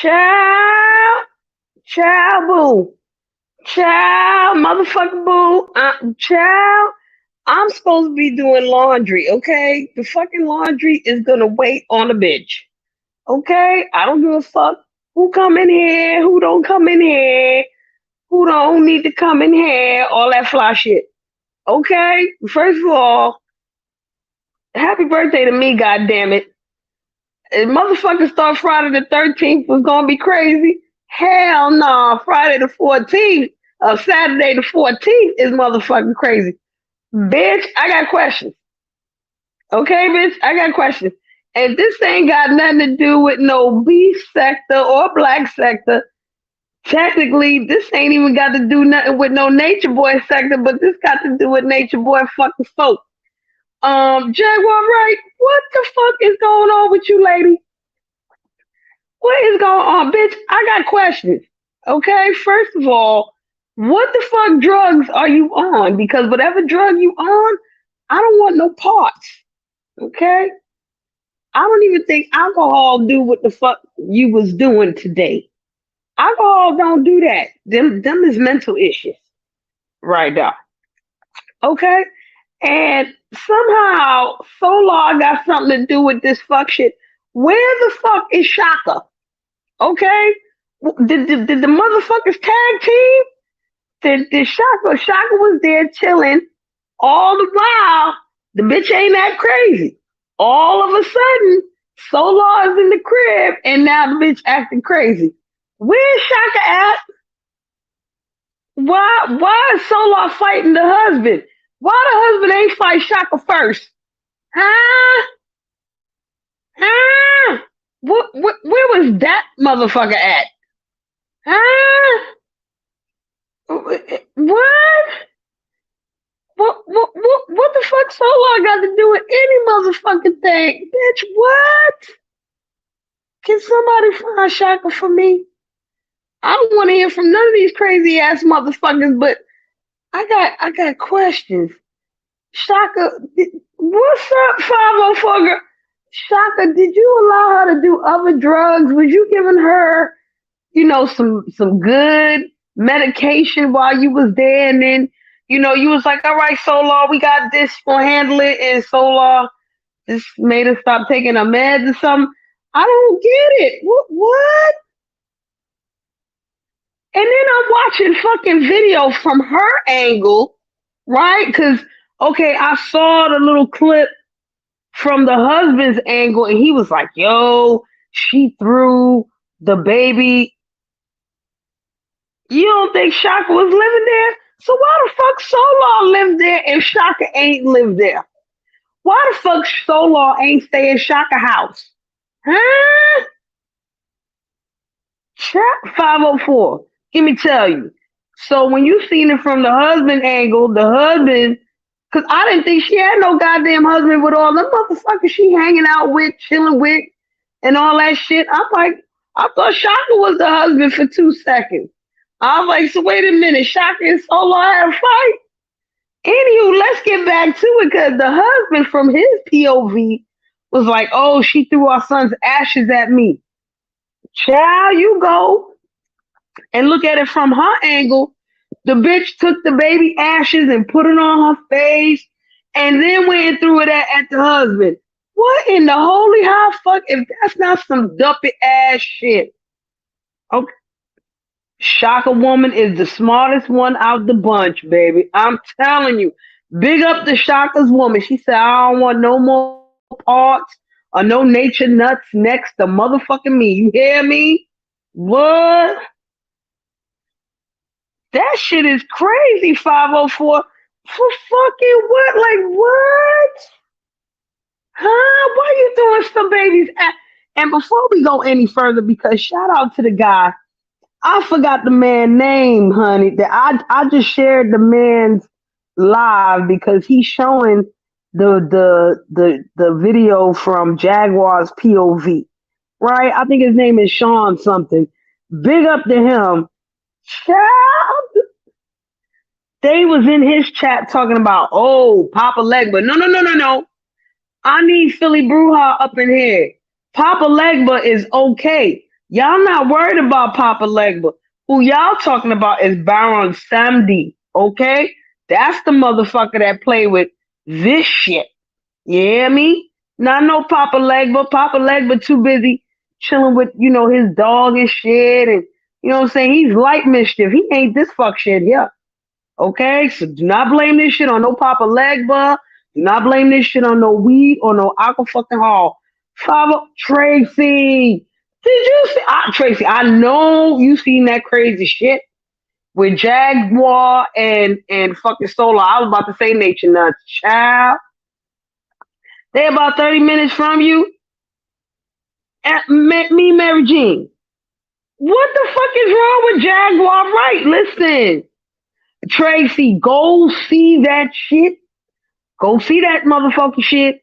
Child, child, boo. Child, motherfucking boo. Child, I'm supposed to be doing laundry, okay? The fucking laundry is gonna wait on a bitch, okay? I don't give a fuck who come in here, who don't come in here, who don't need to come in here, all that fly shit, okay? First of all, happy birthday to me, goddammit. If motherfuckers thought Friday the 13th was gonna be crazy, hell no. Friday the 14th, Saturday the 14th is motherfucking crazy. Bitch, I got questions. Okay, bitch, I got questions. And this ain't got nothing to do with no beef sector or black sector. Technically, this ain't even got to do nothing with no nature boy sector, but this got to do with nature boy fucking folk. Jaguar, right? What the fuck is going on with you, lady? What is going on, bitch? I got questions. Okay, first of all, what the fuck drugs are you on? Because whatever drug you on, I don't want no parts. Okay, I don't even think alcohol do what the fuck you was doing today. Alcohol don't do that. Them is mental issues right now. Okay, and somehow Solar got something to do with this fuck shit. Where the fuck is Shaka? Okay, did the motherfuckers tag team? Did Shaka was there chilling all the while. The bitch ain't that crazy. All of a sudden, Solar is in the crib, and now the bitch acting crazy. Where's Shaka at? Why is Solar fighting the husband? Why the husband ain't fight Shaka first? Huh? Huh? Where was that motherfucker at? Huh? What? What the fuck Solar got to do with any motherfucking thing? Bitch, what? Can somebody find Shaka for me? I don't want to hear from none of these crazy ass motherfuckers, but I got questions. Shaka, what's up, 504 girl? Shaka, did you allow her to do other drugs? Was you giving her, some good medication while you was there, and then, you was like, all right, Solar, we got this, gonna handle it, and Solar just made her stop taking her meds or something. I don't get it. What? And then I'm watching fucking video from her angle, right? Because, okay, I saw the little clip from the husband's angle, and he was like, yo, she threw the baby. You don't think Shaka was living there? So why the fuck Solar lived there if Shaka ain't lived there? Why the fuck Solar ain't stay in Shaka house? Huh? Chat 504. Let me tell you. So when you seen it from the husband angle, the husband, because I didn't think she had no goddamn husband with all them motherfuckers she hanging out with, chilling with, and all that shit. I'm like, I thought Shaka was the husband for 2 seconds. I was like, so wait a minute, Shaka and Solar had a fight? Anywho, let's get back to it, because the husband from his POV was like, oh, she threw our son's ashes at me. Child, you go and look at it from her angle. The bitch took the baby ashes and put it on her face and then went and threw it at the husband. What in the holy high fuck if that's not some dumpy ass shit? Okay. Shaka woman is the smartest one out the bunch, baby. I'm telling you. Big up the Shaka's woman. She said, I don't want no more parts or no nature nuts next to motherfucking me. You hear me? What? That shit is crazy, 504. For fucking what? Like, what? Huh? Why you throwing some babies at? And before we go any further, because shout out to the guy, I forgot the man's name, honey. That I just shared the man's live because he's showing the video from Jaguar's POV. Right? I think his name is Sean something. Big up to him. Child. They was in his chat talking about, oh, Papa Legba. No. I need Philly Bruja up in here. Papa Legba is okay. Y'all not worried about Papa Legba. Who y'all talking about is Baron Samdi, okay? That's the motherfucker that play with this shit. You hear me? Not no Papa Legba. Papa Legba too busy chilling with, his dog and shit. And, you know what I'm saying? He's light mischief. He ain't this fuck shit here. Okay? So do not blame this shit on no Papa Legba. Do not blame this shit on no weed or no alcohol fucking hall. Father Tracy. Did you see? Tracy, I know you seen that crazy shit with Jaguar and fucking Solar. I was about to say Nature Nuts. Child. They about 30 minutes from you. Me, Mary Jean. What the fuck is wrong with Jaguar? Right, listen. Tracy, go see that shit. Go see that motherfucking shit.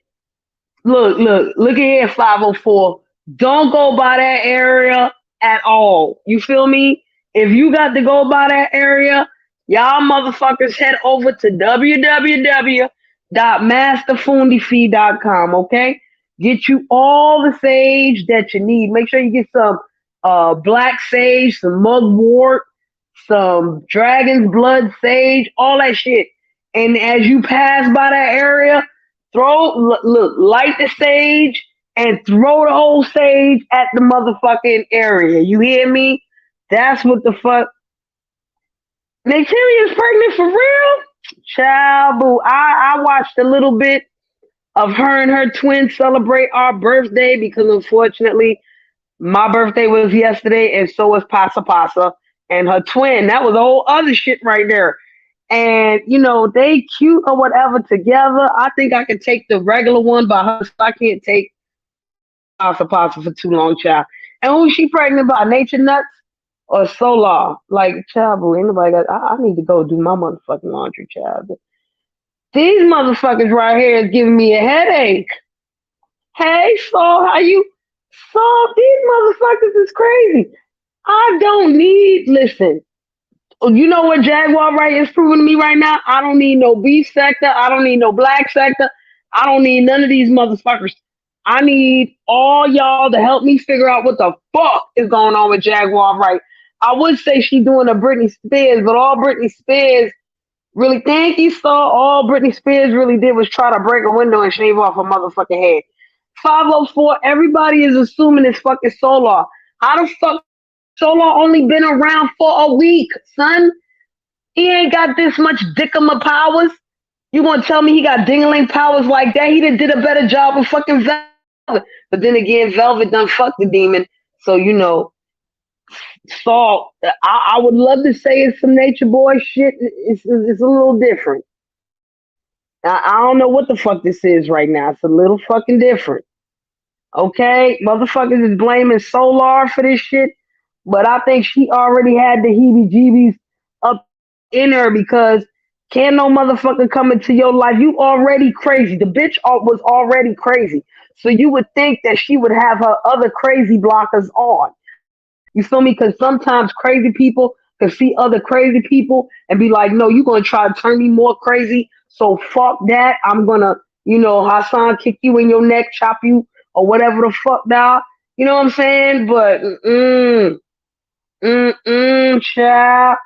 Look at here, 504. Don't go by that area at all. You feel me? If you got to go by that area, y'all motherfuckers head over to www.masterfundifee.com, okay? Get you all the sage that you need. Make sure you get some black sage, some mugwort, some dragon's blood sage, all that shit. And as you pass by that area, light the sage and throw the whole sage at the motherfucking area. You hear me? That's what the fuck. Nigeria's pregnant for real? Child, boo. I watched a little bit of her and her twin celebrate our birthday because unfortunately my birthday was yesterday and so was Pasa Pasa and her twin. That was a whole other shit right there. And they cute or whatever together. I think I can take the regular one by her. So I can't take Pasa Pasa for too long, child. And who she pregnant by? Nature Nuts or Solar? Like, child, boo, ain't nobody got. I need to go do my motherfucking laundry, child. These motherfuckers right here is giving me a headache. Hey, Saul, how you? Saul, these motherfuckers is crazy. I don't need. Listen. You know what Jaguar right is proving to me right now? I don't need no beef sector. I don't need no black sector. I don't need none of these motherfuckers. I need all y'all to help me figure out what the fuck is going on with Jaguar right. I would say she doing a Britney Spears, but all Britney Spears really, thank you, sir. All Britney Spears really did was try to break a window and shave off her motherfucking head. 504, everybody is assuming it's fucking Solar. How the fuck Solar only been around for a week, son? He ain't got this much dickama powers. You gonna tell me he got dingling powers like that? He did a better job of fucking Velvet. But then again, Velvet done fucked the demon. So, Saul, I would love to say it's some nature boy shit. It's a little different. I don't know what the fuck this is right now. It's a little fucking different. Okay? Motherfuckers is blaming Solar for this shit. But I think she already had the heebie jeebies up in her because can no motherfucker come into your life? You already crazy. The bitch was already crazy. So you would think that she would have her other crazy blockers on. You feel me? Because sometimes crazy people can see other crazy people and be like, no, you're going to try to turn me more crazy. So fuck that. I'm going to, Hassan kick you in your neck, chop you, or whatever the fuck now. You know what I'm saying? But, child.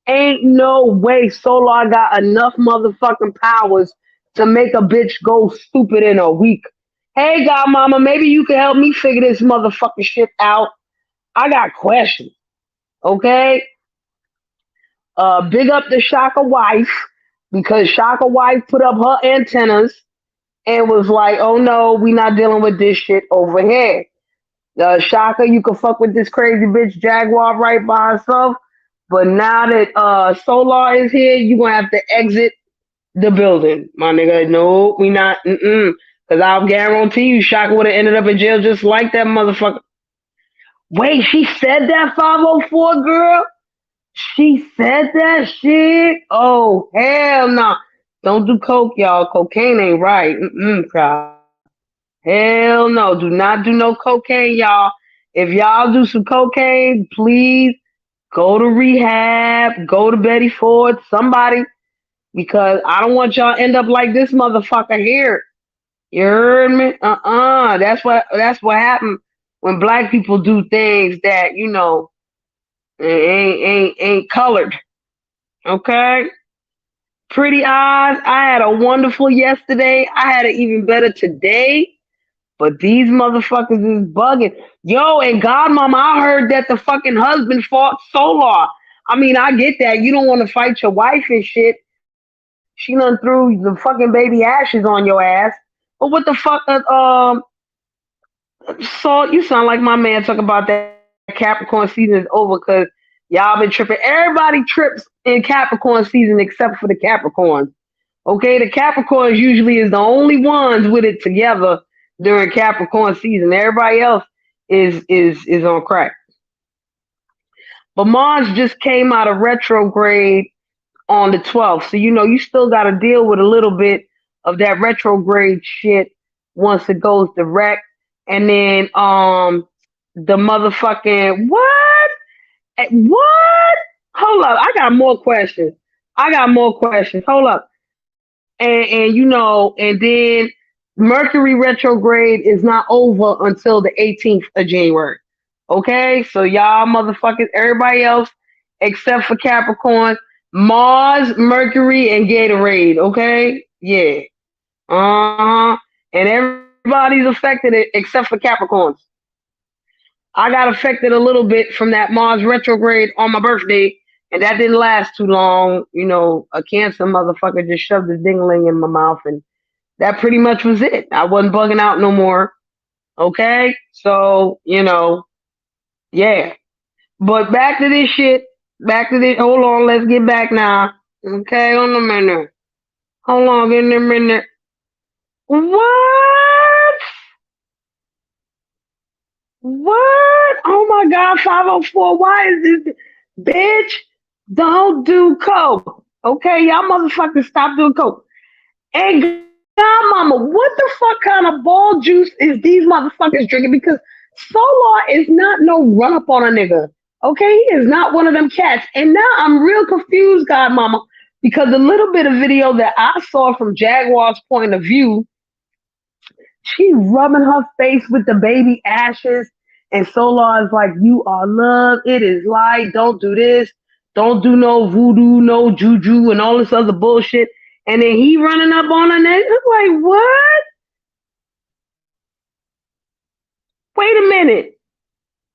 Ain't no way Solar got enough motherfucking powers to make a bitch go stupid in a week. Hey, godmama, maybe you can help me figure this motherfucking shit out. I got questions. Okay? Big up the Shaka wife because Shaka wife put up her antennas and was like, oh no, we not dealing with this shit over here. Shaka, you can fuck with this crazy bitch Jaguar right by herself. But now that Solar is here, you gonna have to exit the building, my nigga. No, we not. Because I'll guarantee you, Shaka would have ended up in jail just like that motherfucker. Wait, she said that 504 girl? She said that shit? Oh, hell no. Nah. Don't do coke, y'all. Cocaine ain't right. Crowd. Hell no. Do not do no cocaine, y'all. If y'all do some cocaine, please go to rehab, go to Betty Ford, somebody, because I don't want y'all end up like this motherfucker here. You heard me? That's what happened when black people do things that, ain't colored. Okay? Pretty eyes. I had a wonderful yesterday. I had it even better today. But these motherfuckers is bugging. Yo, and Godmama, I heard that the fucking husband fought Solar. I mean, I get that. You don't want to fight your wife and shit. She done threw the fucking baby ashes on your ass. But what the fuck, Salt, you sound like my man talk about that Capricorn season is over because y'all been tripping. Everybody trips in Capricorn season except for the Capricorns. Okay, the Capricorns usually is the only ones with it together during Capricorn season. Everybody else is on crack. But Mars just came out of retrograde on the 12th. So you still got to deal with a little bit of that retrograde shit once it goes direct. And then the motherfucking what? What? Hold up. I got more questions. Hold up. And then Mercury retrograde is not over until the 18th of January. Okay? So y'all motherfuckers, everybody else except for Capricorn, Mars, Mercury, and Gatorade. Okay? Yeah. Uh-huh. And everybody's affected it except for Capricorns. I got affected a little bit from that Mars retrograde on my birthday, and that didn't last too long. A Cancer motherfucker just shoved his dingling in my mouth, and that pretty much was it. I wasn't bugging out no more. Okay? So, yeah. But back to this shit. Back to this. Hold on, let's get back now. Okay, hold on a minute. Hold on, give me a minute. What? What? Oh my God, 504. Why is this? Bitch, don't do coke. Okay, y'all motherfuckers stop doing coke. And godmama, what the fuck kind of ball juice is these motherfuckers drinking? Because Solar is not no run up on a nigga. Okay, he is not one of them cats. And now I'm real confused, godmama, because the little bit of video that I saw from Jaguar's point of view, she rubbing her face with the baby ashes, and Solar is like, "You are love. It is light. Don't do this. Don't do no voodoo, no juju, and all this other bullshit." And then he running up on her neck. It's like, what? Wait a minute.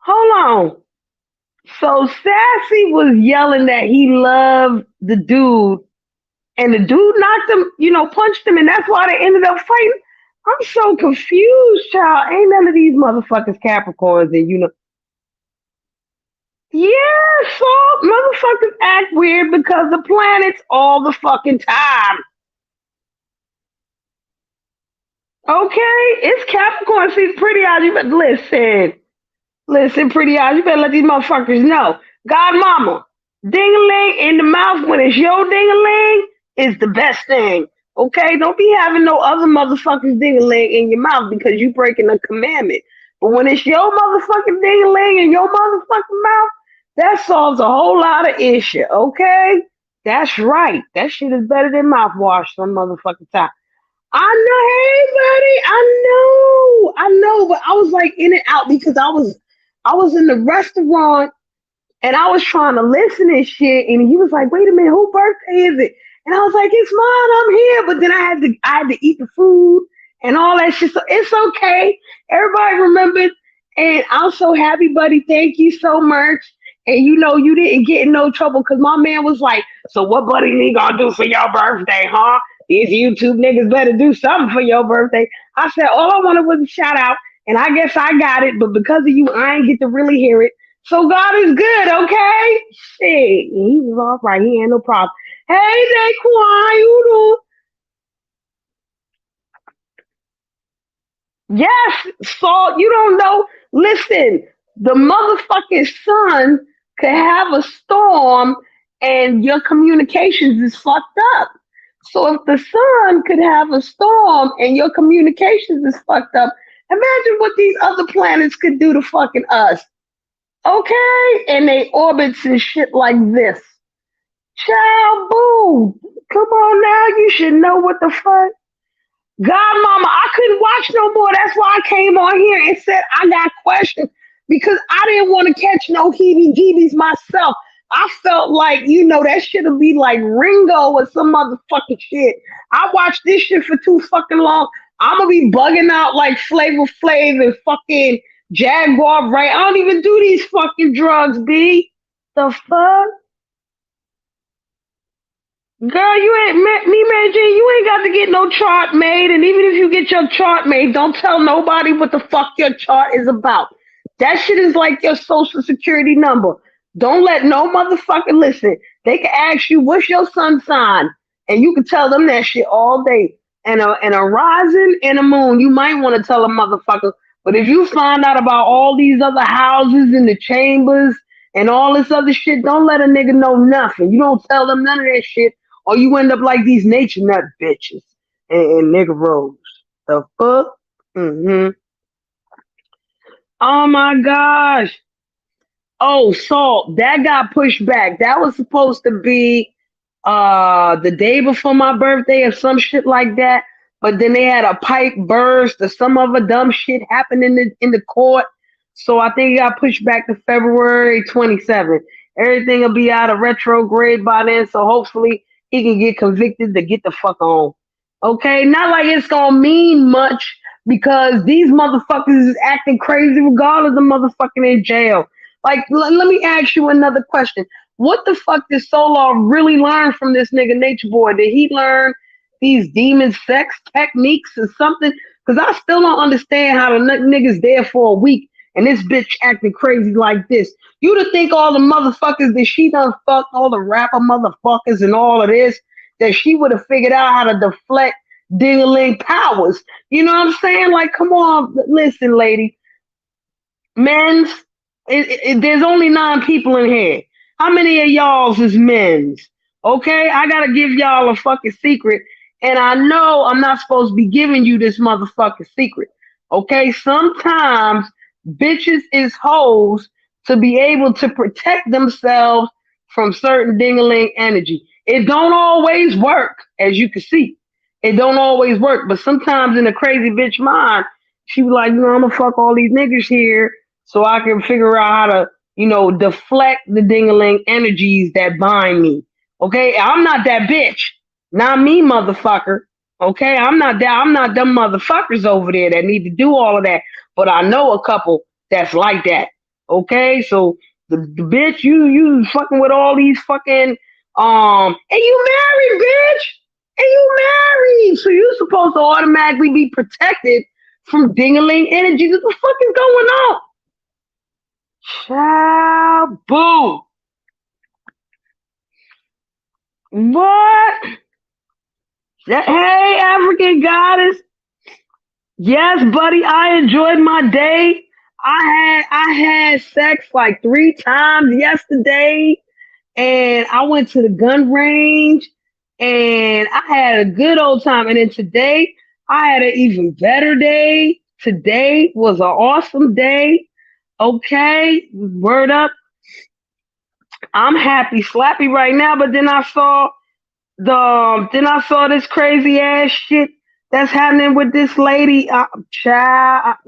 Hold on. So Sassy was yelling that he loved the dude, and the dude knocked him, punched him, and that's why they ended up fighting. I'm so confused, child. Ain't none of these motherfuckers Capricorns, and yeah, so motherfuckers act weird because the planets all the fucking time. Okay, it's Capricorn. See, pretty eyes. You better listen, pretty eyes. You better let these motherfuckers know. God, mama, ding-a-ling in the mouth when it's your ding-a-ling is the best thing. Okay, don't be having no other motherfuckers ding-a-ling in your mouth because you breaking a commandment. But when it's your motherfucking ding-a-ling in your motherfucking mouth, that solves a whole lot of issue. Okay, that's right. That shit is better than mouthwash some motherfucking time. I know, hey buddy, I know, but I was like in and out because I was in the restaurant and I was trying to listen and shit, and he was like, "Wait a minute, whose birthday is it?" And I was like, "It's mine, I'm here." But then I had to eat the food and all that shit. So it's okay. Everybody remembered, and I'm so happy, buddy. Thank you so much. And you didn't get in no trouble because my man was like, "So what buddy he gonna do for your birthday, huh? These YouTube niggas better do something for your birthday." I said, all I wanted was a shout out, and I guess I got it, but because of you, I ain't get to really hear it. So God is good, okay? Shit, he was all right. He ain't no problem. Hey, Daquan, you do? Yes, Salt, you don't know. Listen, the motherfucking sun could have a storm and your communications is fucked up. So if the sun could have a storm and your communications is fucked up, imagine what these other planets could do to fucking us. Okay? And they orbits and shit like this. Child, boo. Come on now, you should know what the fuck. Godmama, I couldn't watch no more. That's why I came on here and said I got questions because I didn't want to catch no heebie-jeebies myself. I felt like, that should have been like Ringo or some motherfucking shit. I watched this shit for too fucking long. I'm gonna be bugging out like Flavor Flav and fucking Jaguar, right? I don't even do these fucking drugs, B. The fuck? Girl, you ain't me, Mary Jane. You ain't got to get no chart made, and even if you get your chart made, don't tell nobody what the fuck your chart is about. That shit is like your social security number. Don't let no motherfucker listen. They can ask you what's your sun sign, and you can tell them that shit all day. And a rising and a moon, you might want to tell a motherfucker. But if you find out about all these other houses and the chambers and all this other shit, don't let a nigga know nothing. You don't tell them none of that shit or you end up like these nature nut bitches and nigga rose. The fuck? Hmm. Oh my gosh. Oh, Salt, that got pushed back. That was supposed to be the day before my birthday or some shit like that. But then they had a pipe burst or some other dumb shit happened in the court. So I think it got pushed back to February 27th. Everything will be out of retrograde by then. So hopefully he can get convicted to get the fuck on. Okay, not like it's gonna mean much because these motherfuckers is acting crazy regardless of motherfucking in jail. Like, let me ask you another question. What the fuck did Solar really learn from this nigga Nature Boy? Did he learn these demon sex techniques or something? Because I still don't understand how the nigga's there for a week and this bitch acting crazy like this. You'd think all the motherfuckers that she done fucked, all the rapper motherfuckers and all of this, that she would have figured out how to deflect ding-a-ling powers. You know what I'm saying? Like, come on, listen, lady. Men's, there's only 9 people in here. How many of y'all's is men's? Okay, I gotta give y'all a fucking secret, and I know I'm not supposed to be giving you this motherfucking secret. Okay, sometimes bitches is hoes to be able to protect themselves from certain dingaling energy. It don't always work, as you can see. It don't always work, but sometimes in a crazy bitch mind, she be like, I'm gonna fuck all these niggas here so I can figure out how to, deflect the dingaling energies that bind me. Okay, I'm not that bitch. Not me, motherfucker. Okay, I'm not them motherfuckers over there that need to do all of that. But I know a couple that's like that. Okay, so the bitch, you fucking with all these fucking and you married, bitch. And you married. So you supposed to automatically be protected from dingaling energy. What the fuck is going on? Child, boo. What? Hey, African goddess. Yes, buddy. I enjoyed my day. I had sex like 3 times yesterday, and I went to the gun range, and I had a good old time. And then today, I had an even better day. Today was an awesome day. Okay, word up. I'm happy, slappy right now. But then I saw this crazy ass shit that's happening with this lady. Child,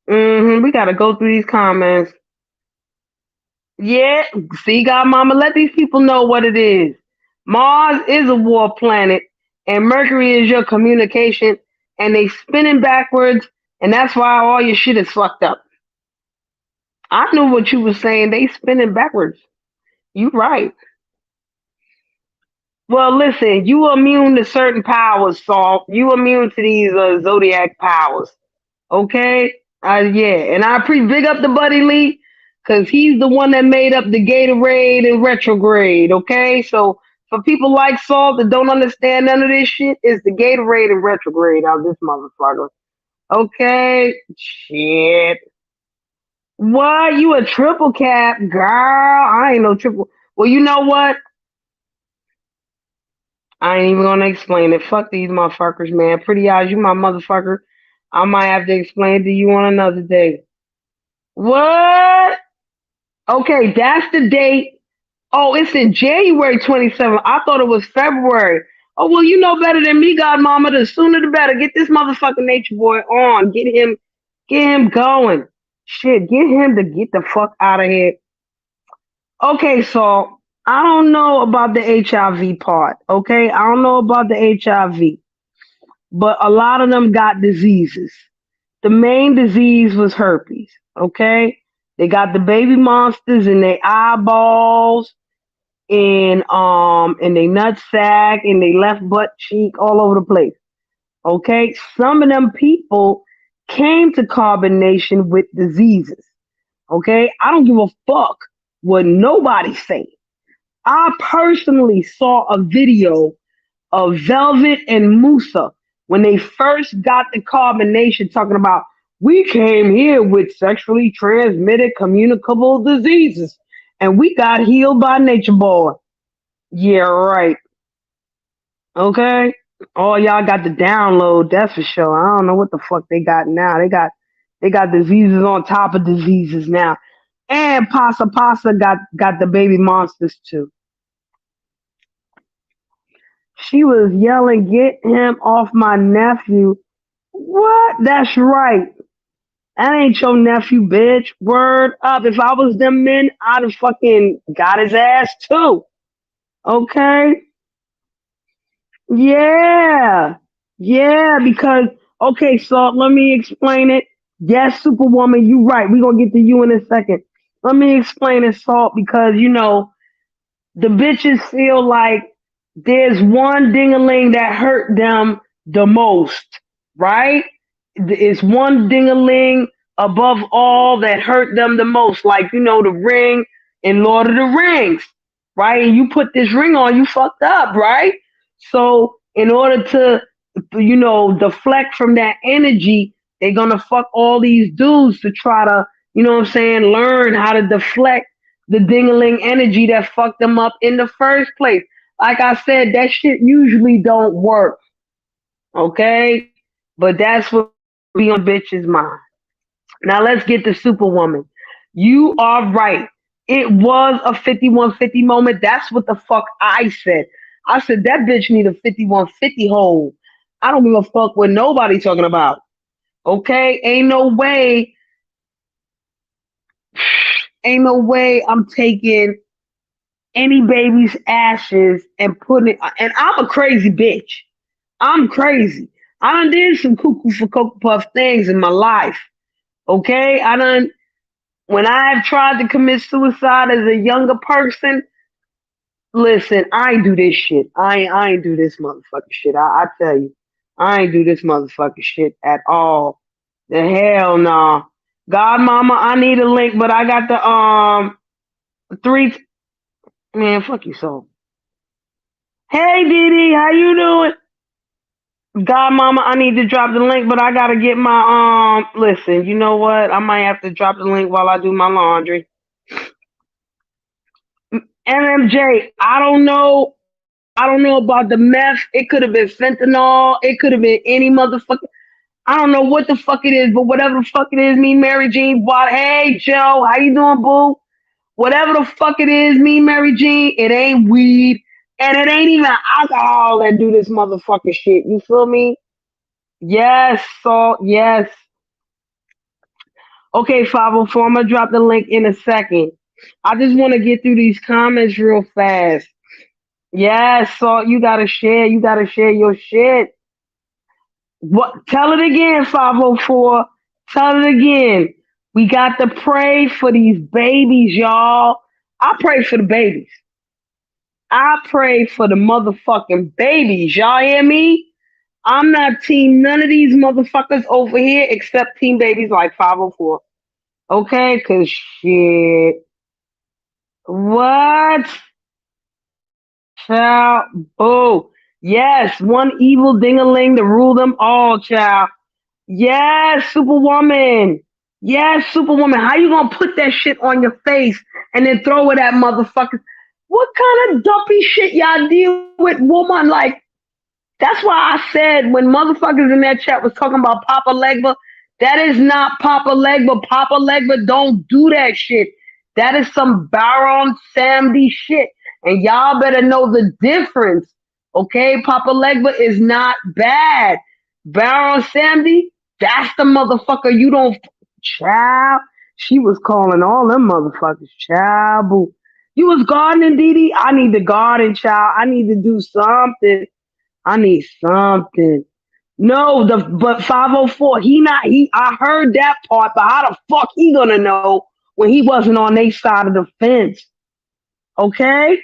we gotta go through these comments. Yeah, see, God, mama, let these people know what it is. Mars is a war planet, and Mercury is your communication, and they spinning backwards, and that's why all your shit is fucked up. I knew what you were saying. They spinning backwards. You right. Well, listen, you immune to certain powers, Salt. You immune to these zodiac powers. Okay? Yeah. And I big up the Buddy Lee because he's the one that made up the Gatorade and retrograde. Okay? So for people like Salt that don't understand none of this shit, it's the Gatorade and retrograde out of this motherfucker. Okay? Shit. What? You a triple cap? Girl, I ain't no triple. Well, you know what? I ain't even gonna explain it. Fuck these motherfuckers, man. Pretty eyes, you my motherfucker. I might have to explain to you on another day. What? Okay, that's the date. Oh, it's in January 27th. I thought it was February. Oh well, you know better than me, Godmama. The sooner the better. Get this motherfucking nature boy on. Get him going. Shit, get him to get the fuck out of here. Okay, so I don't know about the HIV part. Okay, I don't know about the HIV, but a lot of them got diseases. The main disease was herpes. Okay, they got the baby monsters in their eyeballs, in their nutsack, in their left butt cheek, all over the place. Okay, some of them people came to carbonation with diseases. Okay, I don't give a fuck what nobody say. I personally saw a video of Velvet and Musa when they first got the carbonation talking about we came here with sexually transmitted communicable diseases and we got healed by nature boy. Yeah, right. Okay. Oh, y'all got the download, that's for sure. I don't know what the fuck they got now. They got diseases on top of diseases now. And Pasa got the baby monsters too. She was yelling, "Get him off my nephew." What? That's right. That ain't your nephew, bitch. Word up. If I was them men, I'd have fucking got his ass too. Okay? Yeah. Yeah, because okay, so let me explain it. Yes, Superwoman, you right. We're gonna get to you in a second. Let me explain it, Salt, because the bitches feel like there's one dingaling that hurt them the most, right? It's one dingaling above all that hurt them the most, like the ring in Lord of the Rings, right? And you put this ring on, you fucked up, right? So in order to, deflect from that energy, they're gonna fuck all these dudes to try to, what I'm saying, learn how to deflect the dingling energy that fucked them up in the first place. Like I said, that shit usually don't work. Okay? But that's what be on bitches' mind. Now let's get to Superwoman. You are right. It was a 5150 moment. That's what the fuck I said. I said that bitch need a 5150 hole. I don't give a fuck what nobody talking about. Okay? Ain't no way I'm taking any baby's ashes and putting it. And I'm a crazy bitch. I'm crazy. I done did some cuckoo for cocoa puff things in my life. Okay, when I have tried to commit suicide as a younger person. Listen, I ain't do this shit. I ain't do this motherfucking shit. I tell you, I ain't do this motherfucking shit at all. The hell no. Nah. God, mama, I need a link, but I got the three. Man, fuck you, so. Hey, Didi, how you doing? God, mama, I need to drop the link, but I gotta get my Listen, you know what? I might have to drop the link while I do my laundry. MMJ, I don't know. I don't know about the meth. It could have been fentanyl. It could have been any motherfucker. I don't know what the fuck it is, but whatever the fuck it is, me, Mary Jean. What? Hey, Joe, how you doing, boo? Whatever the fuck it is, me, Mary Jean. It ain't weed, and it ain't even alcohol that do this motherfucking shit. You feel me? Yes, salt. Yes. Okay, 504. I'm gonna drop the link in a second. I just want to get through these comments real fast. Yes, salt. You gotta share. You gotta share your shit. What? Tell it again, 504. Tell it again. We got to pray for these babies, y'all. I pray for the babies. I pray for the motherfucking babies. Y'all hear me? I'm not team none of these motherfuckers over here except team babies like 504. Okay? Cause shit. What? Child. Boo. Yes, one evil dingaling to rule them all, child. Yes, Superwoman. Yes, Superwoman. How you gonna put that shit on your face and then throw it at motherfuckers? What kind of dumpy shit y'all deal with, woman? Like, that's why I said when motherfuckers in that chat was talking about Papa Legba, that is not Papa Legba. Papa Legba don't do that shit. That is some Baron Samdi shit. And y'all better know the difference Okay, Papa Legba is not bad. Baron Sandy, that's the motherfucker you don't child. She was calling all them motherfuckers child boo. You was gardening, Dee Dee? I need to garden, child. I need to do something. I need something. No, the but 504, I heard that part, but how the fuck he gonna know when he wasn't on their side of the fence? Okay?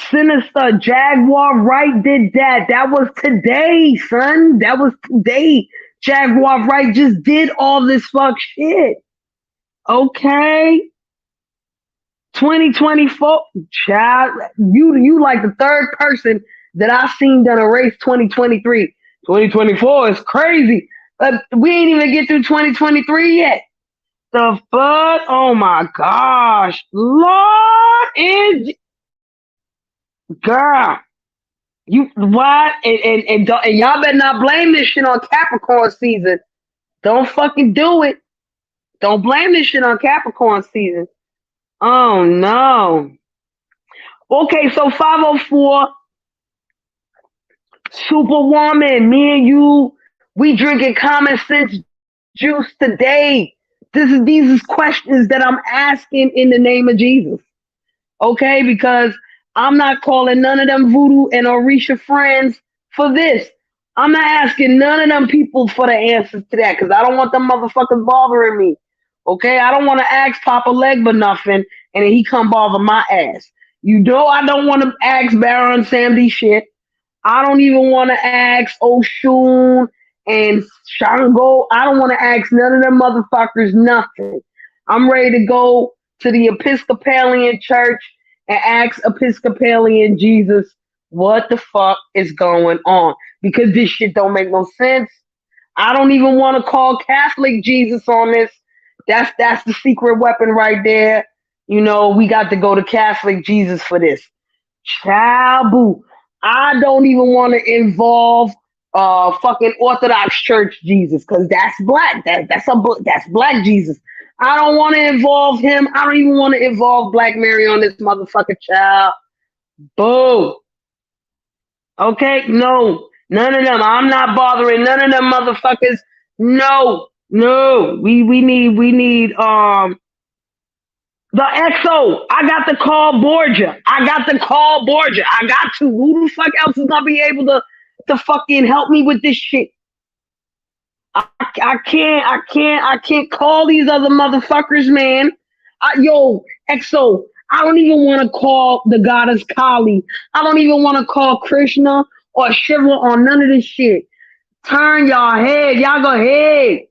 Sinister Jaguar Wright did that. That was today, son. That was today. Jaguar Wright just did all this fuck shit. Okay? 2024, child, you like the third person that I've seen done erase 2023. 2024 is crazy. But we ain't even get through 2023 yet. The fuck? Oh my gosh. Lord and girl. You what? And y'all better not blame this shit on Capricorn season. Don't fucking do it. Don't blame this shit on Capricorn season. Oh no. Okay, so 504, Superwoman, me and you, we drinking common sense juice today. These is questions that I'm asking in the name of Jesus. Okay, because I'm not calling none of them voodoo and Orisha friends for this. I'm not asking none of them people for the answers to that because I don't want them motherfuckers bothering me. Okay, I don't want to ask Papa Legba nothing and then he come bother my ass. You know I don't want to ask Baron Sandy shit. I don't even want to ask Oshun and Shango. I don't want to ask none of them motherfuckers nothing. I'm ready to go to the Episcopalian church and ask Episcopalian Jesus what the fuck is going on. Because this shit don't make no sense. I don't even want to call Catholic Jesus on this. That's the secret weapon right there. You know, we got to go to Catholic Jesus for this. Child boo. I don't even want to involve fucking Orthodox Church Jesus because that's black. That's black Jesus. I don't want to involve him. I don't even want to involve Black Mary on this motherfucker, child. Boo. Okay, no, none of them. I'm not bothering none of them motherfuckers. No, no. We need the XO. I got to call Borgia. I got to call Borgia. I got to. Who the fuck else is gonna be able to fucking help me with this shit? I can't call these other motherfuckers, man. Yo, XO, I don't even want to call the goddess Kali. I don't even want to call Krishna or Shiva on none of this shit. Turn y'all head. Y'all go ahead.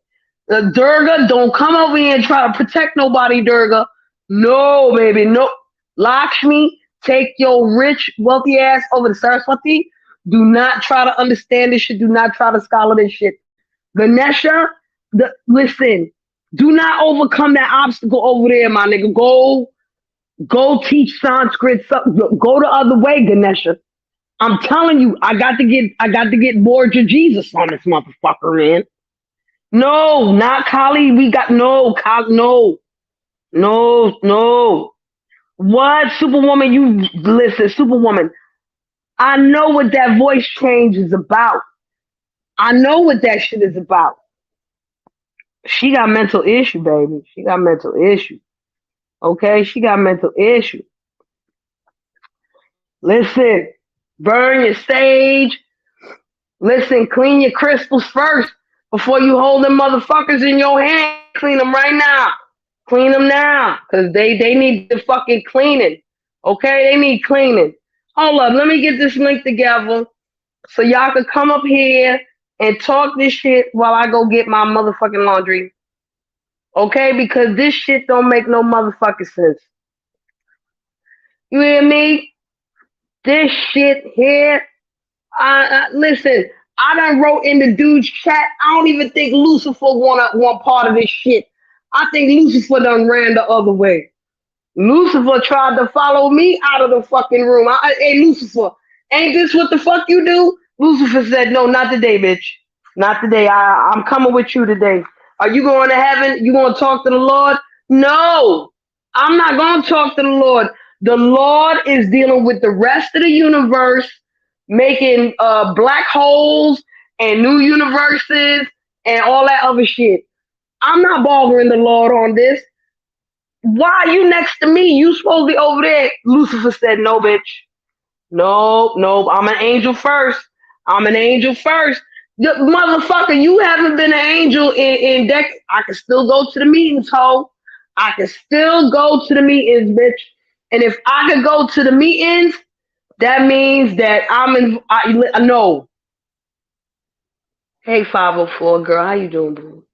The Durga, don't come over here and try to protect nobody, Durga. No, baby, no. Lakshmi, take your rich, wealthy ass over to Saraswati. Do not try to understand this shit. Do not try to scholar this shit. Ganesha, listen, do not overcome that obstacle over there, my nigga. Go teach Sanskrit. Go the other way, Ganesha. I'm telling you, I got to get Borgia Jesus on this motherfucker, man. No, not Kali. We got no, no. What, Superwoman? You listen, Superwoman. I know what that voice change is about. I know what that shit is about. She got mental issue, baby. She got mental issue. Okay, she got mental issue. Listen, burn your sage. Listen, clean your crystals first before you hold them motherfuckers in your hand. Clean them right now. Clean them now, cause they need the fucking cleaning. Okay, they need cleaning. Hold up, let me get this link together so y'all can come up here and talk this shit while I go get my motherfucking laundry. Okay, because this shit don't make no motherfucking sense. You hear me? This shit here. Listen, I done wrote in the dude's chat. I don't even think Lucifer want part of this shit. I think Lucifer done ran the other way. Lucifer tried to follow me out of the fucking room. Hey, Lucifer, ain't this what the fuck you do? Lucifer said, no, not today, bitch. Not today. I'm coming with you today. Are you going to heaven? You going to talk to the Lord? No, I'm not going to talk to the Lord. The Lord is dealing with the rest of the universe. making black holes and new universes and all that other shit. I'm not bothering the Lord on this. Why are you next to me? You supposed to be over there. Lucifer said, no, bitch. No, no, I'm an angel first. I'm an angel first. Motherfucker, you haven't been an angel in decades. I can still go to the meetings, ho. I can still go to the meetings, bitch. And if I could go to the meetings, that means that I'm in. No. Hey, 504 girl, how you doing, boo?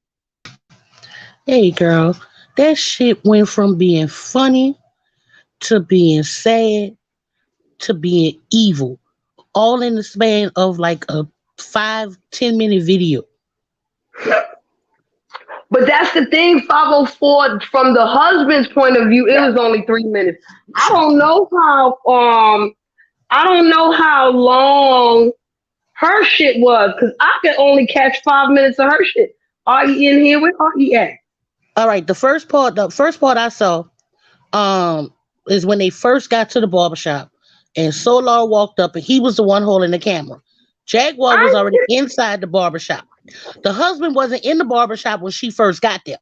Hey girl, that shit went from being funny to being sad to being evil, all in the span of like a 5-10 minute video. But that's the thing, 504, from the husband's point of view, it was only 3 minutes. I don't know how I don't know how long her shit was, because I could only catch 5 minutes of her shit. Are you in here with are you at? All right, the first part I saw um is when they first got to the barbershop and Solar walked up and he was the one holding the camera. Jaguar was I already inside the barbershop. The husband wasn't in the barbershop when she first got there.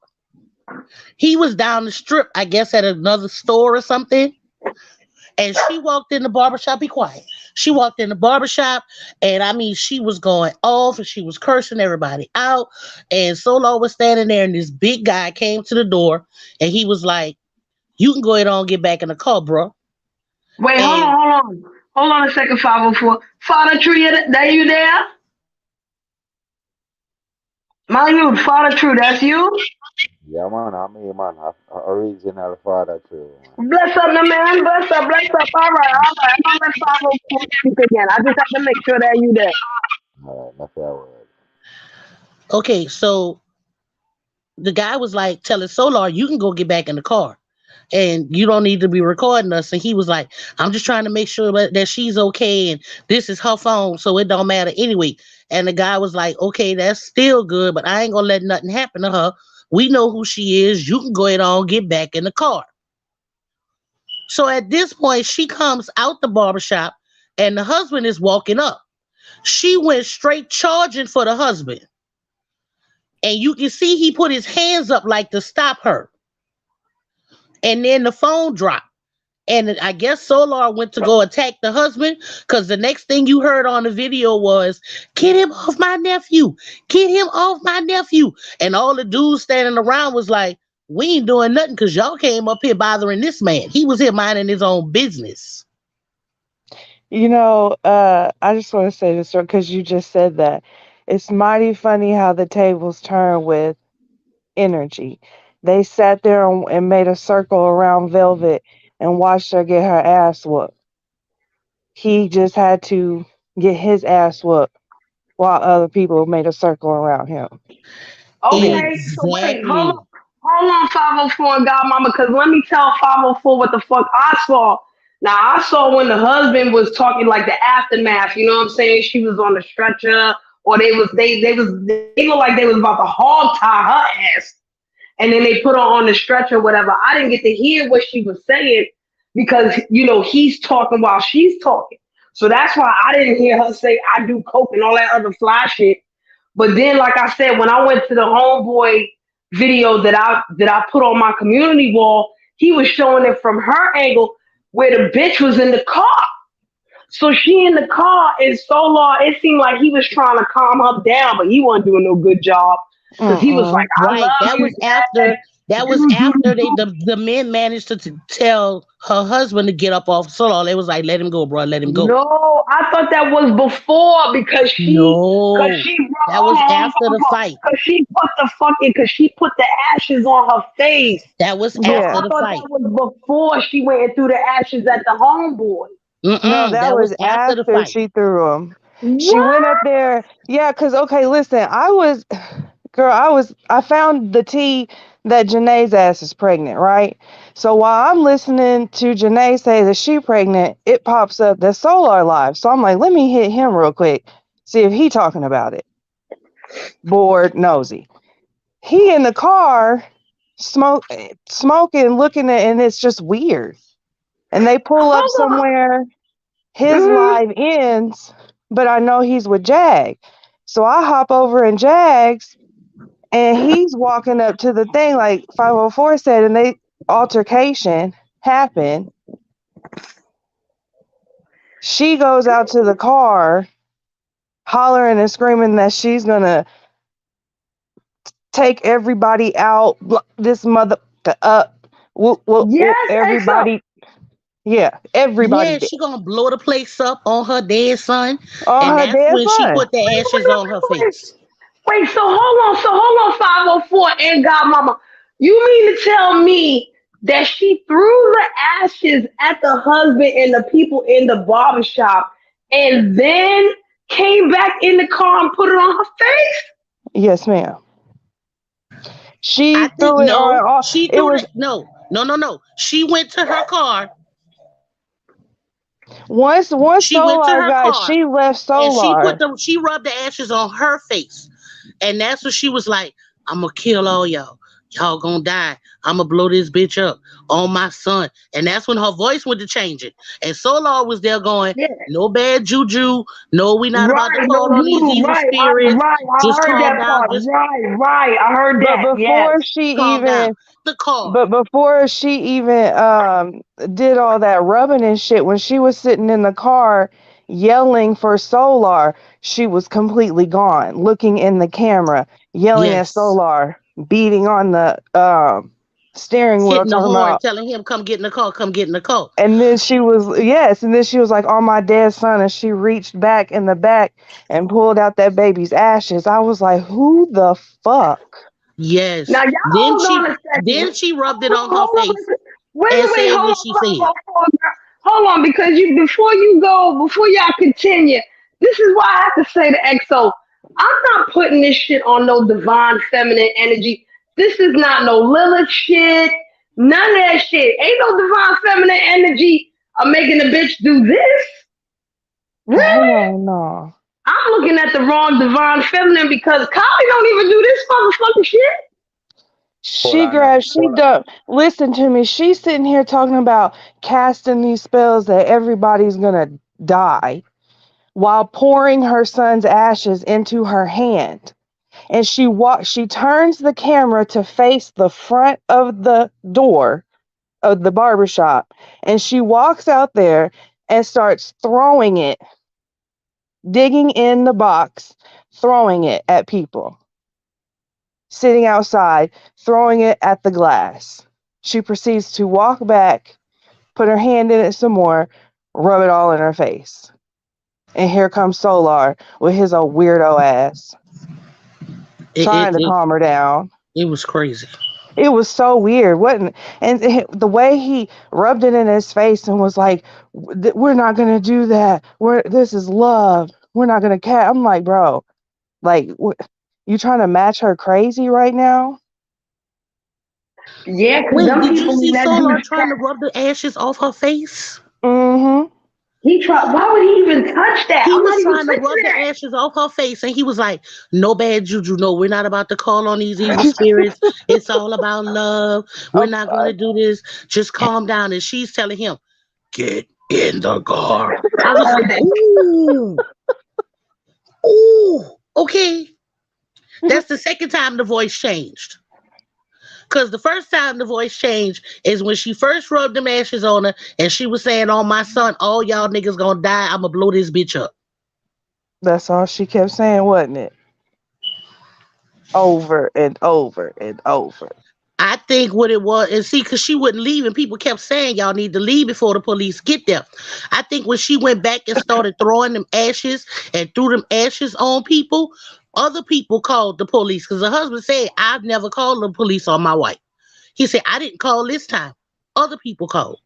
He was down the strip, I guess, at another store or something. And she walked in the barbershop. Be quiet. She walked in the barbershop, and I mean, she was going off and she was cursing everybody out. And Solo was standing there, and this big guy came to the door, and he was like, "You can go ahead on and get back in the car, bro." wait, hold on, And hold on. Hold on a second, 504. Father Tree, that you there? My youth, Father True, that's you? Yeah, man, I mean, man, original father too, man. Bless up, the man. Bless up, bless up. All right, all right. I'm gonna let 504 speak again. I just have to make sure that you there. No fair word. okay, so the guy was like telling Solar, "You can go get back in the car." And you don't need to be recording us. And he was like, I'm just trying to make sure that she's okay. And this is her phone, so it don't matter anyway. And the guy was like, okay, that's still good, but I ain't gonna let nothing happen to her. We know who she is. You can go ahead on get back in the car. So at this point, she comes out the barbershop and the husband is walking up. She went straight charging for the husband. And you can see he put his hands up like to stop her. And then the phone dropped. And I guess Solar went to go attack the husband because the next thing you heard on the video was, "Get him off my nephew! Get him off my nephew!" And all the dudes standing around was like, "We ain't doing nothing because y'all came up here bothering this man. He was here minding his own business." I just want to say this because you just said that. It's mighty funny how the tables turn with energy. They sat there and made a circle around Velvet and watched her get her ass whooped. He just had to get his ass whooped while other people made a circle around him. Okay, so wait, Exactly. hold on, 504 and Godmama, because let me tell 504 what the fuck I saw. Now, I saw when the husband was talking like the aftermath, you know what I'm saying? She was on the stretcher, or they looked like they was about to hog tie her ass. And then they put her on the stretcher, whatever. I didn't get to hear what she was saying because, he's talking while she's talking. So that's why I didn't hear her say, I do coke and all that other fly shit. But then, like I said, when I went to the homeboy video that I put on my community wall, he was showing it from her angle where the bitch was in the car. So she in the car and Solar, it seemed like he was trying to calm her down, but he wasn't doing no good job. Cause he was like, Mm-mm. I Right. love That you, was Dad. after that was Do, do, after they do. the men managed to tell her husband to get up off Solar. They was like, let him go, bro, let him go. No, I thought that was before because No, brought that was hold after the on, fight. because she put the ashes on her face. That was So Yeah. after I the thought fight. that was before she went and threw the ashes at the homeboy. No, Mm-mm, that that was was after the after fight. she threw him. She What? went up there. Yeah, because, okay, listen, girl, I found the tea that Janae's ass is pregnant, right? So while I'm listening to Janae say that she pregnant, it pops up that Solar live. So I'm like, let me hit him real quick, see if he talking about it. Bored, nosy. He in the car, smoking, looking at, and it's just weird. And they pull up Hold on. somewhere. His Mhm. live ends, but I know he's with Jag. So I hop over in Jag's, and he's walking up to the thing like 504 said, and they altercation happened. She goes out to the car, hollering and screaming that she's gonna take everybody out, this mother up, Yes, EXO. everybody, yeah, everybody Yeah, did she gonna blow the place up on her dead son, on and her that's dead when she son. put the ashes on her Wait, face. wait, so hold on, 504 and Godmama. You mean to tell me that she threw the ashes at the husband and the people in the barbershop and then came back in the car and put it on her face? Yes, ma'am. She I think threw it no, on. she It threw was the no. She went to her car. once She went to Solar her got, car she left and Solar. she rubbed the ashes on her face. And that's what she was like, I'm gonna kill all y'all. Y'all gonna die. I'm gonna blow this bitch up on my son. And that's when her voice went to changing. And Solar was there going, Yeah. no bad juju. No, we not about to Right, no call on these voodoo, evil right, spirits. I Just heard calm that down. part. Just Right, I heard But that. Yes. before she calm down. even The car. But before she even did all that rubbing and shit, when she was sitting in the car yelling for Solar, she was completely gone, looking in the camera, yelling at Yes. Solar, beating on the steering wheel, Hitting the talking horn, about. telling him, come get in the car, come get in the car. And then she was, yes, and then she was like, "On my dead son," and she reached back in the back and pulled out that baby's ashes. I was like, "Who the fuck?" Yes. Now y'all hold on a second. Then she rubbed it on her Hold on. face and Wait, said hold what on, she said. hold on, because you before y'all continue, this is why I have to say to EXO, I'm not putting this shit on no divine feminine energy. This is not no Lilith shit. None of that shit. Ain't no divine feminine energy of making a bitch do this. Really? Hell no. I'm looking at the wrong divine feminine because Kylie don't even do this motherfucking shit. Hold She on now. grabs, she Hold on. done. Listen to me. She's sitting here talking about casting these spells that everybody's gonna die while pouring her son's ashes into her hand. And she turns the camera to face the front of the door of the barbershop, and she walks out there and starts throwing it, digging in the box, throwing it at people sitting outside, throwing it at the glass. She proceeds to walk back, put her hand in it some more, rub it all in her face. And here comes Solar with his old weirdo ass, It it trying to it, calm her down. it was crazy. It was so weird, wasn't it? And the way he rubbed it in his face and was like, "We're not gonna do that. This is love. We're not gonna cat." I'm like, bro, like, you trying to match her crazy right now? Yeah, because Wait, them did you people in see that Solar dude's trying to rub the ashes off her face? Mm-hmm. he tried. Why would he even touch that? He I'm not was even trying to touching rub the that. ashes off her face, and he was like, "No bad juju. No, we're not about to call on these evil spirits. It's all about love. We're not gonna do this. Just calm down." And she's telling him, "Get in the car." I I was heard like, that. "Ooh, ooh, okay." That's the second time the voice changed. Because the first time the voice changed is when she first rubbed them ashes on her and she was saying, "Oh, my son, all y'all niggas gonna die. I'm gonna blow this bitch up." That's all she kept saying, wasn't it? Over and over and over. I think what it was, and see, because she wouldn't leave, and people kept saying, "Y'all need to leave before the police get there." I think when she went back and started throwing them ashes and threw them ashes on people, other people called the police because the husband said, "I've never called the police on my wife." He said, "I didn't call this time. Other people called."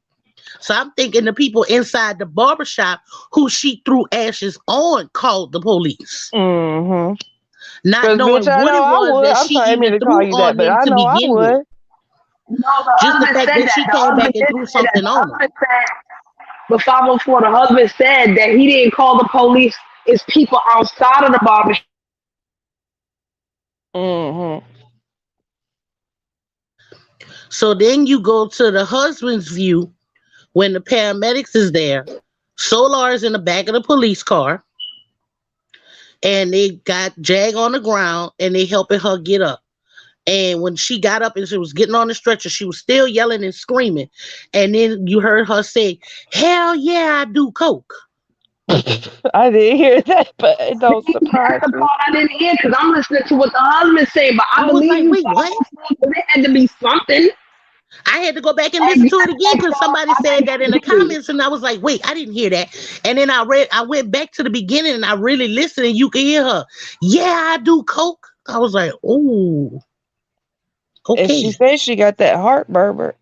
So I'm thinking the people inside the barbershop who she threw ashes on called the police, Mm-hmm. not Because, bitch, knowing I what know it I was would. that I'm she sorry, I didn't mean even to call threw you that, on but them I to know I begin with. would. No, the Just the husband fact said that that. she The came back husband and did threw say that. something The on them. husband said, but 504, the husband said that he didn't call the police. It's people outside of the barbershop. Mm-hmm. So then you go to the husband's view when the paramedics is there. Solar is in the back of the police car, and they got Jag on the ground, and they helping her get up. And when she got up and she was getting on the stretcher, she was still yelling and screaming. And then you heard her say, "Hell yeah, I do coke." I didn't hear that, but it don't surprise That's the me. part I didn't hear because I'm listening to what the husband saying. But I I was believe like, you, wait, what? 504, because it had to be something. I had to go back and And listen you to it got again that because somebody song said that in the authenticity. comments, and I was like, wait, I didn't hear that. And then I went back to the beginning and I really listened, and you could hear her. Yeah, I do coke. I was like, oh, And she okay. said she got that heartburn.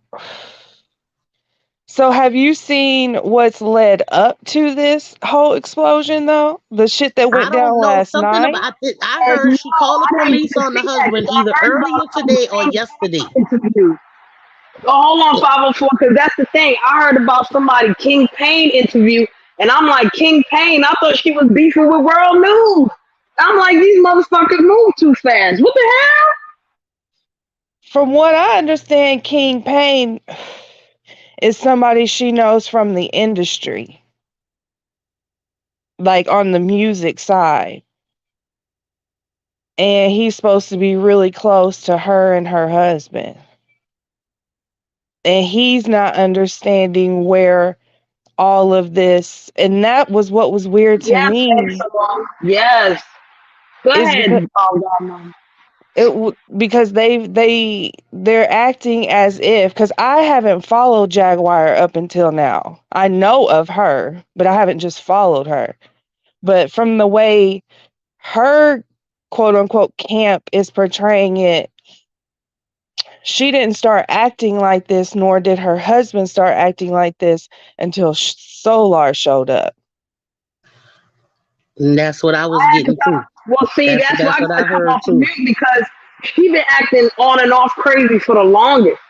So have you seen what's led up to this whole explosion though? The shit that I went don't down know last something night? about it. I And heard no, she called the I didn't police even on the see that husband because I either heard earlier about today or King yesterday. Payne interview. Oh, hold on, 504, because that's the thing. I heard about somebody King Payne interview, and I'm like, King Payne, I thought she was beefing with World News. I'm like, these motherfuckers move too fast. What the hell? From what I understand, King Payne is somebody she knows from the industry, like on the music side. And he's supposed to be really close to her and her husband. And he's not understanding where all of this, and that was what was weird to Yes, me, Exelon. Yes. Go is because ahead. Oh, God, Mom. because they're acting as if, because I haven't followed Jaguar up until now. I know of her, but I haven't just followed her. But from the way her quote unquote camp is portraying it, she didn't start acting like this, nor did her husband start acting like this until Solar showed up. And that's what I was I had to getting come. to. Well, see, that's why That's I what I gotta come heard off of too. mute because she been acting on and off crazy for the longest.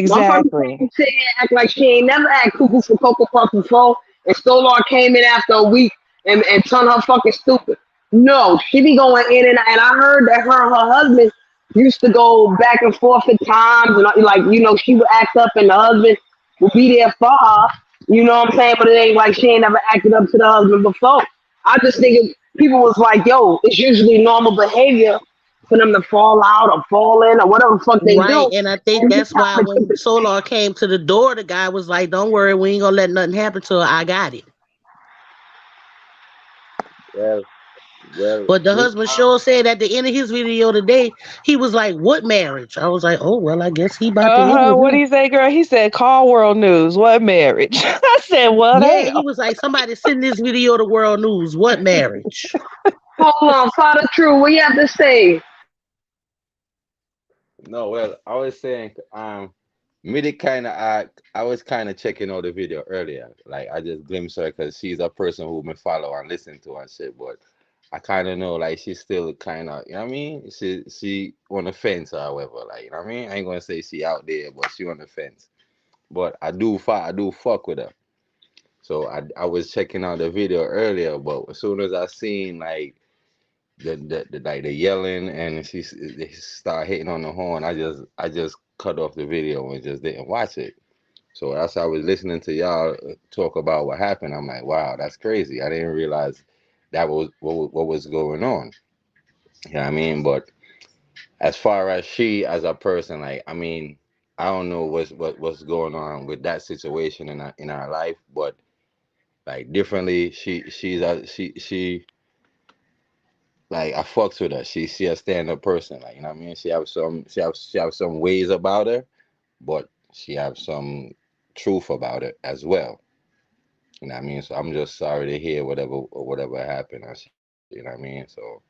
Motherfucker Exactly. can't sit here and act like she ain't never had cuckoo for Cocoa Puff before, and Solar came in after a week and turned her fucking stupid. No, she be going in and I heard that her husband used to go back and forth at times, and like she would act up, and the husband would be there for her. You know what I'm saying? But it ain't like she ain't never acted up to the husband before. I just think people was like, yo, it's usually normal behavior for them to fall out or fall in or whatever the fuck they Right. do. And I think And this that's why time it took when the Solar came to the door, the guy was like, don't worry, we ain't gonna let nothing happen to her. I got it. Well, well, But the me, husband sure said at the end of his video today, he was like, what marriage? I was like, oh, well, I guess he about to end Uh-huh. it What now. do you say, girl? He said, call World News. What marriage? I said, well, Yeah, damn. he was like, somebody send this video to World News. What marriage? hold on, Father True, what you have to say? no, well, I was saying, me the kind of act. I was kind of checking out the video earlier. Like I just glimpsed her because she's a person who me follow and listen to and shit. But I kind of know like she's still kind of, you know what I mean? She on the fence or however. Like you know what I mean? I ain't gonna say she out there, but she on the fence. But I do fuck with her. So I was checking out the video earlier, but as soon as I seen like the like the yelling and they start hitting on the horn, I just cut off the video and just didn't watch it. So as I was listening to y'all talk about what happened, I'm like, wow, that's crazy. I didn't realize that was what was going on. You know what I mean? But as far as she as a person, like I mean, I don't know what's going on with that situation in our life, but like differently, she like I fucks with her. She a stand up person. Like you know what I mean. She have some ways about her, but she have some truth about it as well. You know what I mean. So I'm just sorry to hear whatever happened. You know what I mean. So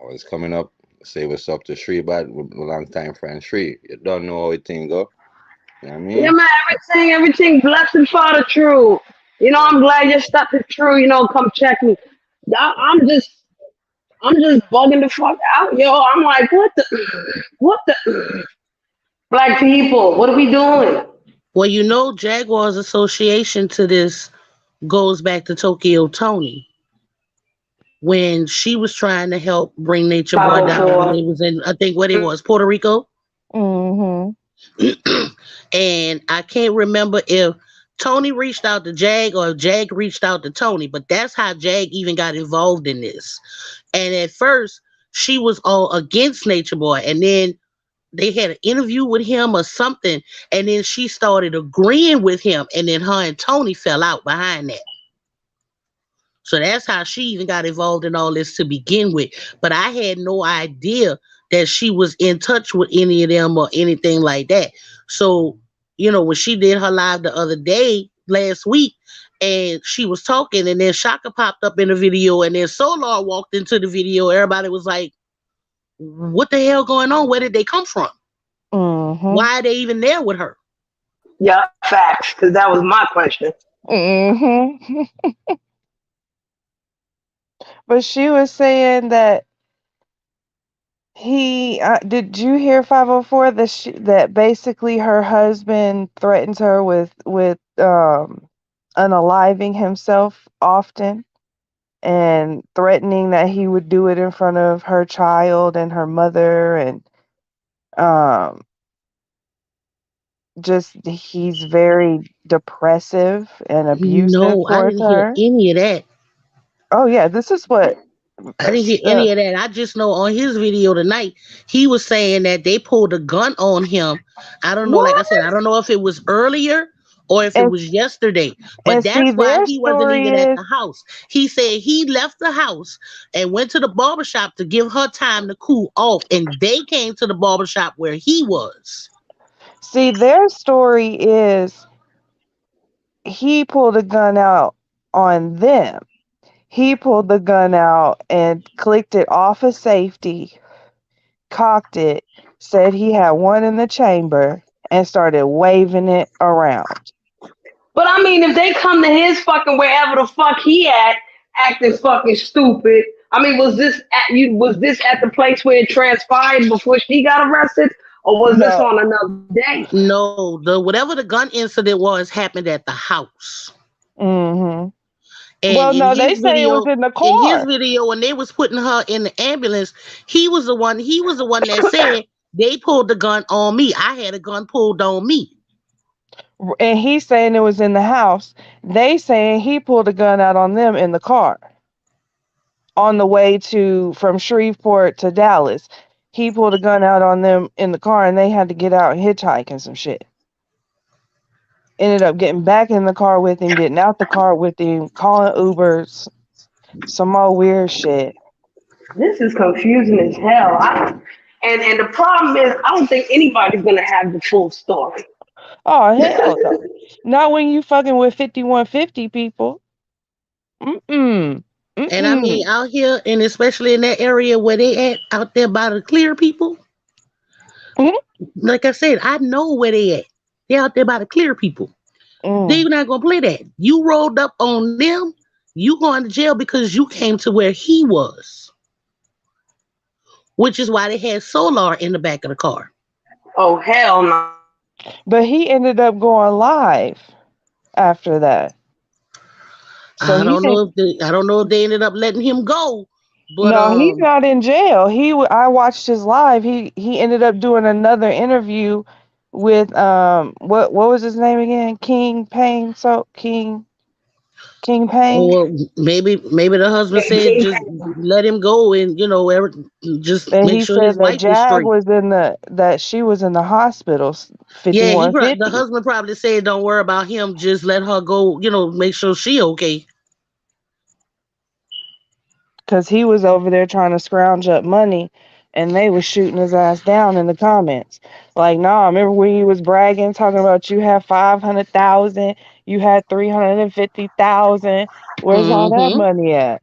I was coming up, say what's up to Shree, but a long time friend Shree. You don't know how it thing go. You know what I Yeah, mean. man, everything blessed and Father True. Yeah. I'm glad you stuck to True. Come check me. I, I'm just, I'm just bugging the fuck out, yo. I'm like, what the, black people, what are we doing? Well, Jaguar's association to this goes back to Tokyo Tony when she was trying to help bring Nature Boy down when 504. they was in, I think, where they was, Puerto Rico. Mm-hmm. And I can't remember if Tony reached out to Jag, or Jag reached out to Tony, but that's how Jag even got involved in this. And at first, she was all against Nature Boy, and then they had an interview with him or something, and then she started agreeing with him, and then her and Tony fell out behind that. So that's how she even got involved in all this to begin with. But I had no idea that she was in touch with any of them or anything like that. So, when she did her live the other day, last week, and she was talking, and then Shaka popped up in the video, and then Solar walked into the video. Everybody was like, what the hell going on? Where did they come from? Mm-hmm. Why are they even there with her? Yeah, facts. Because that was my question. Mm-hmm. But she was saying that did you hear 504 that basically her husband threatens her with unaliving himself often and threatening that he would do it in front of her child and her mother, and um just he's very depressive and abusive No, I towards didn't hear her. any of that. Oh yeah, this is what I didn't hear any of that. I just know on his video tonight, he was saying that they pulled a gun on him. I don't know, like I what? said, I don't know if it was earlier or if it And was yesterday, but and see, that's why their he wasn't story even at is the house. He said he left the house and went to the barbershop to give her time to cool off, and they came to the barbershop where he was. see their story is he pulled a gun out on them. He pulled the gun out and clicked it off of safety, cocked it, said he had one in the chamber, and started waving it around. But I mean, if they come to his fucking wherever the fuck he at, acting fucking stupid. I mean, was this at the place where it transpired before she got arrested, or was this No. on another day? No, the whatever the gun incident was happened at the house. Mhm. And Well, in no, they his say it was video, in the in his car. video, when they was putting her in the ambulance, he was the one that said they pulled the gun on me. I had a gun pulled on me. And he's saying it was in the house. They saying he pulled a gun out on them in the car on the way to from Shreveport to Dallas. He pulled a gun out on them in the car, and they had to get out and hitchhike and some shit. Ended up getting back in the car with him, getting out the car with him, calling Ubers, some more weird shit. This is confusing as hell. And the problem is, I don't think anybody's gonna have the full story. Oh hell no! Not when you fucking with 5150 people. Mm-mm. And I Mm-mm. mean, out here, and especially in that area where they at, out there by the clear people, like I said, I know where they at. They out there by the clear people. They Mm-mm. not gonna play that. You rolled up on them, you going to jail because you came to where he was, which is why they had Solar in the back of the car. Oh hell no. But he ended up going live after that. So I he don't did. know if they ended up letting him go, but No, he's not in jail. I watched his live. He ended up doing another interview with what was his name again? King Payne. So King Payne. or maybe the husband said just let him go, and just And make he sure his said that wife is Jag straight. was that she was in the hospital, Yeah, the 5150, husband probably said don't worry about him, just let her go. Make sure she okay. because he was over there trying to scrounge up money, and they was shooting his ass down in the comments. Like, nah, remember when he was bragging, talking about you had 500,000, you had 350,000. Where's all that Mm-hmm. money at?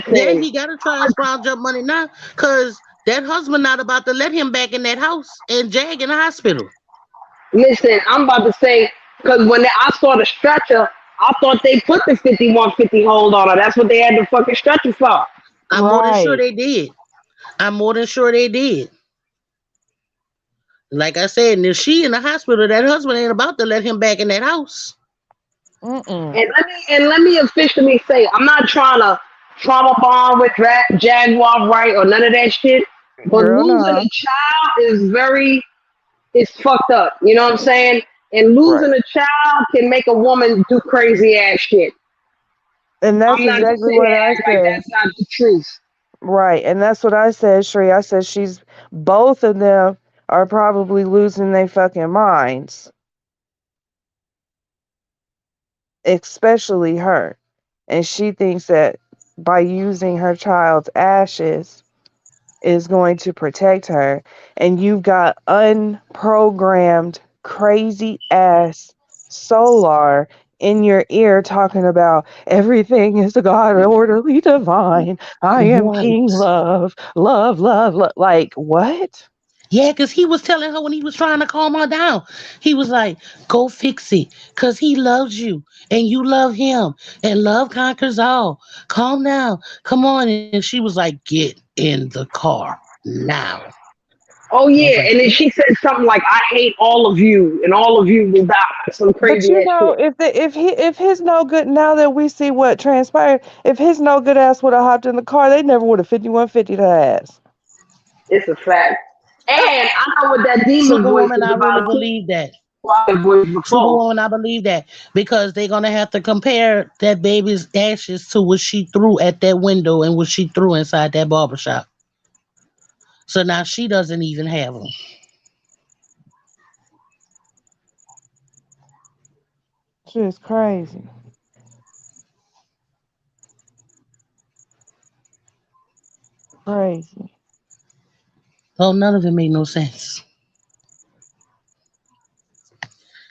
Then Listen, he got to try and scrounge up money now, cause that husband not about to let him back in that house and Jag in the hospital. listen. I'm about to say because when I saw the stretcher, I thought they put the 5150 hold on her. That's what they had the fucking stretcher for. I'm more than sure Right. they did. I'm more than sure they did. Like I said, and if she in the hospital, that husband ain't about to let him back in that house. Mm-mm. And let me officially say, I'm not trying to trauma bond with Jaguar right or none of that shit. But Girl, losing no. a child is fucked up. You know what I'm saying? And Right. losing a child can make a woman do crazy ass shit. And that's I'm not just exactly sitting what here I acting like said. that's not the truth. Right. And that's what I said, Shree. I said she's both of them are probably losing their fucking minds, especially her. And she thinks that by using her child's ashes is going to protect her. And you've got unprogrammed, crazy ass Solar in your ear talking about everything is God orderly divine. I am King Right. Love, love, love, love. Like, what? Yeah, because he was telling her when he was trying to calm her down, he was like, go fix it because he loves you and you love him and love conquers all. Calm down. Come on. And she was like, get in the car now. Oh I was yeah, like, and then she said something like, "I hate all of you, and all of you will die." Some But crazy you ass know, shit. if his no good, now that we see what transpired, if his no good ass would have hopped in the car, they never would have 5150 to ass. It's a fact. And I know what that demon voice Superwoman, is I really about too. believe that. I the voice before. Superwoman, I believe that because they're gonna have to compare that baby's ashes to what she threw at that window and what she threw inside that barbershop. So now she doesn't even have them. Just crazy, crazy. Oh, none of it made no sense.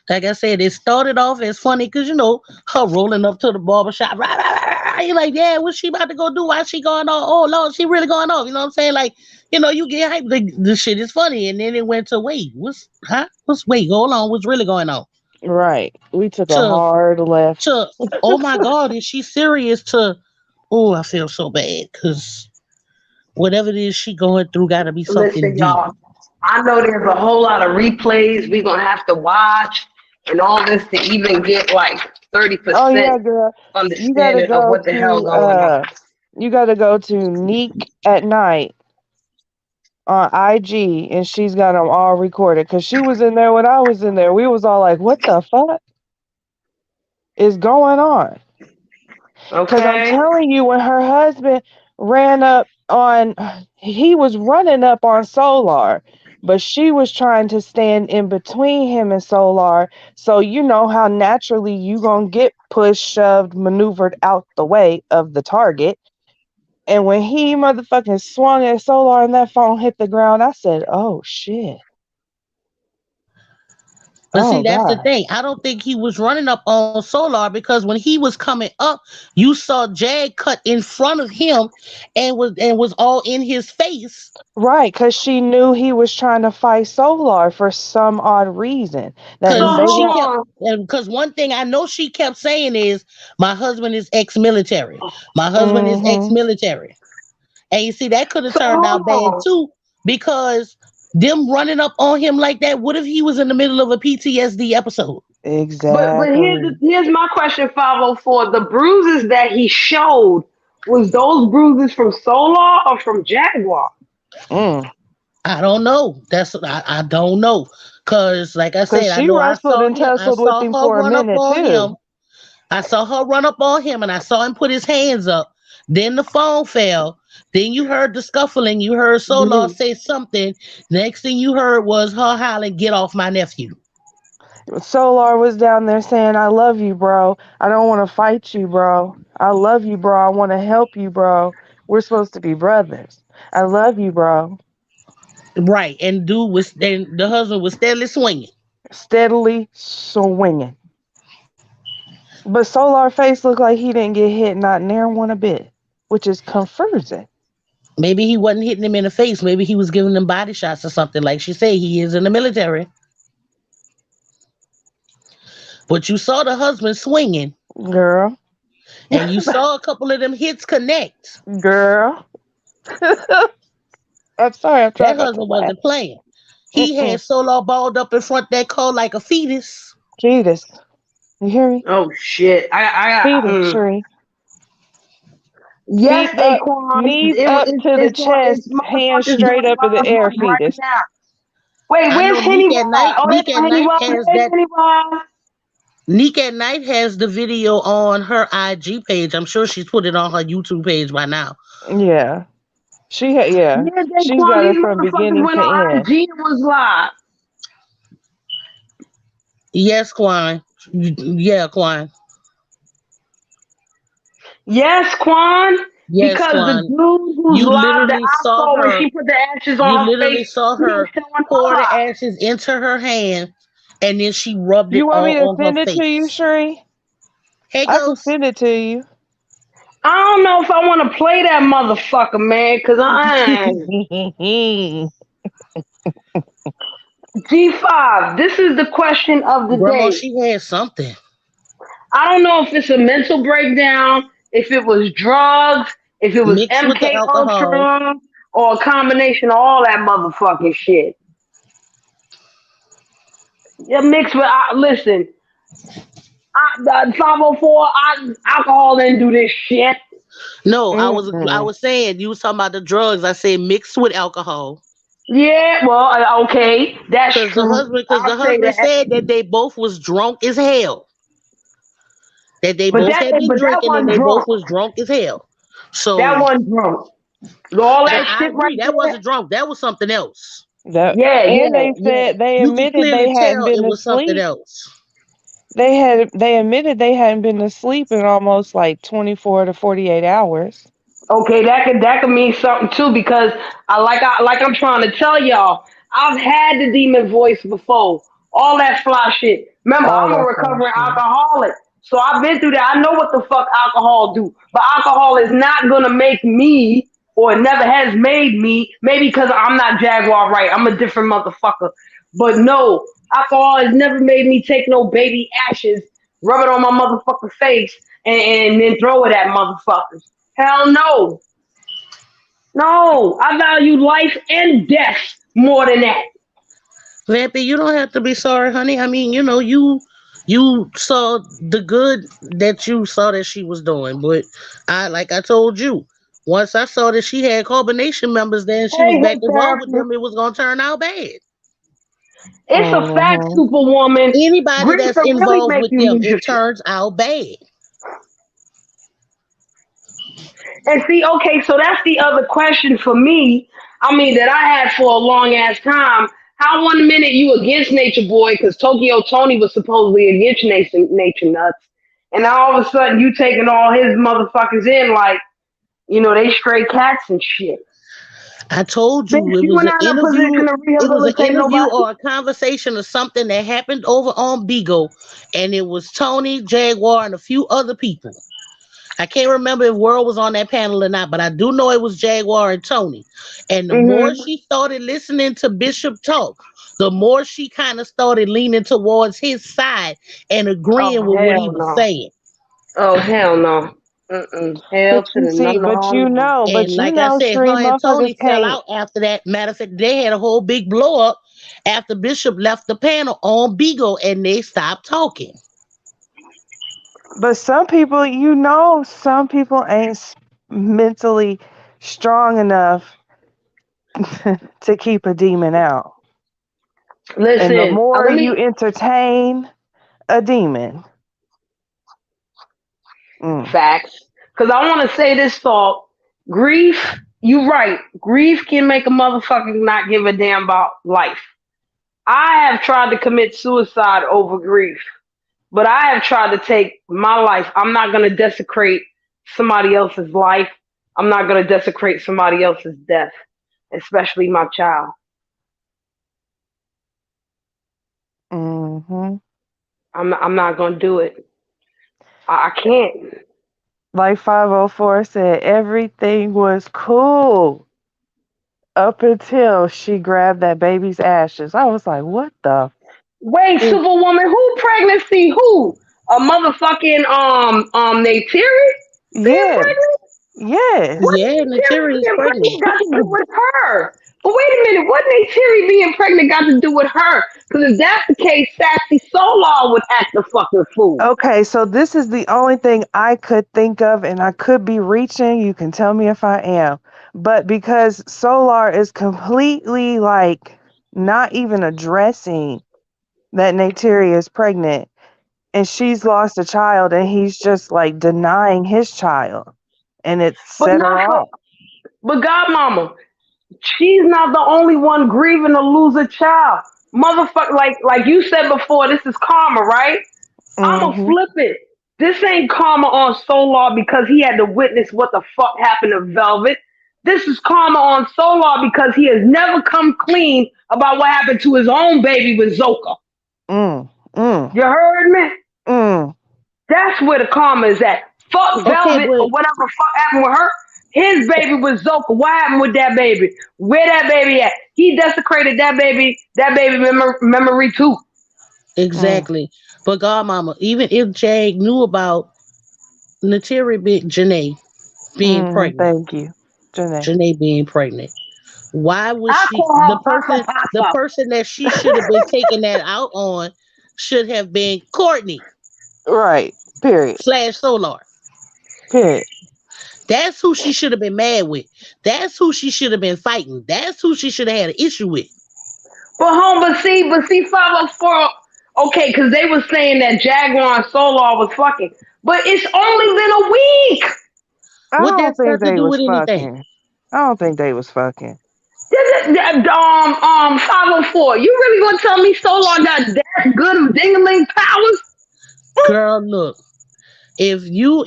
Like I said, it started off as funny because her rolling up to the barbershop. Rah, rah, rah, rah. You're like, yeah, what's she about to go do? Why she going off? Oh Lord, she really going off. You know what I'm saying? Like, you get hyped. The shit is funny, and then it went to wait, what's huh? What's wait? Hold on, what's really going on? Right. We took a To hard left. to oh my God, is she serious? To oh, I feel so bad because whatever it is she going through, got to be something Listen, deep. y'all. I know there's a whole lot of replays we're gonna have to watch and all this to even get like Oh 30% yeah, girl. You gotta understanding of go what the hell to going on. you gotta go to Neek at Night on IG, and she's got them all recorded because she was in there when I was in there. We was all like, "What the fuck is going on?" Because I'm Okay? telling you, when her husband ran up on, he was running up on Solar, but she was trying to stand in between him and Solar. So you know how naturally you gonna get pushed, shoved, maneuvered out the way of the target. And when he motherfucking swung at Solar and that phone hit the ground, I said, "Oh shit! But see, Oh that's the god!" thing. I don't think he was running up on Solar because when he was coming up, you saw Jag cut in front of him and was all in his face. Right, because she knew he was trying to fight Solar for some odd reason. That So Cause they she hold got kept on. because one thing I know she kept saying is my husband is ex-military. My husband is mm-hmm. ex-military. And you see, that could have So turned hold out bad on. too, because them running up on him like that, what if he was in the middle of a PTSD episode? But Exactly. here's my question, 504. The bruises that he showed, was those bruises from Solar or from Jaguar? Mm. I don't know. I don't know. Cause like I Cause said, I she know wrestled and I tussled with saw him her for a run up minute on too. him. I saw her run up on him and I saw him put his hands up. Then the phone fell. Then you heard the scuffling. You heard Solar Mhm. say something. Next thing you heard was her hollering, "Get off my nephew." Solar was down there saying, "I love you, bro. I don't want to fight you, bro. I love you, bro. I want to help you, bro. We're supposed to be brothers. I love you, bro." Right. And dude was then the husband was steadily swinging. Steadily swinging. But Solar face looked like he didn't get hit, not near one a bit, which is confusing. Maybe he wasn't hitting him in the face. Maybe he was giving them body shots or something. Like she said, he is in the military. But you saw the husband swinging, Girl, and you saw a couple of them hits connect. girl. I'm sorry, I'm trying That not to husband laugh. wasn't playing. He Mm-mm. had Solar balled up in front of that car like a fetus. Jesus. You hear me? Oh shit! Fetus, Sheree. Yes, Feet up, Aquan. knees up to the chest, It's hands motherfuckers straight doing up in the God's air, work right fetus. now. Wait, I where's know Henny Rod? Oh, they Neek at on Henny Night Rod. has Hey, that. Henny Rod. Neek at Night has the video on her IG page. I'm sure she's put it on her YouTube page by now. Yeah. Yeah. Yeah, She's Daquan, got these it from motherfuckers beginning went to on end. IG and was live. Yes, Quan. Yeah, Quan. Yes, Quan, Yes, because the Quan. dude who's You live that literally I saw saw when her. she put the ashes You on her face, literally saw he was her showing pour her the live. ashes into her hand, and then she rubbed it You want me to all on her send it to you, face. Shree? Hey, I can Ghost. send it to you. I don't know if I want to play that motherfucker, man, because G5, this is the question of the Grandma, day. she had something I don't know if it's a mental breakdown, if it was drugs, if it was mixed with the MK alcohol. Ultra, or a combination of all that motherfucking shit. Yeah, mixed with, listen, the 504, alcohol didn't do this shit. No, I Mm-mm. was saying you was talking about the drugs. I said mixed with alcohol. Yeah, well, okay, that's true. Because the I'll say husband that. said that they both was drunk as hell. That they But both had been that drinking and one they both drunk. was drunk as hell. That So one drunk. All that I shit right agree. That there. wasn't drunk. That was something else. That Yeah, and yeah. they said they You could admitted clearly they hadn't tell been it to was something sleep. else. They admitted they hadn't been to sleep in almost like 24 to 48 hours. Okay, that could mean something too because I'm trying to tell y'all, I've had the demon voice before. All that fly shit. Remember, All I'm a that recovering shit. alcoholic. So I've been through that. I know what the fuck alcohol do. But alcohol is not gonna make me or it never has made me, maybe because I'm not Jaguar right. I'm a different motherfucker. But no, alcohol has never made me take no baby ashes, rub it on my motherfucking face, and then throw it at motherfuckers. Hell no. No. I value life and death more than that. Vampy, you don't have to be sorry, honey. I mean, you saw the good that you saw that she was doing, but I told you, once I saw that she had combination members there and she was Hey, back hip involved with them, therapy. it was gonna turn out bad. It's a fact, Mm-hmm. superwoman. Anybody Grief that's will really involved make with you them, lose your it shit. turns out bad. And see, okay, so that's the other question for me. I mean, that I had for a long ass time. How one minute you against Nature Boy because Tokyo Tony was supposedly against Nature Nuts, and now all of a sudden you taking all his motherfuckers in like they stray cats and shit. I told Bitch, you it you was are an not in a interview. position to It was an rehabilitate interview nobody. or a conversation or something that happened over on Bigo, and it was Tony, Jaguar, and a few other people. I can't remember if World was on that panel or not, but I do know it was Jaguar and Tony. And the more Hmm. she started listening to Bishop talk, the more she kind of started leaning towards his side and agreeing Oh with what he hell was no. saying. Oh hell no. Mm-mm. Hell But to you the no see, no no. And like I said, Shree, her and motherfuckers Tony fell can't. out after that. Matter of fact, they had a whole big blow up after Bishop left the panel on Beagle and they stopped talking. But some people ain't mentally strong enough to keep a demon out. And the Listen, more let you me entertain a demon, mm, facts. Cause I want to say this thought. Grief, you right. Grief can make a motherfucker not give a damn about life. I have tried to commit suicide over grief, but I have tried to take my life. I'm not gonna desecrate somebody else's life. I'm not gonna desecrate somebody else's death, especially my child. hmm I'm not gonna do it. I can't. like 504 said, everything was cool up until she grabbed that baby's ashes. I was like, what the? Wait, F-? Superwoman, who pregnancy? Who? A motherfucking Neytiri being Yes, pregnant? What yes. Yeah, Neytiri Naturi is being pregnant. pregnant got to do with her? But wait a minute, what Neytiri being pregnant got to do with her? Because if that's the case, Sassy Solar would act the fucking fool. Okay, so this is the only thing I could think of, and I could be reaching. You can tell me if I am. But because Solar is completely like not even addressing that Nataria is pregnant and she's lost a child and he's just like denying his child and it But set her not for off. but Godmama, she's not the only one grieving to lose a child. Motherfucker, like you said before, this is karma, right? I'ma Mm-hmm. flip it. This ain't karma on Solar because he had to witness what the fuck happened to Velvet. This is karma on Solar because he has never come clean about what happened to his own baby with Zoka. Mm. Mm. You heard me? Mm. That's where the karma is at. Fuck Okay, Velvet or but whatever fuck happened with her. His baby was Zoka. What happened with that baby? Where that baby at? He desecrated that baby memory too. Mm. exactly. But Godmama, even if Jag knew about Natiri Janae being Mm. pregnant, Thank you, Janae. Janae being pregnant, why was I she call her Papa the Papa. person that she should have been taking that out on should have been Courtney Right. Period. slash Solar. Period. That's who she should have been mad with. That's who she should have been fighting. That's who she should have had an issue with. But see, 504. Okay, because they were saying that Jaguar and Solar was fucking, but it's only been a week. I What don't that's think got to they do was with anything? fucking. I don't think they was fucking. 504. You really gonna tell me Solar got that good of dingling powers? Girl, look. If you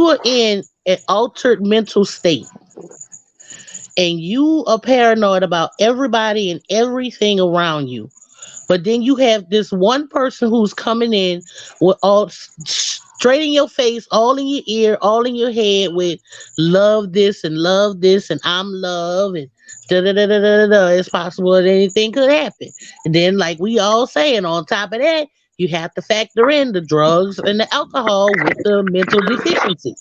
are in an altered mental state and you are paranoid about everybody and everything around you, but then you have this one person who's coming in with all straight in your face, all in your ear, all in your head with love this and I'm love and da da da da da da. It's possible that anything could happen. And then, like we all saying, on top of that, you have to factor in the drugs and the alcohol with the mental deficiency.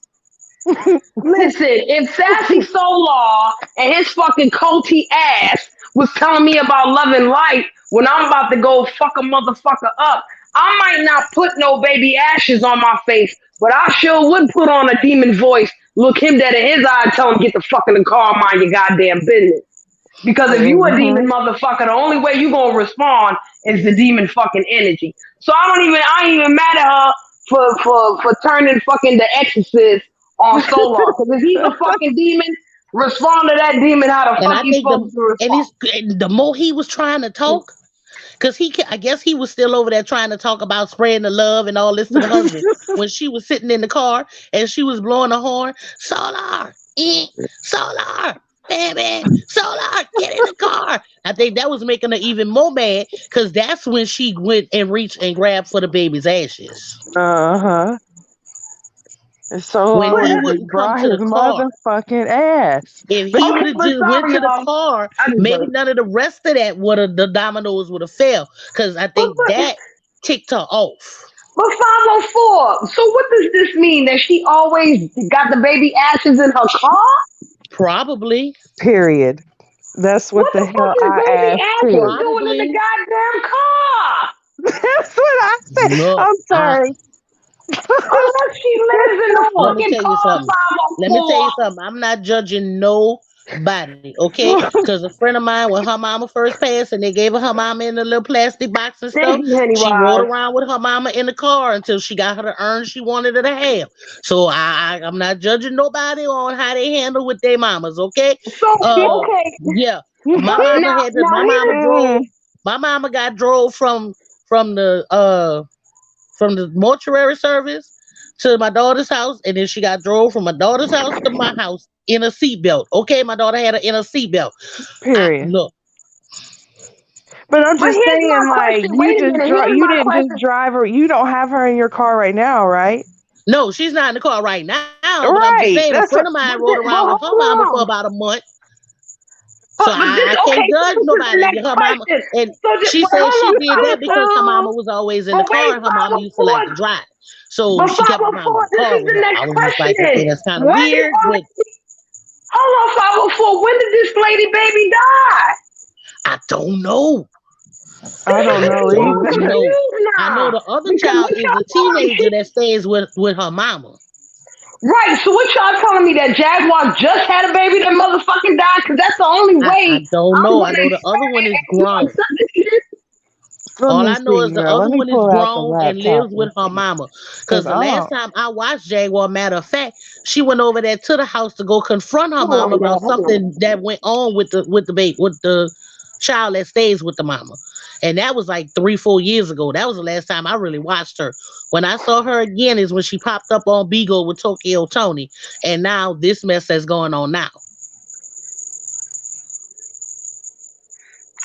Listen, if Sassy Solar and his fucking culty ass was telling me about loving life when I'm about to go fuck a motherfucker up, I might not put no baby ashes on my face, but I sure would put on a demon voice, look him dead in his eye, and tell him get the fuck in the car, mind your goddamn business. Because if you a demon Mm-hmm. motherfucker, the only way you gonna respond is the demon fucking energy. So I ain't even mad at her for turning fucking the exorcist on Solar. Because if he's a fucking demon, respond to that demon how the And fuck I he's think supposed to respond. the more he was trying to talk, because I guess he was still over there trying to talk about spreading the love and all this to the husband when she was sitting in the car and she was blowing the horn. Solar, Solar, baby, Solar, get in the car. I think that was making her even more mad because that's when she went and reached and grabbed for the baby's ashes. Uh-huh. And When Solar would he have just wouldn't come brought to his the car. motherfucking ass. If he would Okay, have but just went sorry, to the y'all. car, I just maybe burped. none of the rest of that would have the dominoes would have fell. Because I But, think but, that ticked her off. but 504. So what does this mean? That she always got the baby ashes in her car? Probably. Period. That's what What the the fuck hell is I baby asked ashes too. doing in the Probably. goddamn car? That's what I said. Look, I'm sorry. Unless she lives in the let me fucking tell you car something. Let me tell 504. you something. I'm not judging nobody, okay? Because a friend of mine, when her mama first passed and they gave her mama in a little plastic box and Thank stuff, you, Henny she rode Wise. around with her mama in the car until she got her the urn she wanted her to have. So I'm not judging nobody on how they handle with their mamas, okay? So okay, Yeah. My mama had to, now Mm. my mama got drove from the mortuary service to my daughter's house, and then she got drove from my daughter's house to my house in a seatbelt. Okay, my daughter had her in a seatbelt. I Period. look, But I'm but just here's my saying, like, question. Wait a minute. Here's you my didn't just question. drive her. You don't have her in your car right now, right? no, she's not in the car right now, but I'm just saying Right. a friend That's of what. mine rode But around with her mama hold for on. about a month, so But this I okay. can't So judge this is the nobody. next Her mama, question. and So she wait, said hold she on, did that because her 504. mama was always in the But car, wait, and her mama used to 504. like to drive, so But she kept her mama 504. in the This car is with the her. I next was just like, okay, question. that's kind of When did weird, but hold on, 504? When did this lady baby die? I don't know. See, I don't I I'm know so don't either. know. confused I know now the other because child what is y'all a talking teenager that stays with her mama. Right. So what y'all telling me that Jaguar just had a baby that motherfucking died? Because that's the only I way don't I'm know. I gonna know the other one is experience grown. this shit. Let All me I know see, is the girl. other Let me one is pull out the grown and laptop lives and with her see. mama. Cause Cause the I last don't. time I watched Jaguar, matter of fact, she went over there to the house to go confront her Hold mama on, about y'all. Hold on. something that went on with the baby with the child that stays with the mama. And that was like 3, 4 years ago. That was the last time I really watched her. When I saw her again is when she popped up on Beagle with Tokyo Tony. And now this mess that's going on now.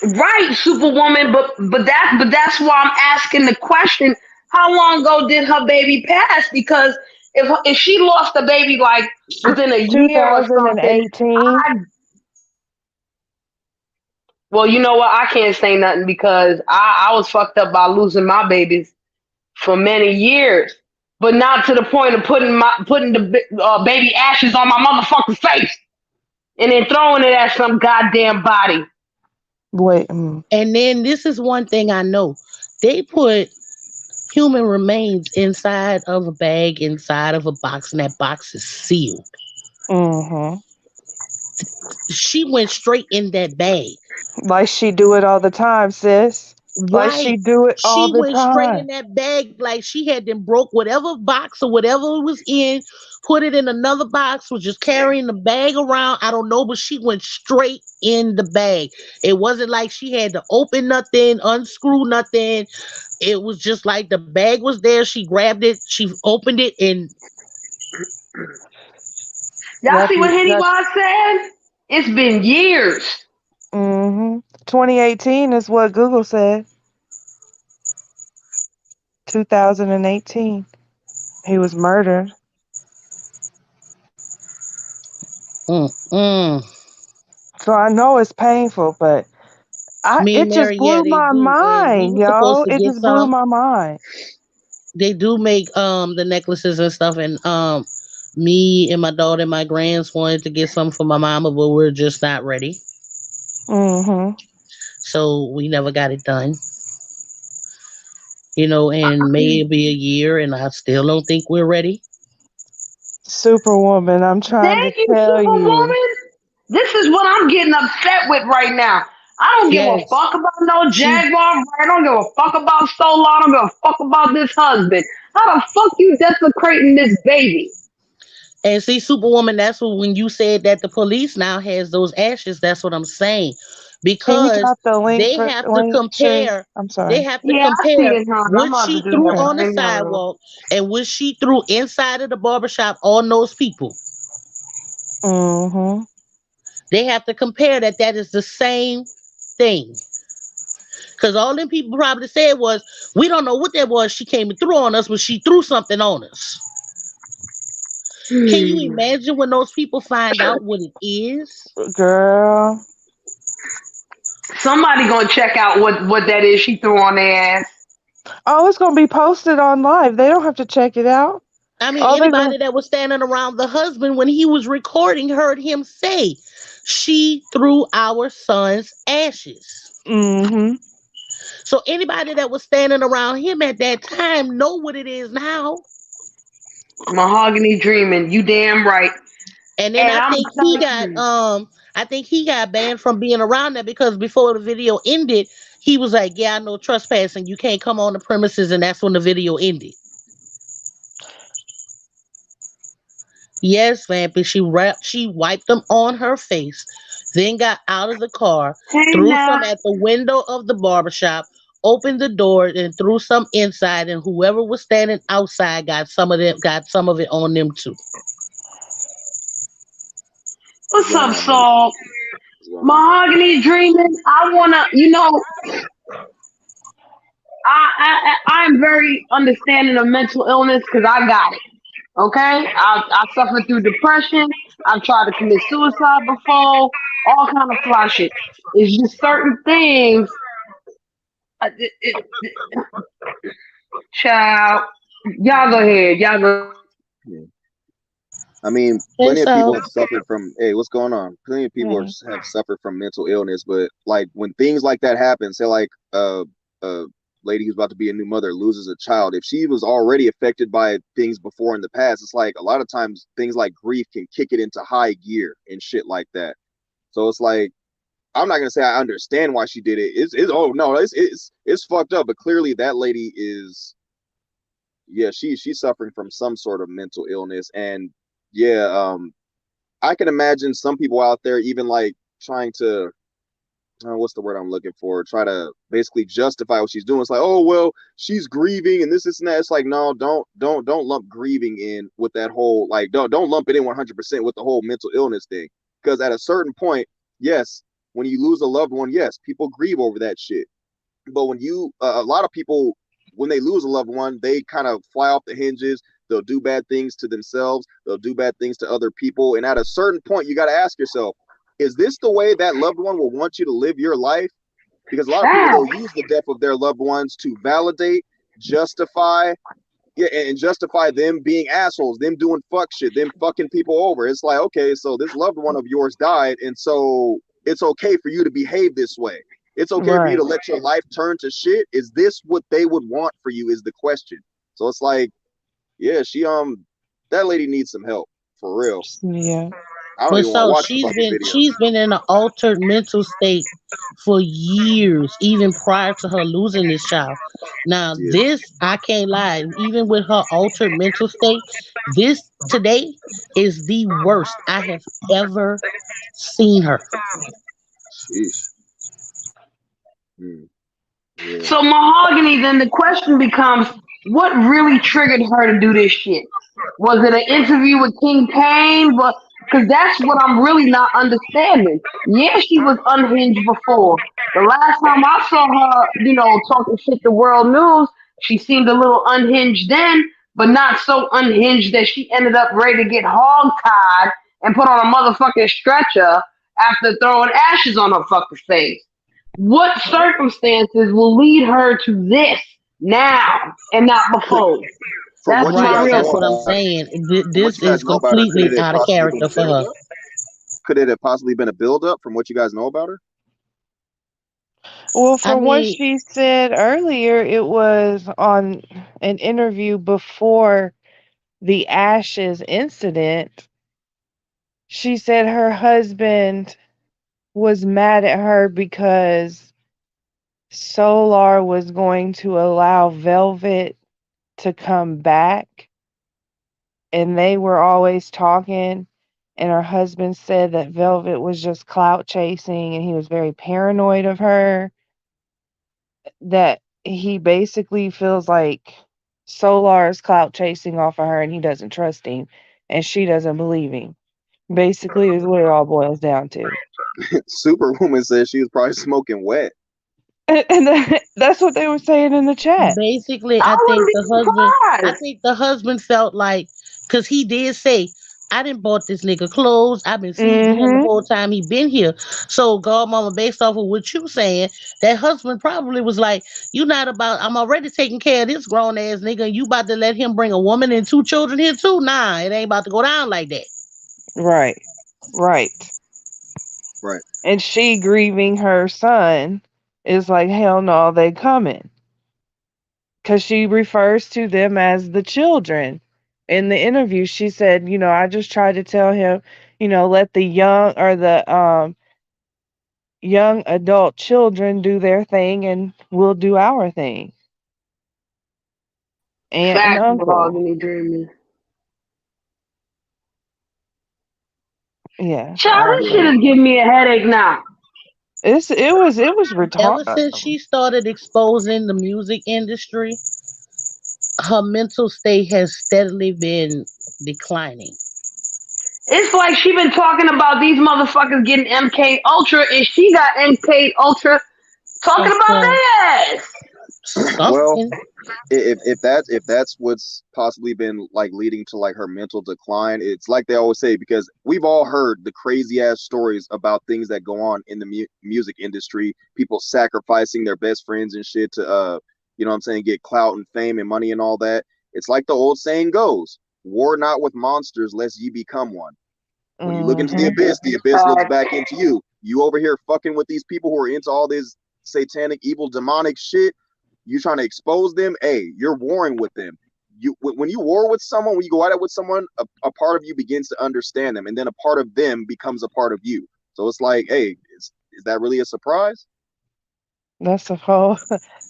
Right, Superwoman. But that's why I'm asking the question. How long ago did her baby pass? Because if she lost the baby like within a year or something, 2018. I well, you know what? I can't say nothing because I was fucked up by losing my babies for many years, but not to the point of putting the baby ashes on my motherfucking face and then throwing it at some goddamn body. Wait. And then this is one thing I know. They put human remains inside of a bag, inside of a box, and that box is sealed. Mm-hmm. She went straight in that bag. Like she do it all the time, sis. Like Right. she do it all She the went straight time. in that bag like she had them broke whatever box or whatever it was in, put it in another box, was just carrying the bag around. I don't know, but she went straight in the bag. It wasn't like she had to open nothing, unscrew nothing. It was just like the bag was there. She grabbed it, she opened it, and Y'all That's see what Henny that's Wad said? It's been years. 2018 is what Google said. 2018. He was murdered. mm. So I know it's painful, but Me it and just Mary, yeah, blew they my do. And we mind, were supposed yo. to It get just blew some. my mind. They do make the necklaces and stuff, and me and my daughter and my grands wanted to get some for my mama, but we're just not ready. Mm-hmm. So we never got it done. And maybe a year, and I still don't think we're ready. Superwoman, I'm trying to Thank you, tell you. Superwoman. This is what I'm getting upset with right now. I don't give a Yes, fuck about no she Jaguar. I don't give a fuck about Solar. I don't give a fuck about this husband. How the fuck you desecrating this baby? and see, Superwoman. That's what when you said that the police now has those ashes. That's what I'm saying, Can you because drop the link they for have to link, Trish? compare. I'm They sorry. have to Yeah, I see compare it, hon. I'm what about to she do threw that on the right now. sidewalk and what she threw inside of the barbershop on those people. Mm-hmm. They have to compare that. That is the same thing. Because all them people probably said was, we don't know what that was. She came and threw on us, but she threw something on us. Can you Hmm. imagine when those people find out what it is? Girl. Somebody gonna check out what that is she threw on their ass. Oh, it's gonna be posted on live. They don't have to check it out. I mean, Oh, they're gonna. anybody that was standing around the husband when he was recording heard him say, she threw our son's ashes. Mm-hmm. So anybody that was standing around him at that time know what it is now. Mahogany dreaming. You damn right. And then And I'm telling you, I think he got banned from being around there because before the video ended, he was like, yeah, I know trespassing. You can't come on the premises, and that's when the video ended. Yes, Vampy, she wiped them on her face, then got out of the car, hey threw now. some at the window of the barbershop, opened the door, and threw some inside, and whoever was standing outside got some of it on them too. What's What's going up, on, buddy? Saul? What's going on? Mahogany dreaming. I wanna, I'm very understanding of mental illness because I got it. Okay, I suffered through depression. I've tried to commit suicide before. All kind of fly shit. It's just certain things. Child, y'all go ahead. Y'all go. Yeah. I mean, And plenty of people so, have suffered from. Hey, what's going on? Plenty of people Mm. have suffered from mental illness, but like when things like that happen, say like uh lady who's about to be a new mother loses a child, if she was already affected by things before in the past, it's like a lot of times things like grief can kick it into high gear and shit like that. So it's like I'm not gonna say I understand why she did it. It's oh no, it's fucked up. But clearly that lady is, yeah, she's suffering from some sort of mental illness. And yeah, I can imagine some people out there even like trying to what's the word I'm looking for? Try to basically justify what she's doing. It's like, oh well, she's grieving and this and that. It's like, no, don't lump grieving in with that whole like don't lump it in 100% with the whole mental illness thing. Because at a certain point, yes, when you lose a loved one, yes, people grieve over that shit. But when you a lot of people when they lose a loved one, they kind of fly off the hinges. They'll do bad things to themselves. They'll do bad things to other people. And at a certain point, you got to ask yourself, is this the way that loved one will want you to live your life? Because a lot of people, they'll use the death of their loved ones to validate, justify, yeah, and justify them being assholes, them doing fuck shit, them fucking people over. It's like, okay, so this loved one of yours died, and so it's okay for you to behave this way. It's okay for you to Right. let your life turn to shit. Is this what they would want for you? Is the question. So it's like, yeah, that lady needs some help for real. Yeah. I don't But even want to so watch the fucking video. she's been in an altered mental state for years, even prior to her losing this child. Now, Yeah, this I can't lie, even with her altered mental state, this today is the worst I have ever seen her. sheesh. Mm, yeah. So Mahogany, then the question becomes, what really triggered her to do this shit? Was it an interview with King Kane? But because that's what I'm really not understanding. Yeah, she was unhinged before. The last time I saw her, talking shit to world news, she seemed a little unhinged then, but not so unhinged that she ended up ready to get hog-tied and put on a motherfucking stretcher after throwing ashes on her fucking face. What circumstances will lead her to this now and not before? From That's what you my Right, guys real that's know what I'm question. about her, saying. from what This you guys is know about her, completely out of character for her. could it have possibly been a build up from what you guys know about her? Well, I from what mean, she said earlier, it was on an interview before the Ashes incident. She said her husband was mad at her because Solar was going to allow Velvet to come back, and they were always talking. And her husband said that Velvet was just clout chasing and he was very paranoid of her. That he basically feels like Solar is clout chasing off of her and he doesn't trust him and she doesn't believe him. Basically, is what it all boils down to. Superwoman says she was probably smoking wet. And that's what they were saying in the chat. basically, I wouldn't be I surprised. think the husband felt like, because he did say, I didn't bought this nigga clothes. I've been feeding him the Mm-hmm. whole time he been here. So, Godmama, based off of what you saying, that husband probably was like, you not about, I'm already taking care of this grown ass nigga, and you about to let him bring a woman and two children here too? Nah, it ain't about to go down like that. Right. Right. Right. And she grieving her son is like, hell no, they coming. Because she refers to them as the children. In the interview, she said, I just tried to tell him, let the young or the young adult children do their thing and we'll do our thing. Aunt and Fact, uncle. Mahogany Dreamy. Yeah, Child, I this shit agree. is giving me a headache now. It was Ever retarded. since she started exposing the music industry, her mental state has steadily been declining. It's like she been talking about these motherfuckers getting MK Ultra, and she got MK Ultra talking Off about the their ass. Well, something. if that's what's possibly been like leading to like her mental decline, it's like they always say, because we've all heard the crazy ass stories about things that go on in the music industry, people sacrificing their best friends and shit to what I'm saying, get clout and fame and money and all that. It's like the old saying goes, war not with monsters lest ye become one. When you look into Mm-hmm. the abyss looks Fact. back into you. You over here fucking with these people who are into all this satanic evil demonic shit. You trying to expose them? Hey, you're warring with them. When you war with someone, when you go at it with someone, a part of you begins to understand them, and then a part of them becomes a part of you. So it's like, hey, is that really a surprise? That's a whole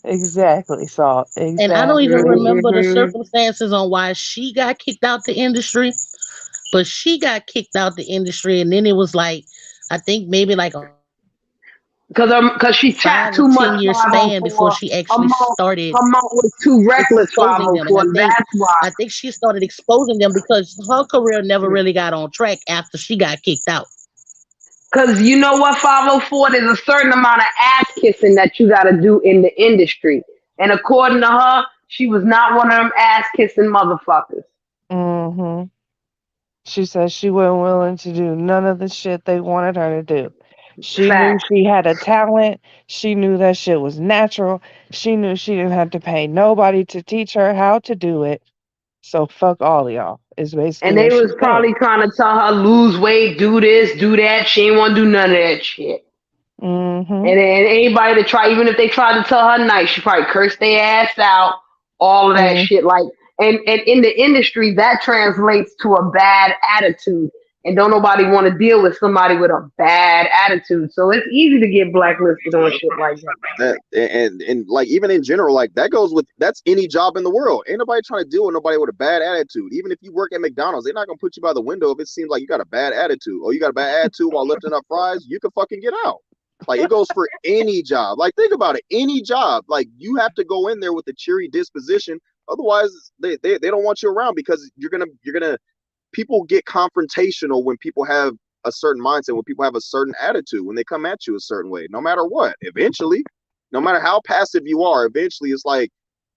exactly, Salt. And I don't even Exactly. remember the Hmm. circumstances on why she got kicked out the industry, but she got kicked out the industry, and then it was like, I think maybe like a 5 Because or she 10 tapped year too much span before she 504. actually Her mouth, started her mouth was too reckless exposing them. And 504. That's I why. think she started exposing them because her career never really got on track after she got kicked out. Because you know what, 504, there's a certain amount of ass kissing that you got to do in the industry. And according to her, she was not one of them ass kissing motherfuckers. Mm-hmm. She said she wasn't willing to do none of the shit they wanted her to do. She knew Fact. she had a talent. She knew that shit was natural. She knew she didn't have to pay nobody to teach her how to do it. So fuck all of y'all, is basically And what they she was said. probably trying to tell her lose weight, do this, do that. She ain't want to do none of that shit. Mm-hmm. And then anybody that try, even if they tried to tell her nice, she probably cursed their ass out, all of that Mm, shit. Like, and in the industry, that translates to a bad attitude. And don't nobody want to deal with somebody with a bad attitude. So it's easy to get blacklisted on shit like that. That and like even in general, like that goes with that's any job in the world. Ain't nobody trying to deal with nobody with a bad attitude. Even if you work at McDonald's, they're not gonna put you by the window if it seems like you got a bad attitude or you got a bad attitude while lifting up fries. You can fucking get out. Like it goes for any job. Like think about it, any job. Like you have to go in there with a cheery disposition. Otherwise, they don't want you around because you're gonna people get confrontational when people have a certain mindset, when people have a certain attitude, when they come at you a certain way, no matter what. Eventually, no matter how passive you are, eventually it's like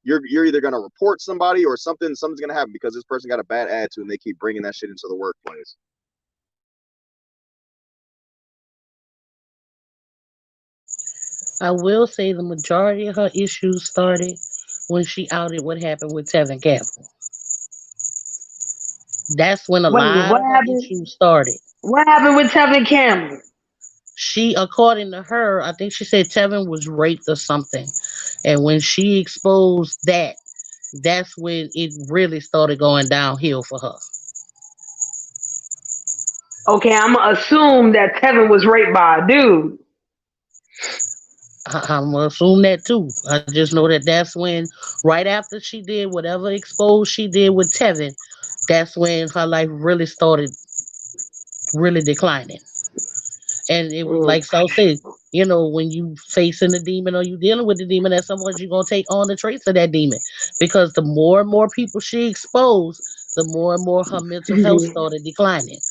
you're either gonna report somebody or something's gonna happen because this person got a bad attitude and they keep bringing that shit into the workplace. I will say the majority of her issues started when she outed what happened with Tevin Campbell. That's when a Wait, lot what of her happened? issues started. What happened with Tevin Campbell? She, according to her, I think she said Tevin was raped or something. And when she exposed that, that's when it really started going downhill for her. Okay, I'm gonna assume that Tevin was raped by a dude. I'm gonna assume that too. I just know that that's when, right after she did whatever exposed she did with Tevin, that's when her life really started really declining. And it was Mm. like so said, when you facing the demon or you dealing with the demon, at some point you're gonna take on the traits of that demon. Because the more and more people she exposed, the more and more her mental health started declining.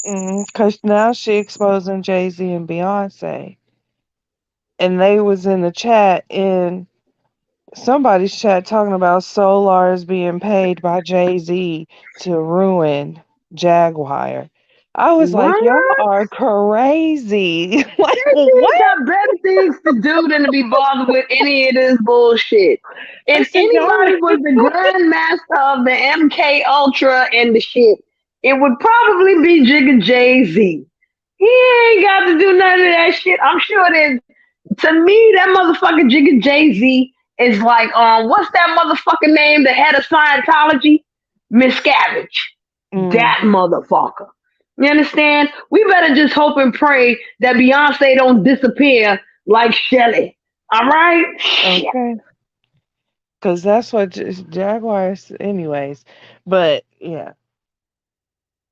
because now she exposing Jay-Z and Beyonce. And they was in the chat in somebody's chat talking about Solar is being paid by Jay-Z to ruin Jaguar. I was like, What? y'all are crazy. Like, Jay-Z what? got better things to do than to be bothered with any of this bullshit. I If said, anybody y'all was the grandmaster of the MK Ultra and the shit, it would probably be Jigga Jay-Z. He ain't got to do none of that shit. I'm sure that to me, that motherfucker Jigga Jay-Z is like, what's that motherfucker name, the head of Scientology? Miscavige. mm, That motherfucker. You understand? We better just hope and pray that Beyonce don't disappear like Shelly. All right? Shit. okay. Because that's what Jaguars, anyways. But yeah,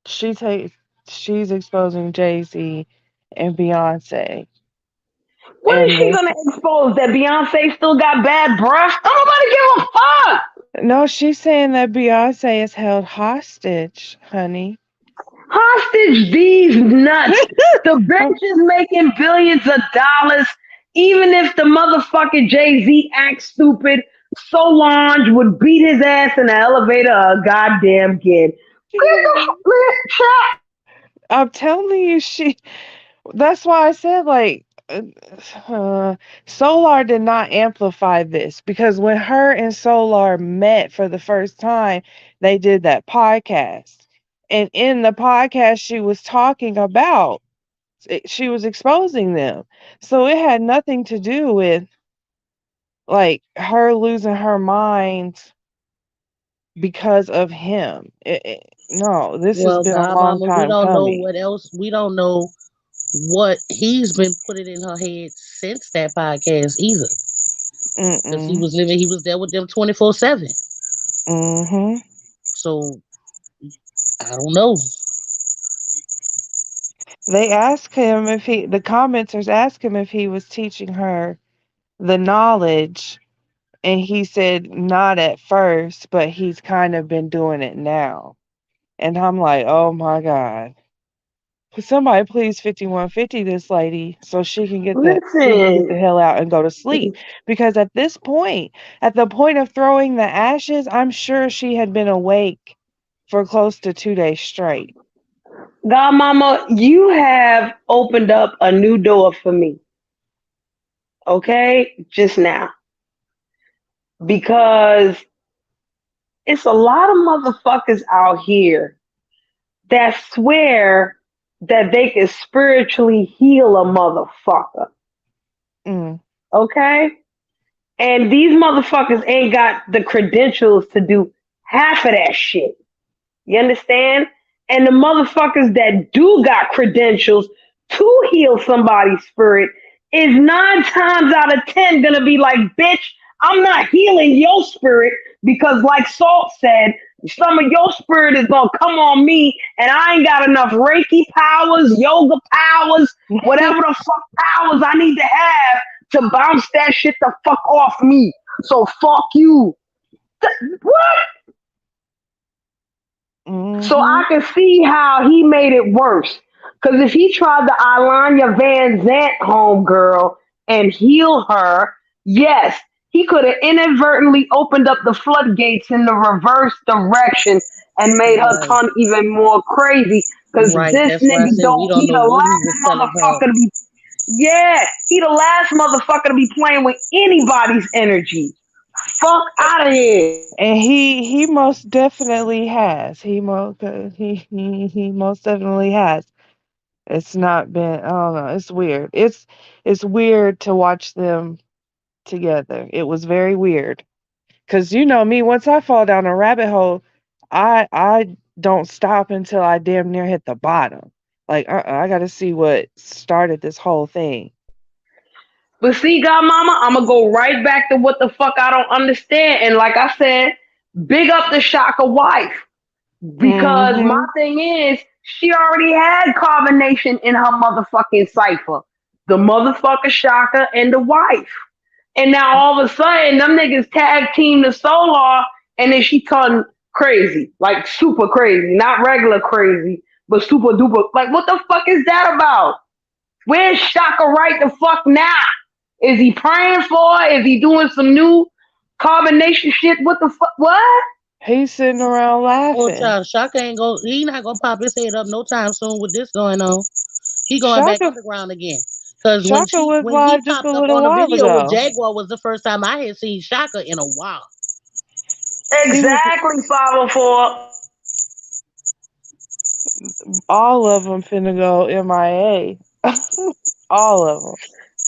she takes, she's exposing Jay-Z and Beyonce. What is And she gonna expose? That Beyonce still got bad breath? Don't nobody give a fuck. no, she's saying that Beyonce is held hostage, honey. Hostage these nuts. The bitch is making billions of dollars. Even if the motherfucking Jay Z acts stupid, Solange would beat his ass in the elevator goddamn again. I'm telling you, she. That's why I said like, Solar did not amplify this because when her and Solar met for the first time, they did that podcast, and in the podcast, she was talking about she was exposing them, so it had nothing to do with like her losing her mind because of him. No, this has Well, been a long Godmama, we time don't know coming. what else. We don't know what he's been putting in her head since that podcast either. Because he Mm-mm. was living, he was there with them 24/7. Mm-hmm. So I don't know. They asked him if the commenters asked him if he was teaching her the knowledge, and he said not at first, but he's kind of been doing it now. And I'm like, oh my God. Could somebody please 5150 this lady so she can get the Listen, hell out and go to sleep? Because at this point, at the point of throwing the ashes, I'm sure she had been awake for close to 2 days straight. Godmama, you have opened up a new door for me, okay? Just now. Because it's a lot of motherfuckers out here that swear that they can spiritually heal a motherfucker, Mm, okay? And these motherfuckers ain't got the credentials to do half of that shit. You understand? And the motherfuckers that do got credentials to heal somebody's spirit is 9 times out of 10 gonna be like, bitch, I'm not healing your spirit because, like Salt said, some of your spirit is gonna come on me, and I ain't got enough Reiki powers, yoga powers, whatever the fuck powers I need to have to bounce that shit the fuck off me. So fuck you. What? So mm-hmm. I can see how he made it worse. Because if he tried the Alanya Van Zant homegirl and heal her, yes, he could have inadvertently opened up the floodgates in the reverse direction and made her Right. turn even more crazy. Because Right. this That's why I nigga said we don't, don't he know the what he last was telling her. motherfucker to be, yeah, he the last motherfucker to be playing with anybody's energy. Fuck out of here. And he most definitely has. He most definitely has. It's not been. I don't know. It's weird. It's weird to watch them together. It was very weird. Cause you know me, once I fall down a rabbit hole, I don't stop until I damn near hit the bottom. Like I got to see what started this whole thing. But see, Godmama, I'm gonna go right back to what the fuck I don't understand. And like I said, big up the Shaka wife. Because my Mhm. thing is, she already had carbonation in her motherfucking cipher. The motherfucker Shaka and the wife. And now all of a sudden, them niggas tag team the Solar, and then she turned crazy. Like super crazy. Not regular crazy, but super duper. Like, what the fuck is that about? Where's Shaka right the fuck now? Is he praying for her? Is he doing some new carbonation shit? What the fuck? What? He's sitting around Oh, laughing. child, Shaka ain't go. He not gonna pop his head up no time soon with this going on. He going back Shaka underground again. Cause Shaka was when he live just a popped up little on the while video with ago. Jaguar was the first time I had seen Shaka in a while. He was Exactly, 504. all of them finna go MIA. All of them.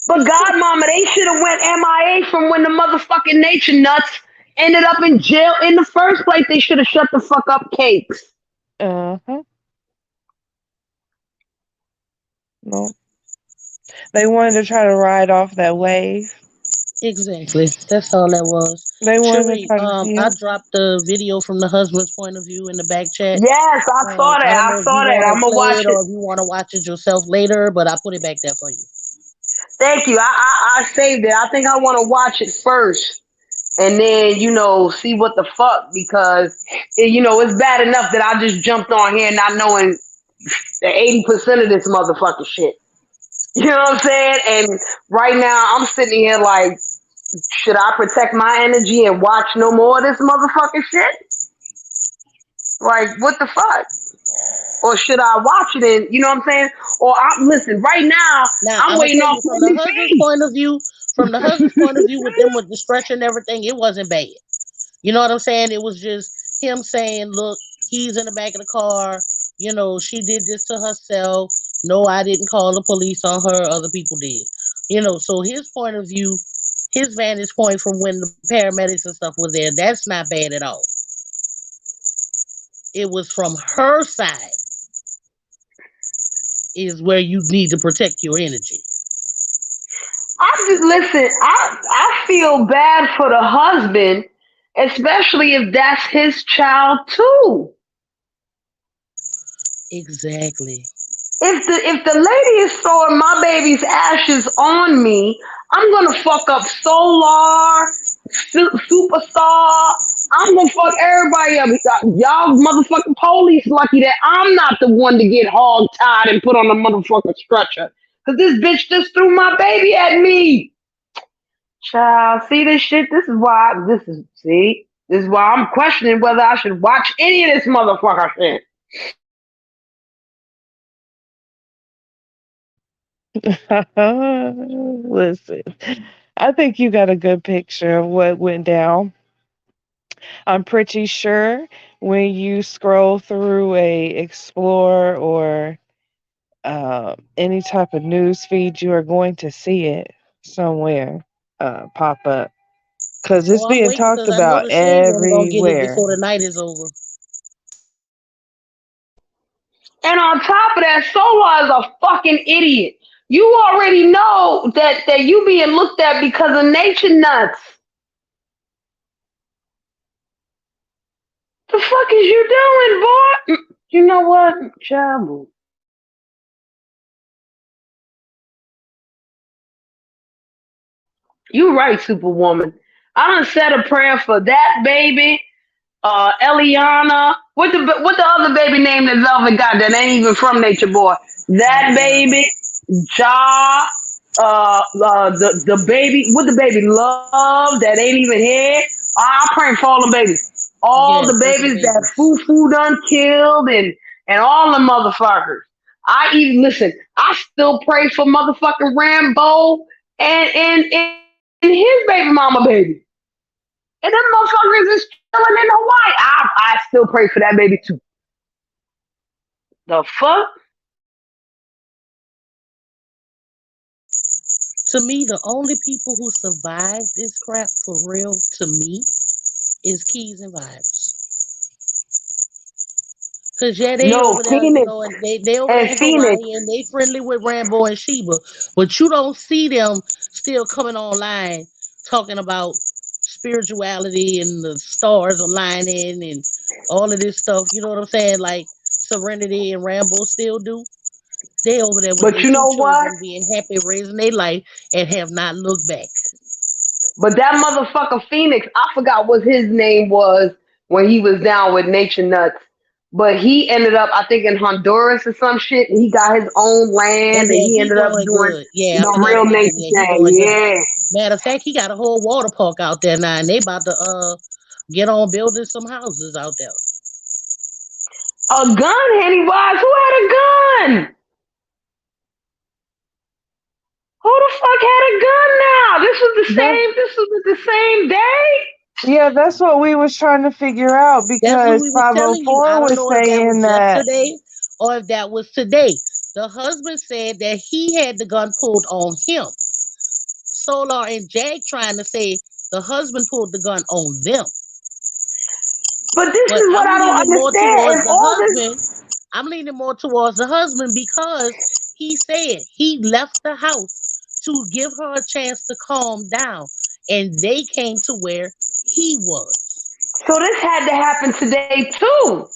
But Godmama, they should have went MIA from when the motherfucking nature nuts ended up in jail in the first place. They should have shut the fuck up cakes. Uh-huh. No. They wanted to try to ride off that wave. Exactly. That's all that was. They wanted to Cherie, try to, I yeah. dropped the video from the husband's point of view in the back chat. Yes, I saw I that. don't I know if you saw that. want I'm to gonna play watch it it. or if you want to watch it yourself later, but I put it back there for you. Thank you. I saved it. I think I want to watch it first, and then see what the fuck, because it's bad enough that I just jumped on here not knowing the 80% of this motherfucking shit. You know what I'm saying? And right now I'm sitting here like, should I protect my energy and watch no more of this motherfucking shit? Like, what the fuck? Or should I watch it and what I'm saying? Or I'm listen, right now Now I'm I'm gonna waiting tell off you MVP. from the husband's point of view, with them with the stretch and everything, it wasn't bad. You know what I'm saying? It was just him saying, "Look, he's in the back of the car. She did this to herself. No, I didn't call the police on her. Other people did. So his point of view, his vantage point from when the paramedics and stuff were there, that's not bad at all. It was from her side is where you need to protect your energy. Listen. I feel bad for the husband, especially if that's his child too. Exactly. If the lady is throwing my baby's ashes on me, I'm gonna fuck up Solar, Superstar. I'm gonna fuck everybody up. Y'all motherfucking police lucky that I'm not the one to get hog tied and put on a motherfucking stretcher. Cause this bitch just threw my baby at me. Child, see this shit? This is why I'm questioning whether I should watch any of this motherfucker shit. Listen, I think you got a good picture of what went down. I'm pretty sure when you scroll through a Explore or any type of news feed, you are going to see it somewhere pop up because it's Oh, I'm being waiting talked because I know about the shade room gonna get it everywhere. before the night is over. And on top of that, Solar is a fucking idiot. You already know that you being looked at because of nature nuts. The fuck is you doing, boy? You know what, Jabu? You right, Superwoman. I done said a prayer for that baby, Eliana. What the other baby name that Velvet got that ain't even from Nature Boy? That Adriana. baby, Ja, the baby, what the baby love that ain't even here. I'm praying for all the babies. All the Yes, those are the babies that babies. Fufu done killed and all the motherfuckers. I even listen. I still pray for motherfucking Rambo and his baby mama baby. And them motherfuckers is chilling in Hawaii. I still pray for that baby too. The fuck? To me, the only people who survived this crap for real, to me, is Keys and Vibes. Cause yeah, they No, over there, Phoenix and they over and there in Phoenix. Hawaii, and they friendly with Rambo and Sheba, but you don't see them still coming online talking about spirituality and the stars aligning and all of this stuff. You know what I'm saying? Like Serenity and Rambo still do. They over there with But their you two know what? children, being happy, raising their life, and have not looked back. But that motherfucker Phoenix, I forgot what his name was when he was down with Nature Nuts. But he ended up, I think, in Honduras or some shit. And he got his own Oh land, and yeah, he he ended up doing doing good. Yeah, I the forgot real about him. nature Yeah, he thing. doing good. Yeah, Matter of fact, he got a whole water park out there now, and they about to get on building some houses out there. a gun, Henny Wise. Who had a gun? Who the fuck had a gun now? This was the That, same. This was the same day. yeah, that's what we was trying to figure out That's what because we was telling you. 504 I don't was know if that saying was that. yesterday or if that was today. The husband said that he had the gun pulled on him. Solar and Jag trying to say the husband pulled the gun on them. But this But is what I'm I don't leaning more understand. towards If the all this, husband. I'm leaning more towards the husband because he said he left the house to give her a chance to calm down. And they came to where he was. so this had to happen today too.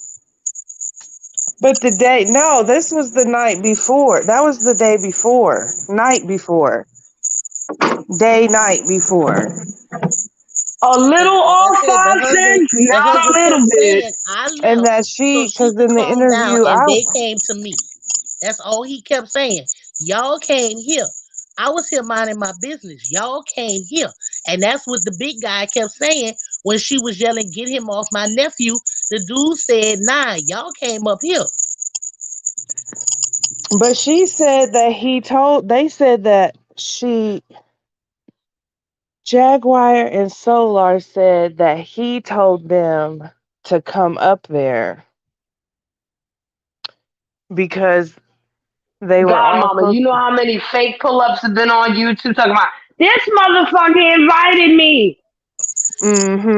But the day, no, this was the night before. That was the day before, night before, day, night before. A Because little like I off said, five cents, the not a husband kept little bit. saying, I And left that so she, she because could in the calm down, interview, and they came to me. That's all he kept saying. Y'all came here. I was here minding my business. Y'all came here. And that's what the big guy kept saying when she was yelling, get him off my nephew. The dude said, nah, y'all came up here. but she said that they said that Jaguar and Solar said that he told them to come up there because they were God, mama, also, you know how many fake pull-ups have been on YouTube talking about This motherfucker invited me.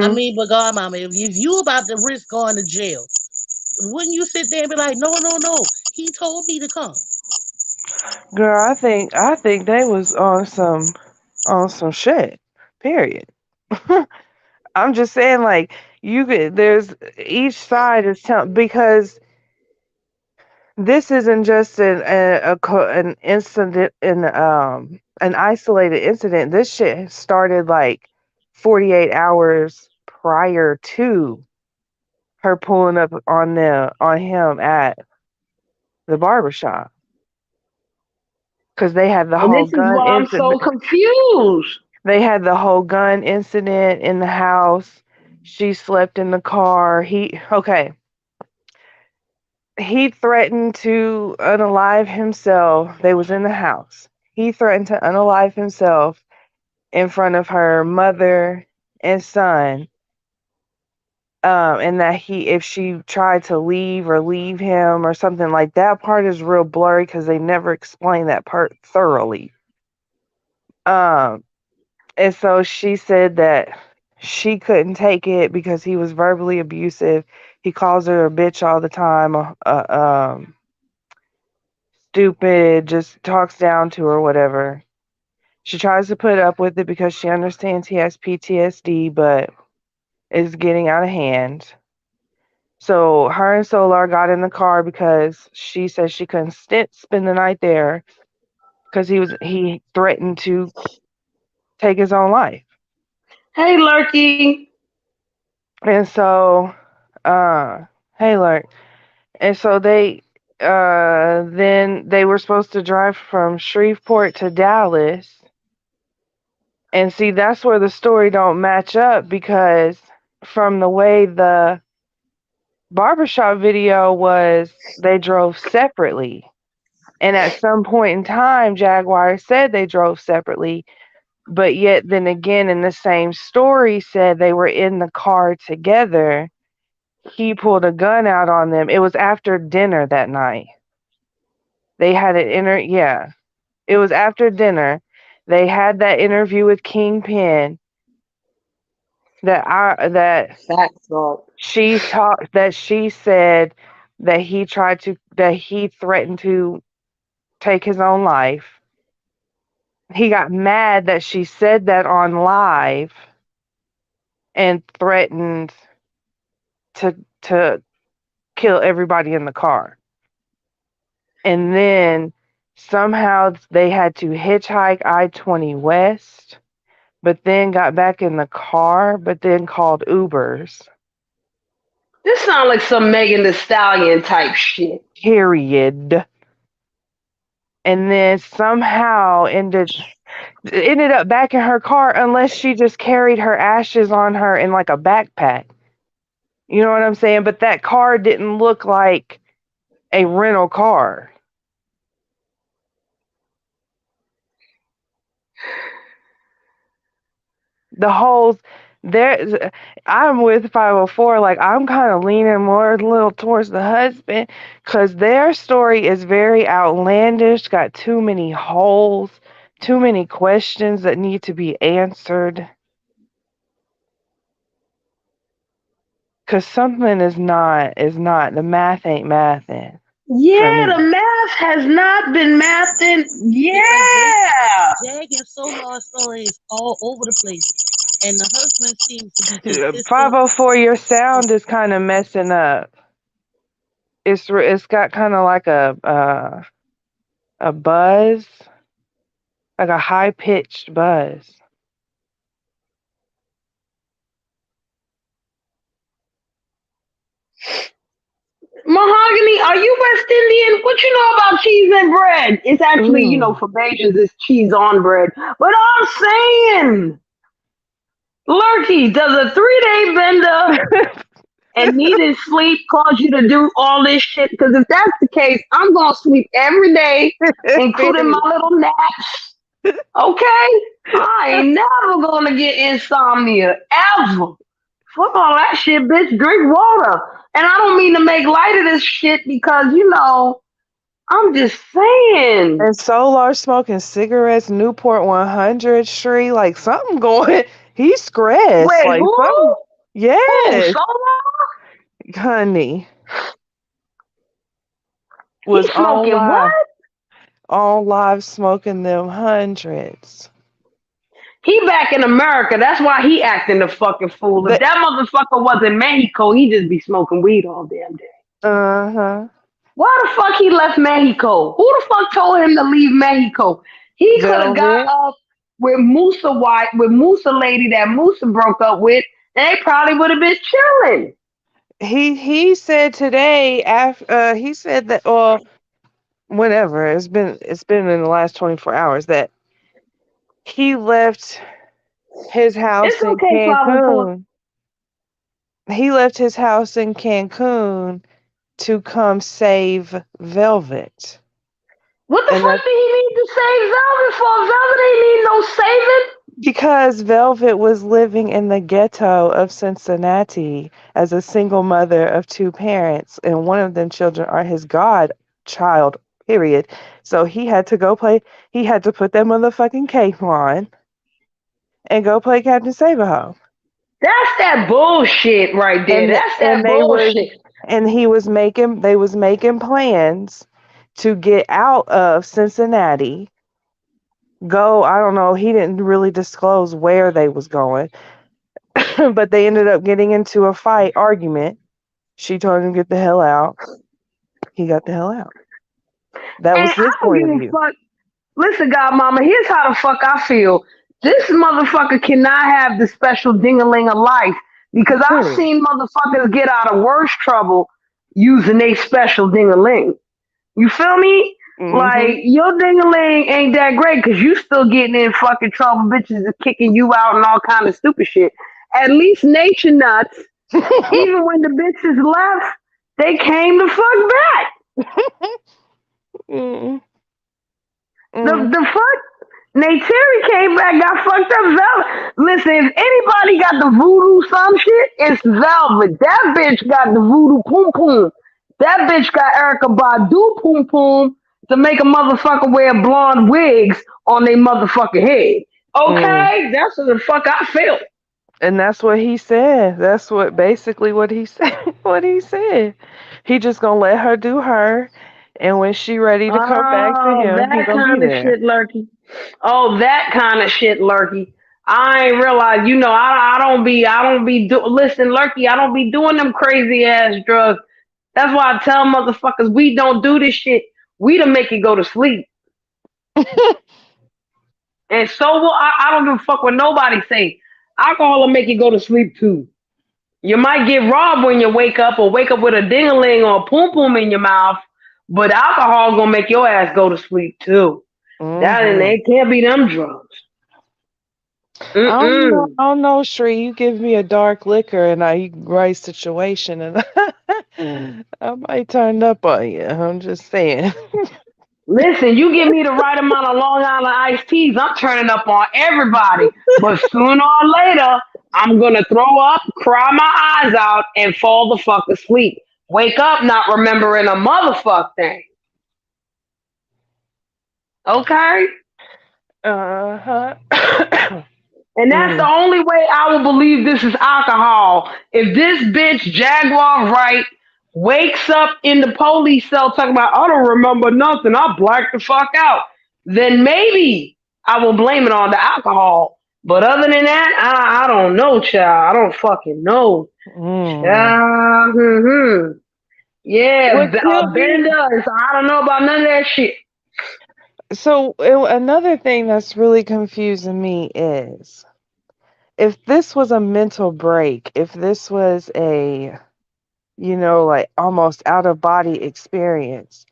I Mm-hmm. mean, but God, mama, if you about to risk going to jail, wouldn't you sit there and be like, no, no, no, he told me to come. Girl, I think they was on some shit. Period. I'm just saying, like, you could. There's each side is because this isn't just an incident, an isolated incident. This shit started like 48 hours prior to her pulling up on him at the barbershop, because they had the And whole this is gun why I'm so incident. confused. They had the whole gun incident in the house. She slept in the car. He threatened to unalive himself. They was in the house. He threatened to unalive himself in front of her mother and son. And that if she tried to leave him or something, like that part is real blurry because they never explain that part thoroughly. Um, and so she said that she couldn't take it because he was verbally abusive. He calls her a bitch all the time. Stupid, just talks down to her, whatever. She tries to put up with it because she understands he has PTSD, but it's getting out of hand. So her and Solar got in the car because she said she couldn't spend the night there because he threatened to take his own life. Hey, Lurky. And so, uh, hey, Lark. And so then they were supposed to drive from Shreveport to Dallas. And see, that's where the story don't match up because from the way the barbershop video was, they drove separately. And at some point in time, Jaguar said they drove separately, but yet then again in the same story said they were in the car together. He pulled a gun out on them. It was after dinner that night. They had yeah. It was after dinner. They had that interview with Kingpin that Facts, dog. she said that he threatened to take his own life. He got mad that she said that on live and threatened to kill everybody in the car. And then somehow they had to hitchhike I-20 West, but then got back in the car, but then called Ubers. This sounds like some Megan the Stallion type shit. Period. And then somehow ended up back in her car unless she just carried her ashes on her in like a backpack. You know what I'm saying? But that car didn't look like a rental car. The whole there I'm with 504, like I'm kind of leaning more a little towards the husband cuz their story is very outlandish, got too many holes, too many questions that need to be answered cuz something is not the math ain't mathing for Yeah, the me. math has not been mathing. Yeah, Yeah. Jag and Solar story is all over the place, and the husband seems to be consistent. 504, your sound is kind of messing up. It's got kind of like a buzz, like a high pitched buzz. Mahogany, are you West Indian? What you know about cheese and bread? It's actually, Ooh. for Bajans, it's cheese on bread. But I'm saying, Lurky, does a 3-day bender and needing sleep cause you to do all this shit? Because if that's the case, I'm going to sleep every day, including my Period. little naps. Okay? I ain't never going to get insomnia, ever. Fuck all that shit, bitch. Drink water. And I don't mean to make light of this shit because, I'm just saying. And Solar smoking cigarettes, Newport 100, Shree, like something going. He's stressed, Wait, like who? something. Who? Yes, Solo? honey He was smoking what? on live smoking them hundreds. He back in America. That's why he acting the fucking fool. If The that motherfucker was in Mexico, he'd just be smoking weed all damn day. uh-huh. Why the fuck he left Mexico? Who the fuck told him to leave Mexico? He could have got Velvet. up with Musa White, with Musa lady that Musa broke up with, and they probably would have been chilling. He said today after he said that whenever it's been in the last 24 hours that he left his house It's in okay, Father Tor. Cancun. He left his house in Cancun to come save Velvet. What the And fuck that's did he need to save Velvet for? Velvet ain't need no saving. because Velvet was living in the ghetto of Cincinnati as a single mother of two parents, and one of them children are his godchild, period. So he had to put that motherfucking cape on and go play Captain Save-A-Ho. That's that bullshit right there. And That's that and they was bullshit. and they was making plans to get out of Cincinnati. Go, I don't know, he didn't really disclose where they was going, but they ended up getting into a argument. She told him to get the hell out. He got the hell out. That And was I his don't point give of a view. fuck. Listen, Godmama, here's how the fuck I feel. This motherfucker cannot have the special ding-a-ling of life because I've Period. seen motherfuckers get out of worse trouble using a special ding-a-ling. You feel me? Like, Mhm. your ding-a-ling ain't that great because you still getting in fucking trouble. Bitches is kicking you out and all kind of stupid shit. At least nature nuts, even when the bitches left, they came the fuck back. Mm, The mm, the fuck? Nate Terry came back, got fucked up. Velvet. Listen, if anybody got the voodoo some shit, it's Velvet. That bitch got the voodoo poom poom. That bitch got Erica Badu poom poom to make a motherfucker wear blonde wigs on their motherfucking head. mm. Okay, that's what the fuck I feel. And that's what he said. That's what basically what he said. What he said. He just gonna let her do her, and when she ready to come back to Oh, him, he that gonna be kind of there. shit, Lurky. Oh, that kind of shit, Lurky. I ain't realize, I don't be listen, Lurky, I don't be doing them crazy ass drugs. That's why I tell motherfuckers we don't do this shit. We to make you go to sleep. And so will I don't give a fuck what nobody say. Alcohol will make you go to sleep too. You might get robbed when you wake up or wake up with a ding-a-ling or a poom poom in your mouth, but alcohol gonna make your ass go to sleep too. That and Mhm. it can't be them drugs. I don't know. Mm-mm. I don't know, Shree. You give me a dark liquor and right situation, and I might turn up on you. I'm just saying. Listen, you give me the right amount of Long Island iced teas, I'm turning up on everybody. But sooner or later, I'm gonna throw up, cry my eyes out, and fall the fuck asleep. Wake up not remembering a motherfuck thing. Okay? Uh huh. And that's the mm. only way I will believe this is alcohol. If this bitch Jaguar Wright wakes up in the police cell talking about I don't remember nothing, I blacked the fuck out, then maybe I will blame it on the alcohol. But other than that, I don't know, child. I don't fucking know, Mm. child. Yeah, What killed me? Bender. I don't know about none of that shit. So another thing that's really confusing me is if this was a mental break, if this was a like almost out of body experience.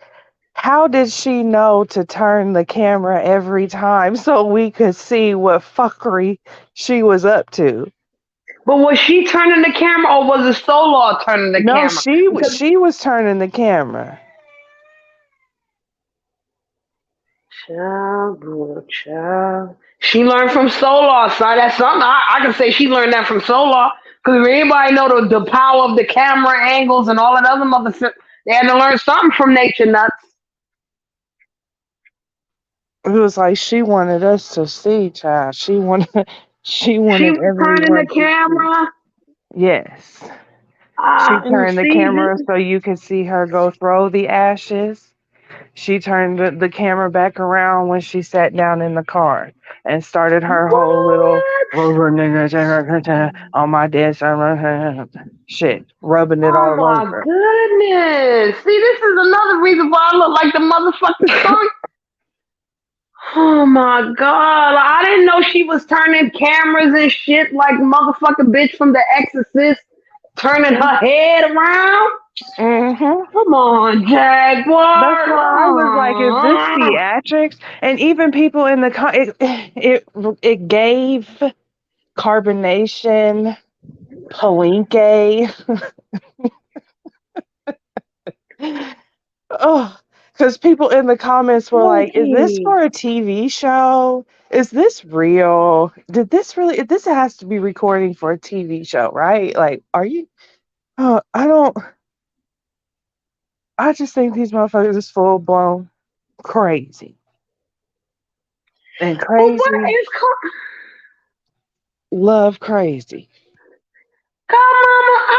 How did she know to turn the camera every time so we could see what fuckery she was up to? But was she turning the camera or was it Solar turning the No, camera? she Because she was turning the camera. child, bro, child. She learned from Solar, son. That's something I can say she learned that from Solar. Because if anybody know the power of the camera angles and all that other motherfucker, they had to learn something from Nature Nuts. It was like she wanted us to see, child. She She wanted was turning the everyone to see. camera. Yes. She turned the See, camera so you could see her go throw the ashes. She turned the camera back around when she sat down in the car and started her whole little what? on my dead son shit, rubbing it Oh all my over. goodness. See, this is another reason why I look like the motherfucking skunk. Oh my god. I didn't know she was turning cameras and shit like motherfucking bitch from The Exorcist, turning her head around. Mm-hmm. Come on, That's Jaguar. why I was like, is this theatrics? And even people in the it gave carbonation, palenque. Oh, because people in the comments were like, is this Wait. for a TV show? Is this real? Did this really? This has to be recording for a TV show, right? Like, are you? Oh, I don't. I just think these motherfuckers is full blown crazy. And But what crazy, is love crazy. God, Mama?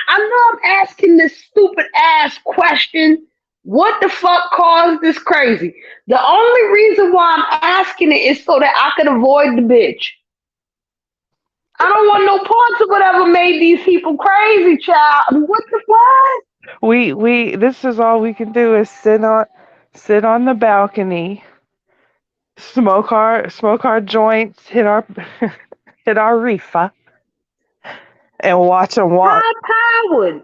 I know I'm asking this stupid ass question. What the fuck caused this crazy? The only reason why I'm asking it is so that I can avoid the bitch. I don't want no parts of whatever made these people crazy, child. What the fuck? This is all we can do is sit on the balcony, smoke our joints, hit our hit our reefer, and watch them walk High powered.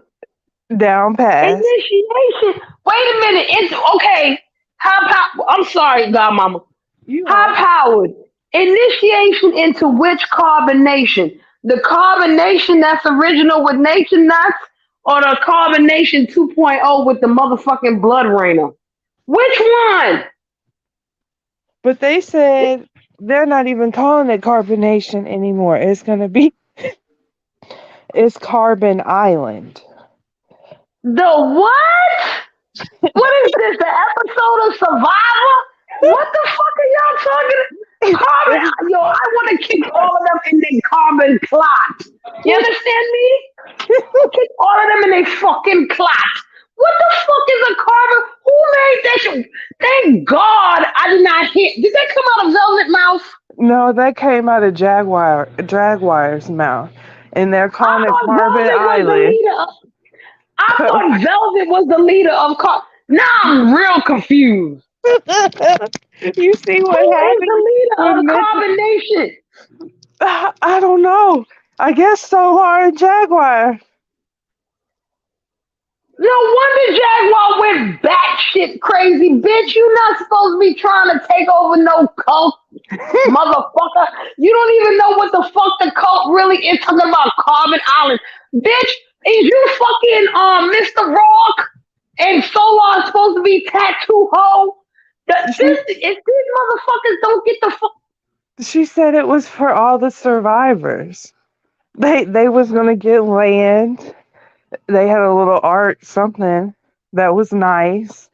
down past. Initiation. Wait a minute. It's okay. I'm sorry, Godmama. You High are. powered. Initiation into which carbonation? The carbonation that's original with nature nuts or the carbonation 2.0 with the motherfucking blood rainer? Which one? But they said they're not even calling it carbonation anymore. It's Carbon Island. The what? What is this? The episode of Survivor? What the fuck are y'all talking? Carbon, yo, I want to kick all of them in their carbon clots. You understand me? Kick all of them in their fucking clots. What the fuck is a carbon? Who made that shit? Thank God I did not hit. Did that come out of Velvet Mouth? No, that came out of Jaguar's mouth, and they're I calling it thought Carbon Velvet was the Island. leader. I thought Velvet was the leader of car. Now I'm real confused. You see Who what is happened the leader with of Miss? Carbon Nation? I don't know. I guess Solar and Jaguar. No wonder Jaguar went batshit crazy, bitch. You not supposed to be trying to take over no cult, motherfucker. You don't even know what the fuck the cult really is talking about Carbon Island. Bitch, is you fucking Mr. Rock and Solar supposed to be tattoo ho? She If these motherfuckers don't get the fuck. she said it was for all the survivors. They was gonna get land. They had a little art something that was nice.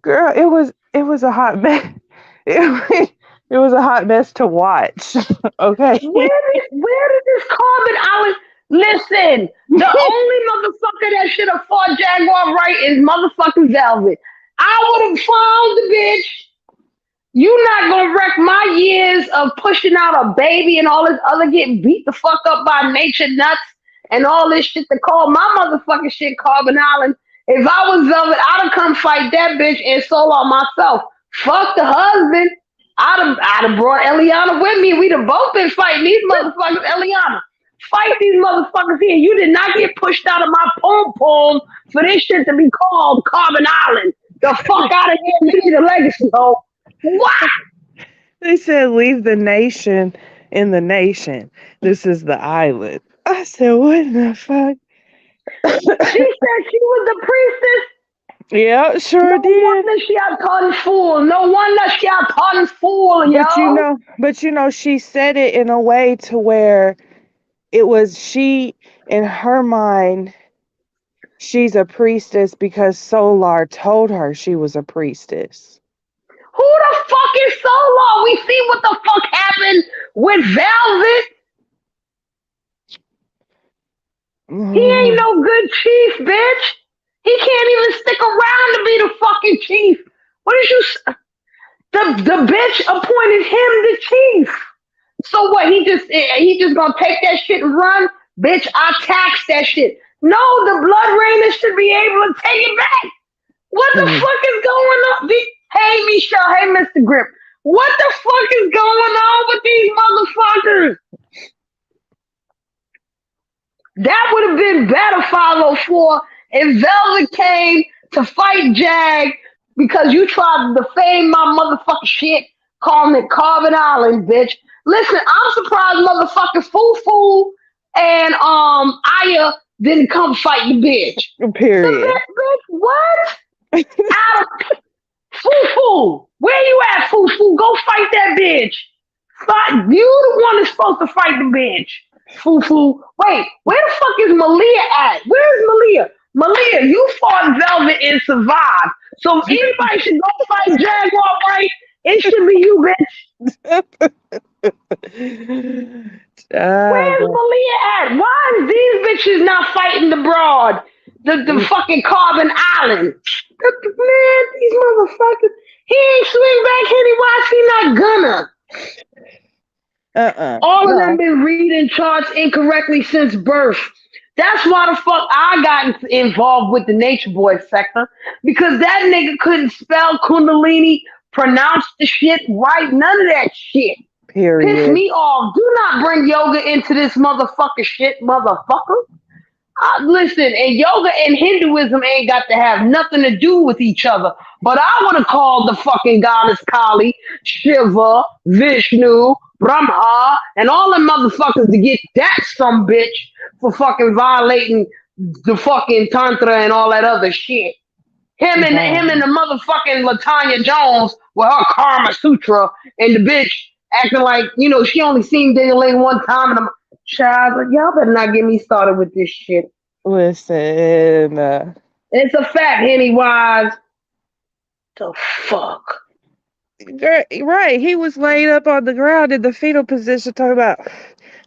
Girl, it was a hot mess. It was a hot mess to watch. Okay. Where did this Carbon Island? Listen, the only motherfucker that should have fought Jaguar right is motherfucking Velvet. I would have found the bitch. You not gonna wreck my years of pushing out a baby and all this other getting beat the fuck up by nature nuts and all this shit to call my motherfucking shit Carbon Island. If I was Velvet, I'd have come fight that bitch and solo myself. Fuck the husband. I'd have brought Eliana with me. We'd have both been fighting these motherfuckers. Eliana, fight these motherfuckers here. You did not get pushed out of my pom pom for this shit to be called Carbon Island. The fuck out of here and leave the legacy, ho. What? They said leave the nation in the nation. This is the island. I said, what the fuck? She said she was the priestess. Yeah, No sure did. wonder she a ton fool. No wonder she a ton fool, But you yo. know, but you know, she said it in a way to where it was she in her mind, she's a priestess because Solar told her she was a priestess. Who the fuck is Solo? We see what the fuck happened with Velvet. He ain't no good chief, bitch. He can't even stick around to be the fucking chief. What did you? The bitch appointed him the chief. So what? He just gonna take that shit and run, bitch. I tax that shit. No, the blood rainer should be able to take it back. What the Mm. fuck is going on? Hey, Michelle. Hey, Mr. Grip. What the fuck is going on with these motherfuckers? That would have been better, follow for if Velvet came to fight Jag because you tried to defame my motherfucking shit, calling it Carbon Island, bitch. Listen, I'm surprised motherfucking Fufu and Aya didn't come fight the bitch. The Period. bitch, what? Out of Fufu, where you at, Fufu? Go fight that bitch. Fight, you the one that's supposed to fight the bitch. Fufu. Wait, where the fuck is Malia at? Where's Malia? Malia, you fought Velvet and survived. So if anybody should go fight Jaguar, right? It should be you, bitch. Where's Child. Malia at? Why is these bitches not fighting the broad? The fucking Carbon Island. Man, these motherfuckers. He ain't swing back anyway. He not gonna. All of them No. been reading charts incorrectly since birth. That's why the fuck I got involved with the Nature Boy sector because that nigga couldn't spell Kundalini, pronounce the shit right, none of that shit. Piss Period. me off. Do not bring yoga into this motherfucker shit, motherfucker. Listen, and yoga and Hinduism ain't got to have nothing to do with each other. But I would have called the fucking goddess Kali, Shiva, Vishnu, Brahma, and all them motherfuckers to get that some bitch for fucking violating the fucking tantra and all that other shit. Him and the motherfucking Latanya Jones with her Karma Sutra and the bitch acting like, she only seen Ding-a-ling one time and I'm child, like, y'all better not get me started with this shit. Listen. It's a fact, Henny Wise. The fuck? Girl, right. He was laid up on the ground in the fetal position talking about,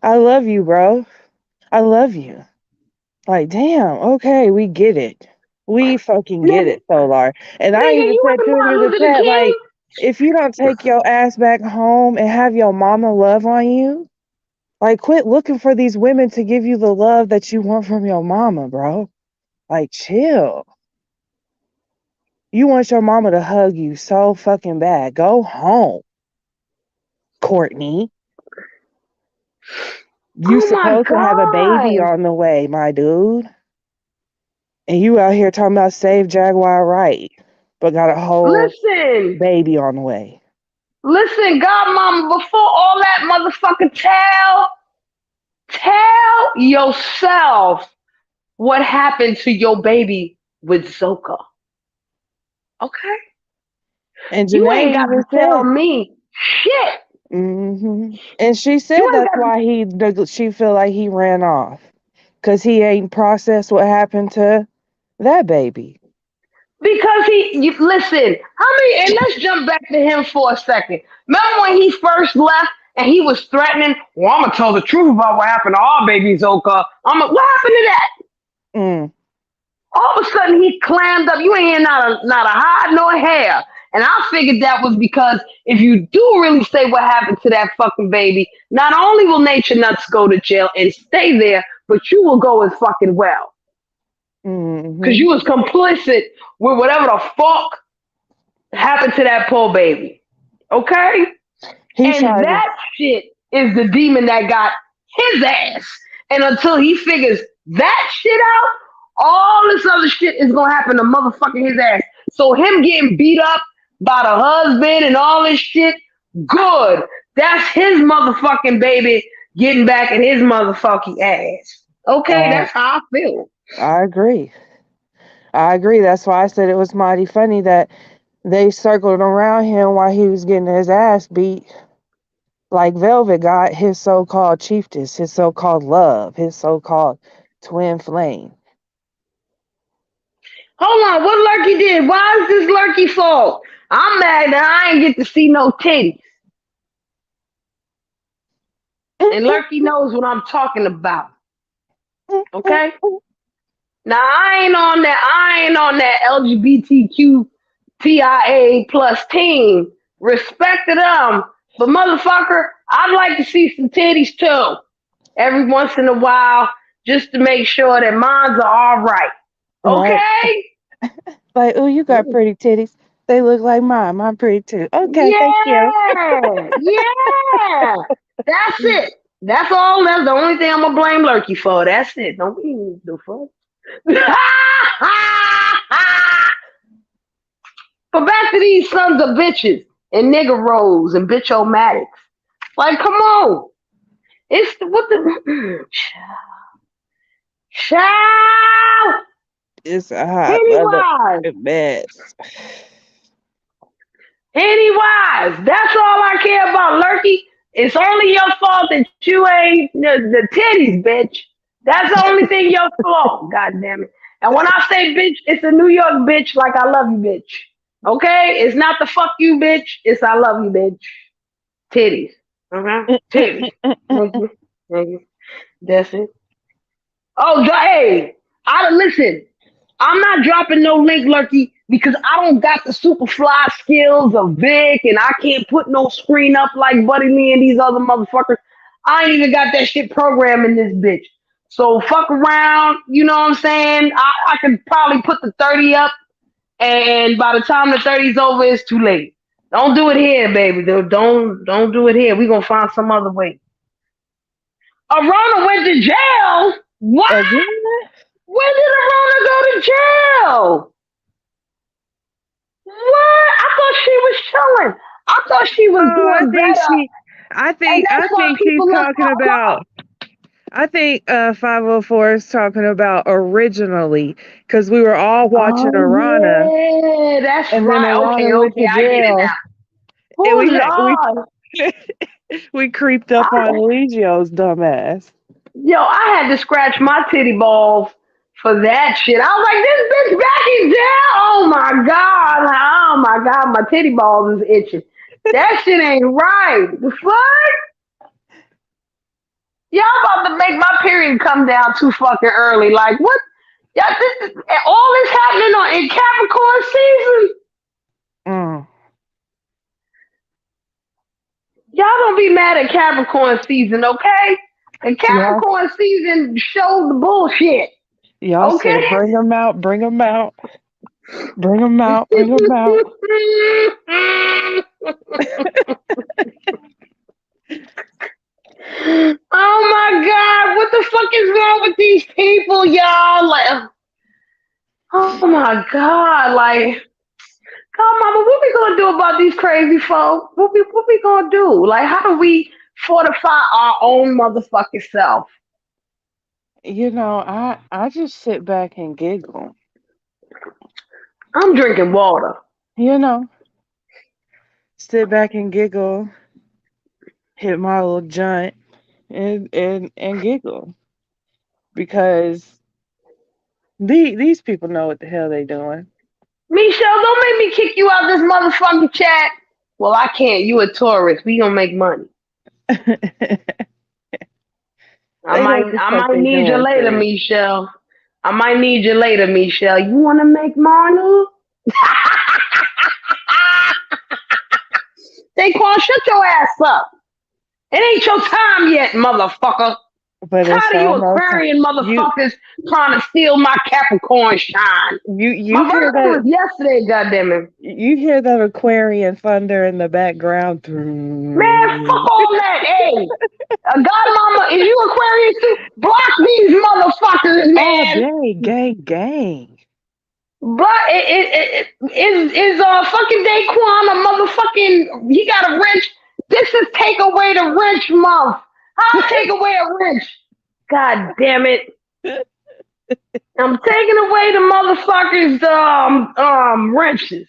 I love you, bro. I love you. Like, damn, okay, we get it. We fucking get Nigga, it, Solar. And I nigga, even you said ain't to him in Martin the Luther the chat, King? like, if you don't take your ass back home and have your mama love on you, like, quit looking for these women to give you the love that you want from your mama, bro. Like, chill. You want your mama to hug you so fucking bad. Go home, Courtney. You Oh my supposed to have a baby god. on the way, my dude. And you out here talking about save Jaguar right, but got a whole Listen. baby on the way. Listen, Godmama, before all that motherfucker tell yourself what happened to your baby with Zoka. Okay? And You ain't Janae got to even tell said, me shit. and she You said ain't that's got to why she feel like he ran off, cause he ain't processed what happened to that baby. because listen, and let's jump back to him for a second. Remember when he first left and he was threatening, well, I'm gonna tell the truth about what happened to our baby Zoka. What happened to that? Mm, All of a sudden he clammed up. You ain't hear not a hide nor a hair. And I figured that was because if you do really say what happened to that fucking baby, not only will Nature Nuts go to jail and stay there, but you will go as fucking well. Because mm-hmm. you was complicit with whatever the fuck happened to that poor baby. Okay? He And tried to. that shit is the demon that got his ass. And until he figures that shit out, all this other shit is gonna happen to motherfucking his ass. So him getting beat up by the husband and all this shit, good. That's his motherfucking baby getting back in his motherfucking ass. Okay, Uh, that's how I feel. I agree. I agree. That's why I said it was mighty funny that they circled around him while he was getting his ass beat. Like Velvet got his so-called chiefess, his so-called love, his so-called twin flame. Hold on, what Lurky did? Why is this Lurky fault? I'm mad that I ain't get to see no titties. And Lurky knows what I'm talking about. Okay? Now I ain't on that LGBTQ TIA plus team. Respect to them. But motherfucker, I'd like to see some titties too. Every once in a while, just to make sure that mines are all right. Right. Okay? Like, oh, you got pretty titties. They look like mine. Mine pretty too. Okay, thank you. Yeah, yeah. That's it. That's all. That's the only thing I'm gonna blame Lurky for. That's it. Don't be the fuck. But back to these sons of bitches and nigger rolls and bitch-o-matics. Like, come on. It's what the child. It's a hot mother Pennywise. mess. Pennywise. That's all I care about, Lurky. It's only your fault that you ain't the titties, bitch. That's the only thing your fault. God damn it. And when I say bitch, it's a New York bitch like I love you, bitch. Okay? It's not the fuck you, bitch. It's I love you, bitch. Titties. Okay? Titties. Thank you. Thank you. That's it. Oh, hey, I listen. I'm not dropping no link, Lurky, because I don't got the super fly skills of Vic, and I can't put no screen up like Buddy Lee and these other motherfuckers. I ain't even got that shit programmed in this bitch. So fuck around, you know what I'm saying? I could probably put the 30 up, and by the time the 30's over, it's too late. Don't do it here, baby. Don't do it here. We gonna find some other way. Arona went to jail. What? Again? When did Arona go to jail? What? I thought she was chilling. I thought she was Oh, doing better, and I that's why think she's people left talking her alone. about. I think 504 is talking about originally because we were all watching Oh Arana, yeah, that's and then right. Okay, Arana went okay, to I get it jail, now. and Oh Lord. we creeped up on I, Eligio's dumbass. yo, I had to scratch my titty balls for that shit. I was like, this bitch back in jail. Oh my god. Oh my god, my titty balls is itching. That shit ain't right. The fuck? Y'all about to make my period come down too fucking early. Like what? Y'all, this is all this happening on in Capricorn season. Mm. Y'all don't be mad at Capricorn season, okay? And Y'all, Capricorn season showed the bullshit, y'all said, okay? bring them out, bring them out, bring them out, bring them out. Oh my god, what the fuck is wrong with these people, y'all? Like, oh my god, like, come on, but what we gonna do about these crazy folks? What we gonna do? Like, how do we fortify our own motherfucking self? I just sit back and giggle. I'm drinking water. You know, sit back and giggle, hit my little joint, and giggle because these people know what the hell they doing. Michelle, don't make me kick you out this motherfucking chat. Well, I can't. You a tourist. We gonna make money. I They know might what the I fuck might they need you doing, later, Chris. Michelle. I might need you later, Michelle. You wanna make money? Daquan, shut your ass up. It ain't your time yet, motherfucker. But it's Tired of you almost time. Aquarian You motherfuckers trying to steal my Capricorn shine. you My hear birthday that was yesterday, goddammit. you hear that Aquarian thunder in the background. Man, fuck all that. Hey, godmama, is you Aquarius too? Block these motherfuckers, All man. day, gang, gang. But is fucking Daquan a motherfucking he got a wrench? This is take away the wrench month. How I take away a wrench? God damn it. I'm taking away the motherfuckers wrenches.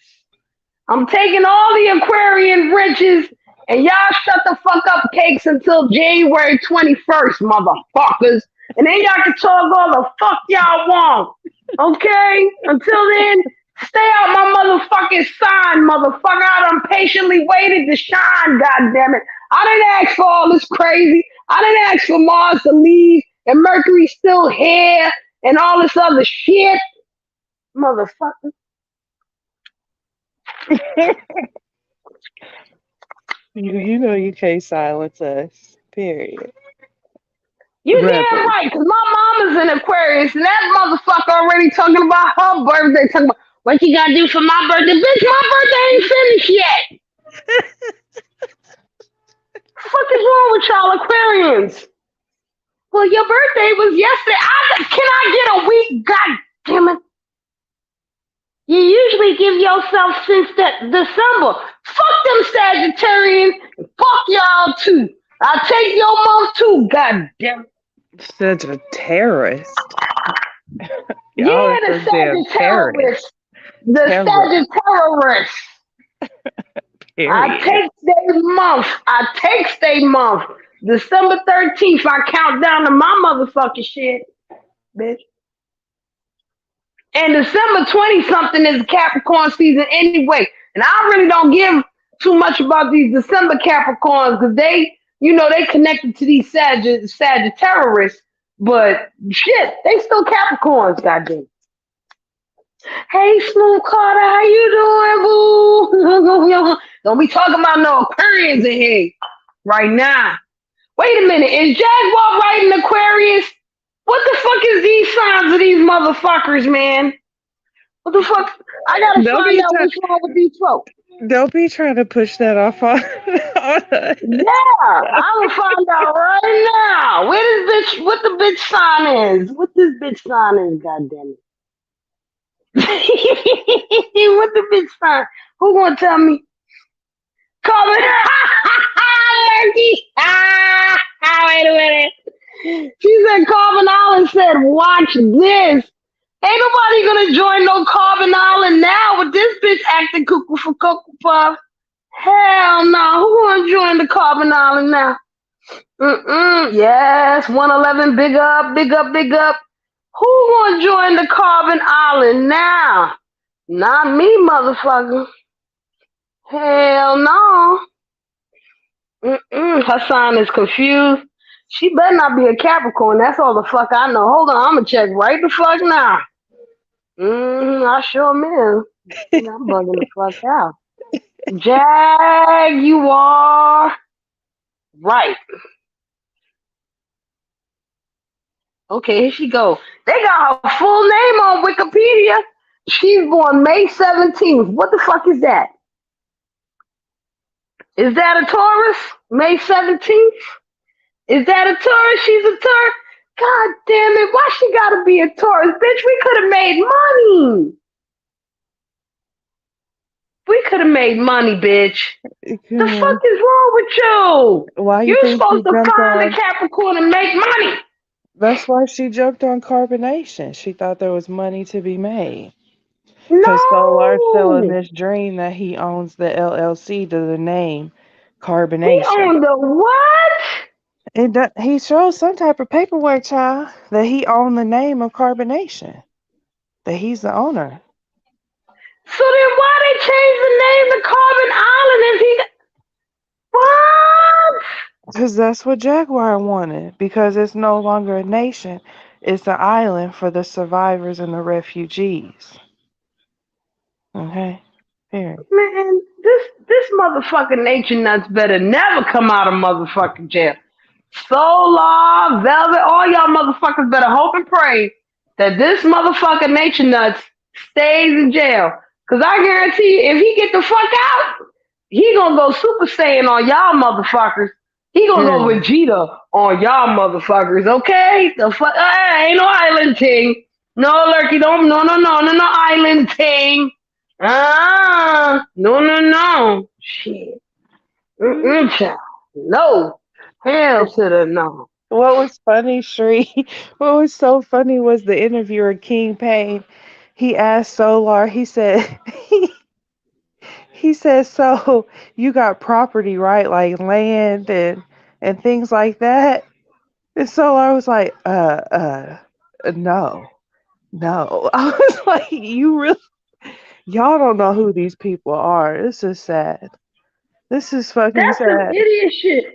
I'm taking all the Aquarian wrenches and y'all shut the fuck up cakes until January 21st, motherfuckers. And then y'all can talk all the fuck y'all want. Okay? Until then, stay out my motherfucking sign, motherfucker. I done patiently waited to shine, goddammit. I didn't ask for all this crazy. I didn't ask for Mars to leave and Mercury still here and all this other shit. Motherfucker. You know you can't silence us. Period. You damn Rebels. right, because my mama's an Aquarius and that motherfucker already talking about her birthday, talking about what you gotta do for my birthday. Bitch, my birthday ain't finished yet. Fuck is wrong with y'all Aquarians? Well, your birthday was yesterday. Can I get a week? God damn it. You usually give yourself since December. Fuck them Sagittarians. Fuck y'all too. I'll take your month too. God damn it. Such a terrorist. Y'all Yeah, are the some damn terrorists. Sagittarius. The Terror. Sagittarius. I Period. take their month. I take their month. December 13th, I count down to my motherfucking shit, bitch. And December 20 something is Capricorn season anyway. And I really don't give too much about these December Capricorns because they connected to these Sagittarius. But shit, they still Capricorns, goddamn. Hey, Smooth Carter, how you doing, boo? Don't be talking about no Aquarians in here right now. Wait a minute, is Jaguar writing Aquarius? What the fuck is these signs of these motherfuckers, man? What the fuck? I gotta Don't find be out try- what's wrong with these folks. don't be trying to push that off on, on us. Yeah, I'm gonna find out right now. Where this bitch? What the bitch sign is? What this bitch sign is? Goddamn it! What the bitch sign? Who gonna tell me? Call it Lurky. Wait a minute. She said Carbon Island said, watch this. Ain't nobody gonna join no Carbon Island now with this bitch acting cuckoo for cocoa puff. Hell no. Who gonna join the Carbon Island now? Yes, 111, big up, big up, big up. Who gonna join the Carbon Island now? Not me, motherfucker. Hell no. Her sign is confused. She better not be a Capricorn. That's all the fuck I know. Hold on, I'm gonna check right the fuck now. I sure am. I'm bugging the fuck out. Jag, you are right. Okay, here she go. They got her full name on Wikipedia. She's born May 17th. What the fuck is that? Is that a Taurus? May 17th? Is that a Taurus? She's a Taurus? God damn it. Why she gotta be a Taurus? Bitch, we could have made money. We could have made money, bitch. The fuck Girl, is wrong with you? why you You're think she supposed to jumped find the on? Capricorn and make money. That's why she jumped on carbonation. She thought there was money to be made. Because Solar's selling No. this dream that he owns the LLC to the name He Carbonation. on the what? He shows some type of paperwork, child, that he owned the name of Carbonation, that he's the owner. So then why they change the name to Carbon Island if he what? Because that's what Jaguar wanted. Because it's no longer a nation, it's an island for the survivors and the refugees. Okay? Period. Man, this motherfucking nature nuts better never come out of motherfucking jail. Solar, Velvet, all y'all motherfuckers better hope and pray that this motherfucking nature nuts stays in jail. Cause I guarantee you, if he get the fuck out, he gonna go Super Saiyan on y'all motherfuckers. He gonna go Period. Vegeta on y'all motherfuckers, okay? The fuck, ain't no island ting. No, Lurky, don't, no island ting. No. Shit. Child. No. Hell to the no. What was funny, Shree? What was so funny was the interviewer, King Payne. He asked Solar, he said, he said, so you got property, right? Like land and things like that. And Solar was like, no. No, I was like, you really, y'all don't know who these people are. This is sad. This is fucking That's some sad. idiot shit.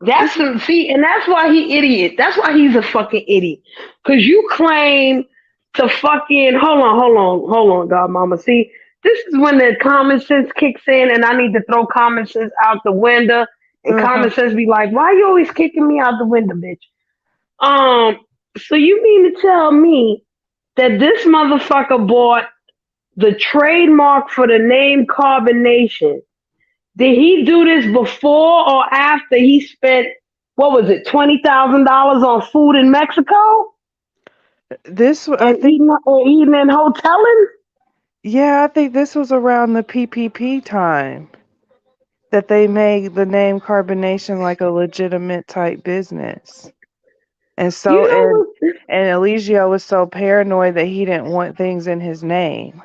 This That's is some see, and that's why he idiot. That's why he's a fucking idiot. Cause you claim to fucking hold on, God mama. See, this is when the common sense kicks in, and I need to throw common sense out the window. And uh-huh. common sense be like, why you always kicking me out the window, bitch? Um, so you mean to tell me that this motherfucker bought the trademark for the name Carbonation? Did he do this before or after he spent what was it, $20,000 on food in Mexico I and think, eating and hoteling? yeah, I think this was around the PPP time that they made the name carbonation like a legitimate type business. And so, You know what? and Eligio was so paranoid that he didn't want things in his name.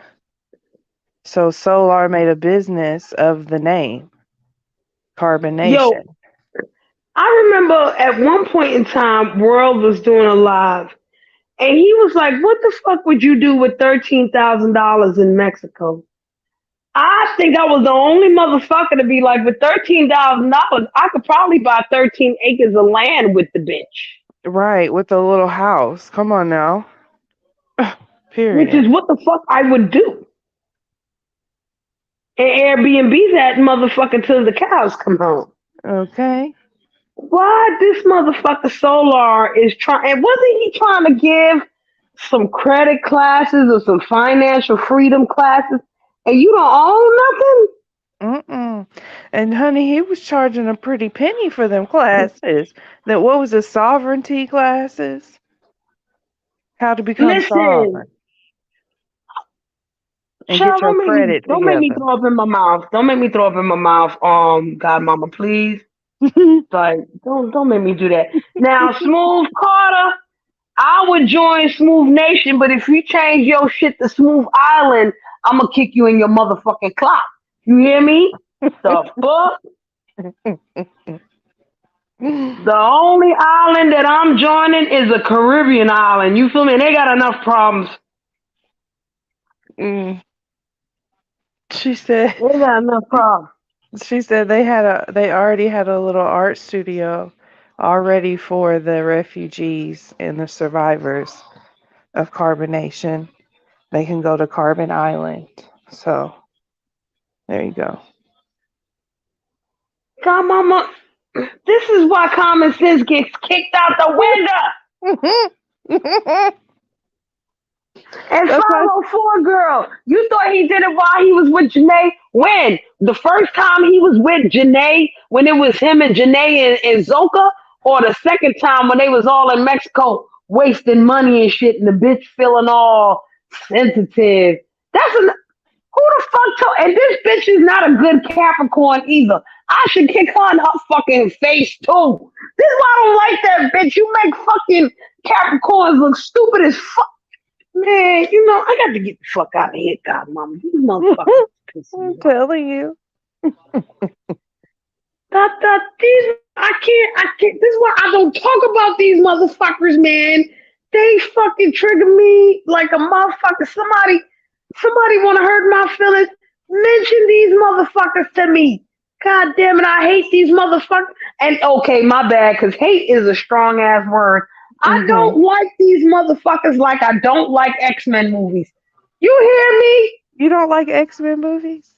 So Solar made a business of the name Yo, carbonation. I remember at one point in time, World was doing a live, and he was like, "What the fuck would you do with $13,000 in Mexico?" I think I was the only motherfucker to be like, with $13,000, I could probably buy 13 acres of land with the bitch. Right, with a little house. Come on now. Which Period. is what the fuck I would do. And Airbnb that motherfucker till the cows come home. Okay. Why this motherfucker Solar is trying, and wasn't he trying to give some credit classes or some financial freedom classes and you don't own nothing? Mm-mm. And honey, he was charging a pretty penny for them classes. That what was the sovereignty classes? How to become Listen, sovereign and get child, your credit don't make me together. throw up in my mouth. Don't make me throw up in my mouth, God mama, please. Like, don't make me do that. Now, Smooth Carter, I would join Smooth Nation, but if you change your shit to Smooth Island, I'm gonna kick you in your motherfucking clock. You hear me? The fuck? The only island that I'm joining is a Caribbean island. You feel me? They got enough problems. Mm. She said They got enough problems. they already had a little art studio already for the refugees and the survivors of carbonation. They can go to Carbon Island. So there you go. God, mama, this is why common sense gets kicked out the window. And Okay. 504 girl, you thought he did it while he was with Janae? When? The first time he was with Janae, when it was him and Janae and Zoka? Or the second time when they was all in Mexico wasting money and shit and the bitch feeling all sensitive? That's an, who the fuck told? And this bitch is not a good Capricorn either. I should kick her in her fucking face too. This is why I don't like that bitch. You make fucking Capricorns look stupid as fuck. Man, I got to get the fuck out of here, God, mama. These motherfuckers pissing I'm me off. telling you. These, I can't. This is why I don't talk about these motherfuckers, man. They fucking trigger me like a motherfucker. Somebody want to hurt my feelings. Mention these motherfuckers to me. God damn it, I hate these motherfuckers. And okay, my bad, because hate is a strong ass word. I Hmm. don't like these motherfuckers like I don't like X-Men movies. You hear me? You don't like X-Men movies?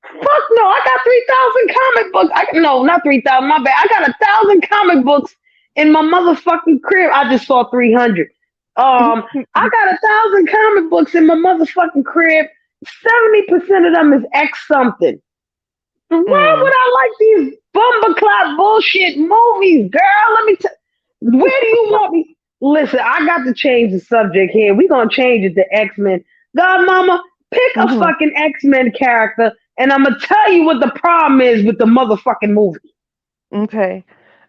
Fuck no, I got 3,000 comic books. No, not 3,000, my bad. I got 1,000 comic books in my motherfucking crib. I just saw 300. I got 1,000 comic books in my motherfucking crib. 70% of them is X something. Why Mm. would I like these bumbleclap bullshit movies, girl? Let me tell. Where do you want me? Listen, I got to change the subject here. We're gonna change it to X-Men. God mama, pick a Hmm. fucking X-Men character, and I'm gonna tell you what the problem is with the motherfucking movie. Okay.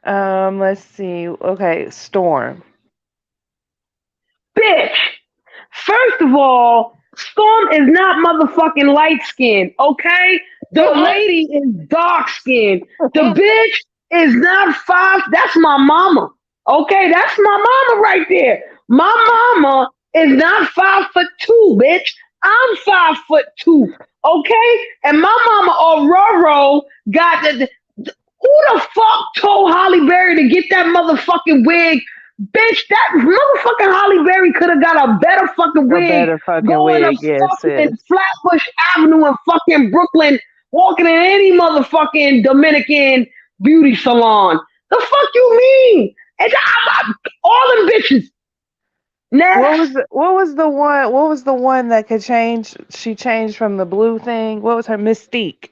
Let's see. Okay, Storm. Bitch. First of all, Storm is not motherfucking light skinned, okay? The lady is dark skinned. The bitch is not five. That's my mama. Okay, that's my mama right there. My mama is not 5'2", bitch. I'm 5'2", okay? And my mama Aurora got who the fuck told Holly Berry to get that motherfucking wig? Bitch, that motherfucking Holly Berry could have got a better fucking A wig better fucking going up wig, yes, fucking sis. Flatbush Avenue in fucking Brooklyn, walking in any motherfucking Dominican beauty salon. The fuck you mean? And all them bitches. What Next. was the one that could change? She changed from the blue thing. What was her Mystique?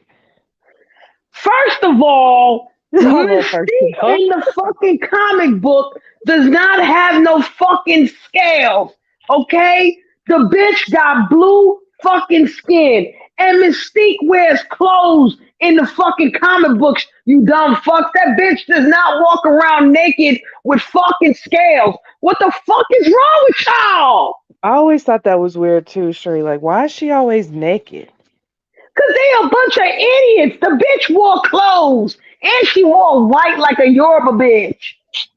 First of all, Hold on, first of Mystique all. in the fucking comic book does not have no fucking scales. Okay? The bitch got blue fucking skin. And Mystique wears clothes in the fucking comic books, you dumb fuck. That bitch does not walk around naked with fucking scales. What the fuck is wrong with y'all? I always thought that was weird too, Sheree. Like, why is she always naked? Cause they a bunch of idiots. The bitch wore clothes and she wore white like a Yoruba bitch.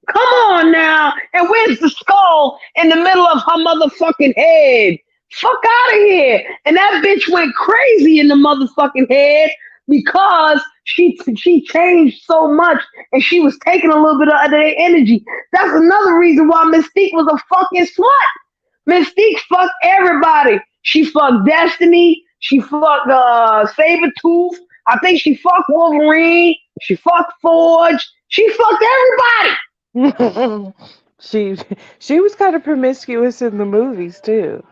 Come on now. And where's the skull in the middle of her motherfucking head? Fuck out of here. And that bitch went crazy in the motherfucking head because she changed so much and she was taking a little bit of their energy. That's another reason why Mystique was a fucking slut. Mystique fucked everybody. She fucked Destiny. She fucked Sabretooth. I think she fucked Wolverine. She fucked Forge. She fucked she she was kind of promiscuous in the movies too.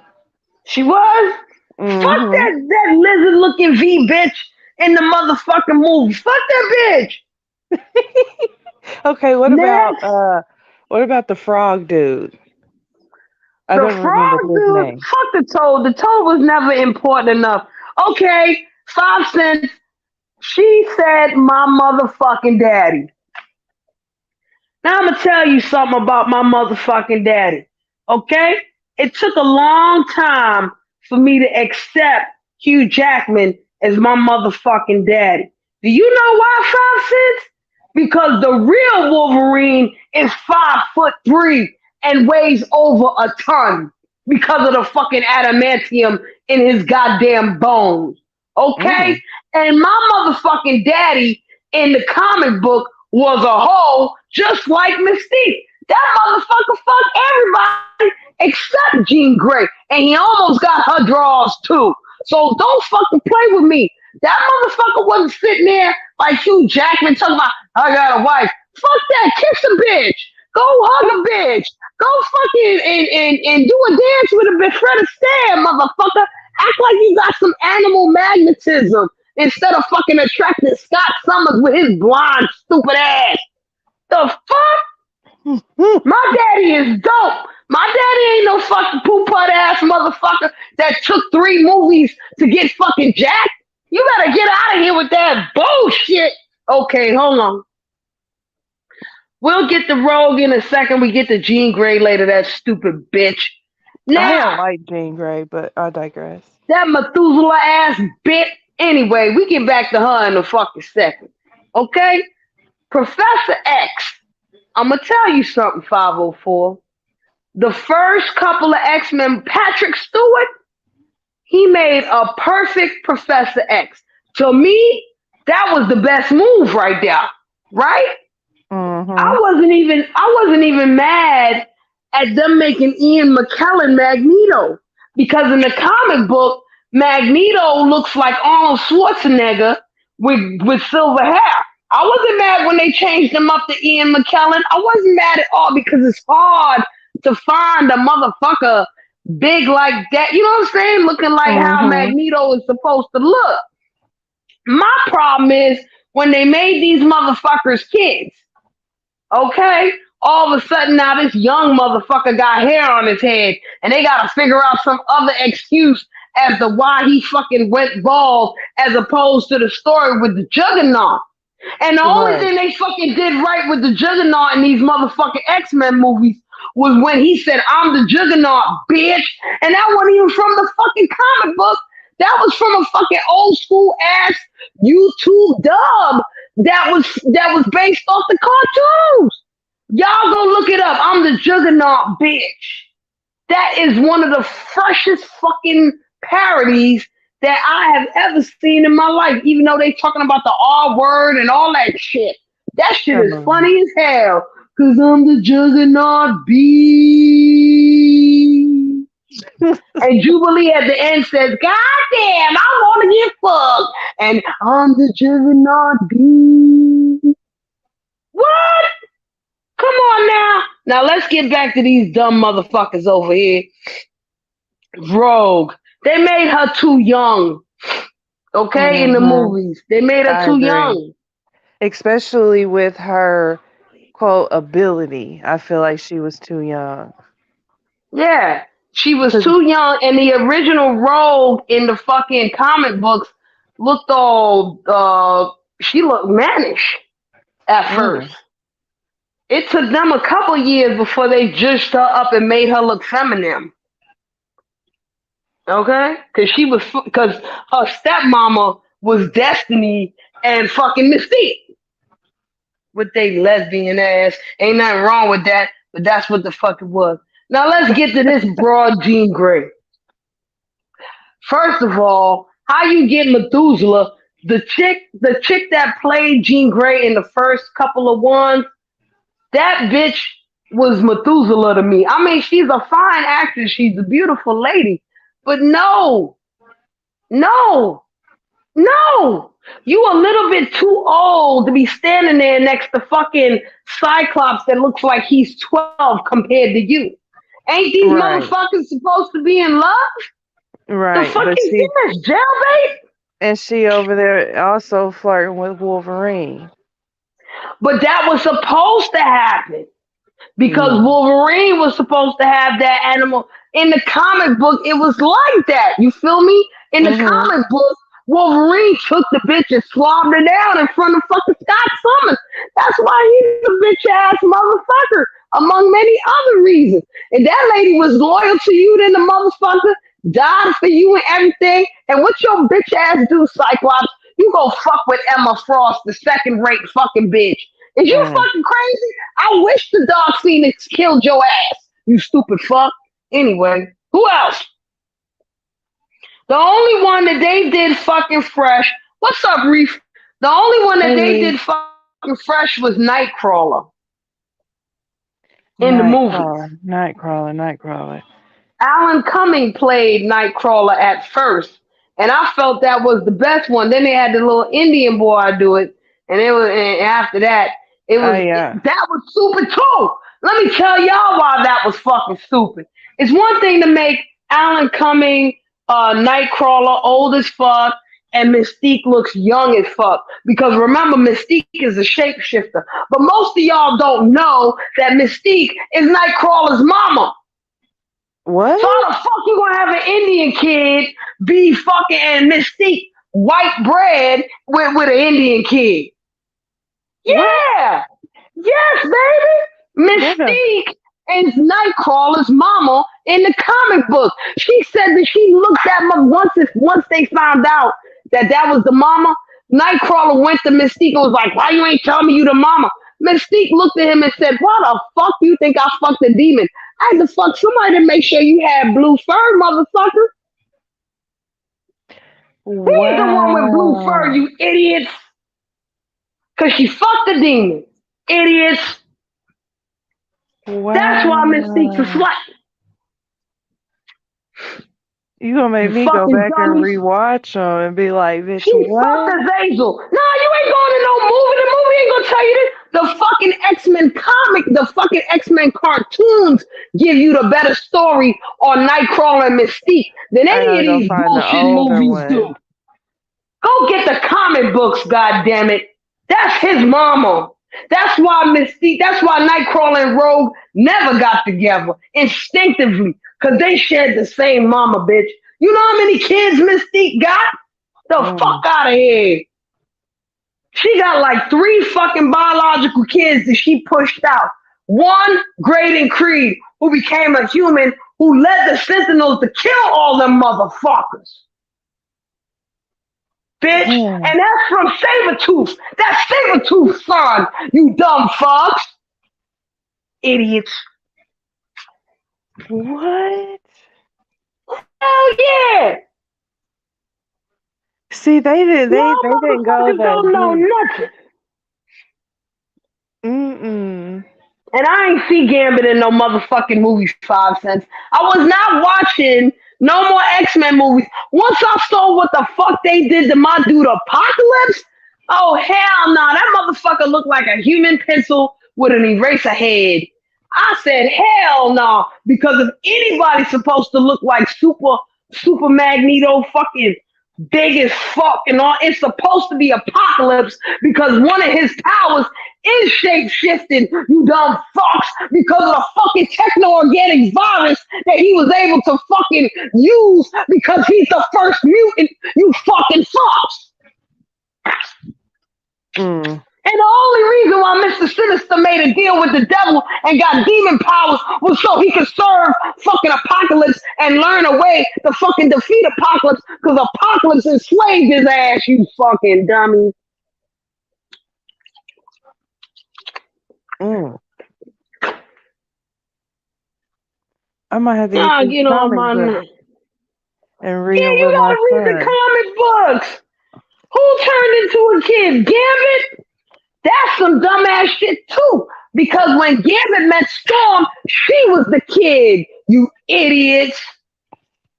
She was. Fuck Hmm. that lizard looking V bitch in the motherfucking movie. Fuck that bitch. Okay, Next, what about the frog dude? I the don't remember frog his dude. name. Fuck the toad. The toad was never important enough. Okay, 5 cents. She said my motherfucking daddy. Now I'm gonna tell you something about my motherfucking daddy. Okay? It took a long time for me to accept Hugh Jackman as my motherfucking daddy. Do you know why 5 cents? Because the real Wolverine is 5'3" and weighs over a ton because of the fucking adamantium in his goddamn bones. Okay? Mm. And my motherfucking daddy in the comic book was a hoe just like Mystique. That motherfucker fucked everybody except Jean Grey. And he almost got her draws too. So don't fucking play with me. That motherfucker wasn't sitting there like Hugh Jackman talking about, I got a wife. Fuck that. Kiss a bitch. Go hug a bitch. Go fucking and do a dance with a bitch. Fred Astaire, motherfucker. Act like you got some animal magnetism instead of fucking attracting Scott Summers with his blonde, stupid ass. The fuck? My daddy is dope. My daddy ain't no fucking poop butt ass motherfucker that took 3 movies to get fucking jacked. You better get out of here with that bullshit. Okay, hold on. We'll get the Rogue in a second. We get the Jean Grey later, that stupid bitch. I don't Now, like Jean Grey, but I digress. that Methuselah ass bitch. Anyway, we get back to her in a fucking second. Okay? Professor X. I'm going to tell you something, 504. The first couple of X-Men, Patrick Stewart, he made a perfect Professor X. To me, that was the best move right there. Right? Hmm. I wasn't even mad at them making Ian McKellen Magneto because in the comic book, Magneto looks like Arnold Schwarzenegger with silver hair. I wasn't mad when they changed him up to Ian McKellen. I wasn't mad at all because it's hard to find a motherfucker big like that. You know what I'm saying? Looking like how Hmm. Magneto is supposed to look. My problem is when they made these motherfuckers kids. Okay? All of a sudden now this young motherfucker got hair on his head and they gotta figure out some other excuse as to why he fucking went bald as opposed to the story with the juggernaut. And the only Right. thing they fucking did right with the juggernaut in these motherfucking X-Men movies was when he said, I'm the juggernaut, bitch. And that wasn't even from the fucking comic book. That was from a fucking old school ass YouTube dub that was based off the cartoons. Y'all go look it up. I'm the juggernaut, bitch. That is one of the freshest fucking parodies that I have ever seen in my life. Even though they talking about the R word and all that shit, that shit is Oh. funny as hell. Cause I'm the juggernaut bee. And Jubilee at the end says, God damn, I want to get fucked. And I'm the juggernaut bee. What? Come on now. Now let's get back to these dumb motherfuckers over here. Rogue. They made her too young. Okay, in the Hmm. movies. They made her I too agree. young. Especially with her quote ability. I feel like she was too young. Yeah. She was 'Cause- too young, and the original Rogue in the fucking comic books looked all she looked mannish at first. mm, It took them a couple years before they judged her up and made her look feminine. Okay, because her stepmama was Destiny and fucking Mystique with they lesbian ass. Ain't nothing wrong with that, but that's what the fuck it was. Now let's get to this broad Jean Grey. First of all, how you get Methuselah? The chick that played Jean Grey in the first couple of ones, that bitch was Methuselah to me. I mean, she's a fine actress. She's a beautiful lady. But no, no, no. You a little bit too old to be standing there next to fucking Cyclops that looks like he's 12 compared to you. Ain't these right, motherfuckers supposed to be in love? The right. fuck But is she this, jailbait? and she over there also flirting with Wolverine. But that was supposed to happen. Because Mm. Wolverine was supposed to have that animal. In the comic book, it was like that. You feel me? In the Mhm. comic book, Wolverine took the bitch and slobbed her down in front of fucking Scott Summers. That's why he's a bitch ass motherfucker, among many other reasons. And that lady was loyal to you, then the motherfucker died for you and everything. And what your bitch ass do, Cyclops? You go fuck with Emma Frost, the second rate fucking bitch. Is you Mm. fucking crazy? I wish the Dark Phoenix killed your ass, you stupid fuck. Anyway, who else? The only one that they did fucking fresh. What's up, Reef? The only one that they Hey, did fucking fresh was Nightcrawler in the movies. Nightcrawler, Nightcrawler, Nightcrawler. Alan Cumming played Nightcrawler at first, and I felt that was the best one. Then they had the little Indian boy do it, and after that, Oh yeah. that was stupid too. Let me tell y'all why that was fucking stupid. It's one thing to make Alan Cumming Nightcrawler old as fuck, and Mystique looks young as fuck. Because remember, Mystique is a shapeshifter, but most of y'all don't know that Mystique is Nightcrawler's mama. So What? how the fuck you gonna have an Indian kid be fucking and Mystique white bread with an Indian kid? What? Yeah, yes, baby. That don't. Mystique is Nightcrawler's mama in the comic book. She said that she looked at my once they found out that that was the mama. Nightcrawler went to Mystique and was like, "Why you ain't telling me you the mama?" Mystique looked at him and said, "Why the fuck you think I fucked a demon? I had to fuck somebody to make sure you had blue fur, motherfucker. He's the one with blue fur, Wow. you idiots. Cause she fucked the demon. Idiots. That's why Mystique's a Wow. slut. You gonna make You me go fucking back and dummies. rewatch them and be like, She bitch, fucked what? Azazel. No, you ain't going to no movie. The movie ain't gonna tell you this. The fucking X-Men comic, the fucking X-Men cartoons give you the better story on Nightcrawler and Mystique than I any gotta of go these find the bullshit older movies do. one. Go get the comic books, goddammit. That's his mama. That's why Mystique, that's why Nightcrawler and Rogue never got together instinctively, because they shared the same mama, bitch. You know how many kids Mystique got? The fuck Mm. out of here. She got like three fucking biological kids that she pushed out. One, Graydon Creed, who became a human who led the Sentinels to kill all them motherfuckers. Bitch. Mm. And that's from Sabretooth. That's Sabretooth's son, you dumb fucks. Idiots. What? Hell yeah! See, they did. Y'all They didn't go motherfuckers that don't know deep. nothing. Mm-mm. And I ain't see Gambit in no motherfucking movies 5 cents. I was not watching no more X-Men movies. Once I saw what the fuck they did to my dude Apocalypse, oh hell no, that motherfucker looked like a human pencil with an eraser head. I said hell no, because if anybody's supposed to look like super Magneto fucking big as fuck and all, it's supposed to be Apocalypse because one of his powers is shape shifting, you dumb fucks, because of the fucking techno organic virus that he was able to fucking use because he's the first mutant, you fucking fucks. Mm. And the only reason why Mr. Sinister made a deal with the devil and got demon powers was so he could serve fucking Apocalypse and learn a way to fucking defeat Apocalypse because Apocalypse enslaved his ass, you fucking dummy. Mm. I might have to get Nah, these get on comic my books nerves. and read Yeah, them you with my gotta read the son. comic books. Who turned into a kid? Gambit? That's some dumbass shit too. Because when Gambit met Storm, she was the kid. You idiots.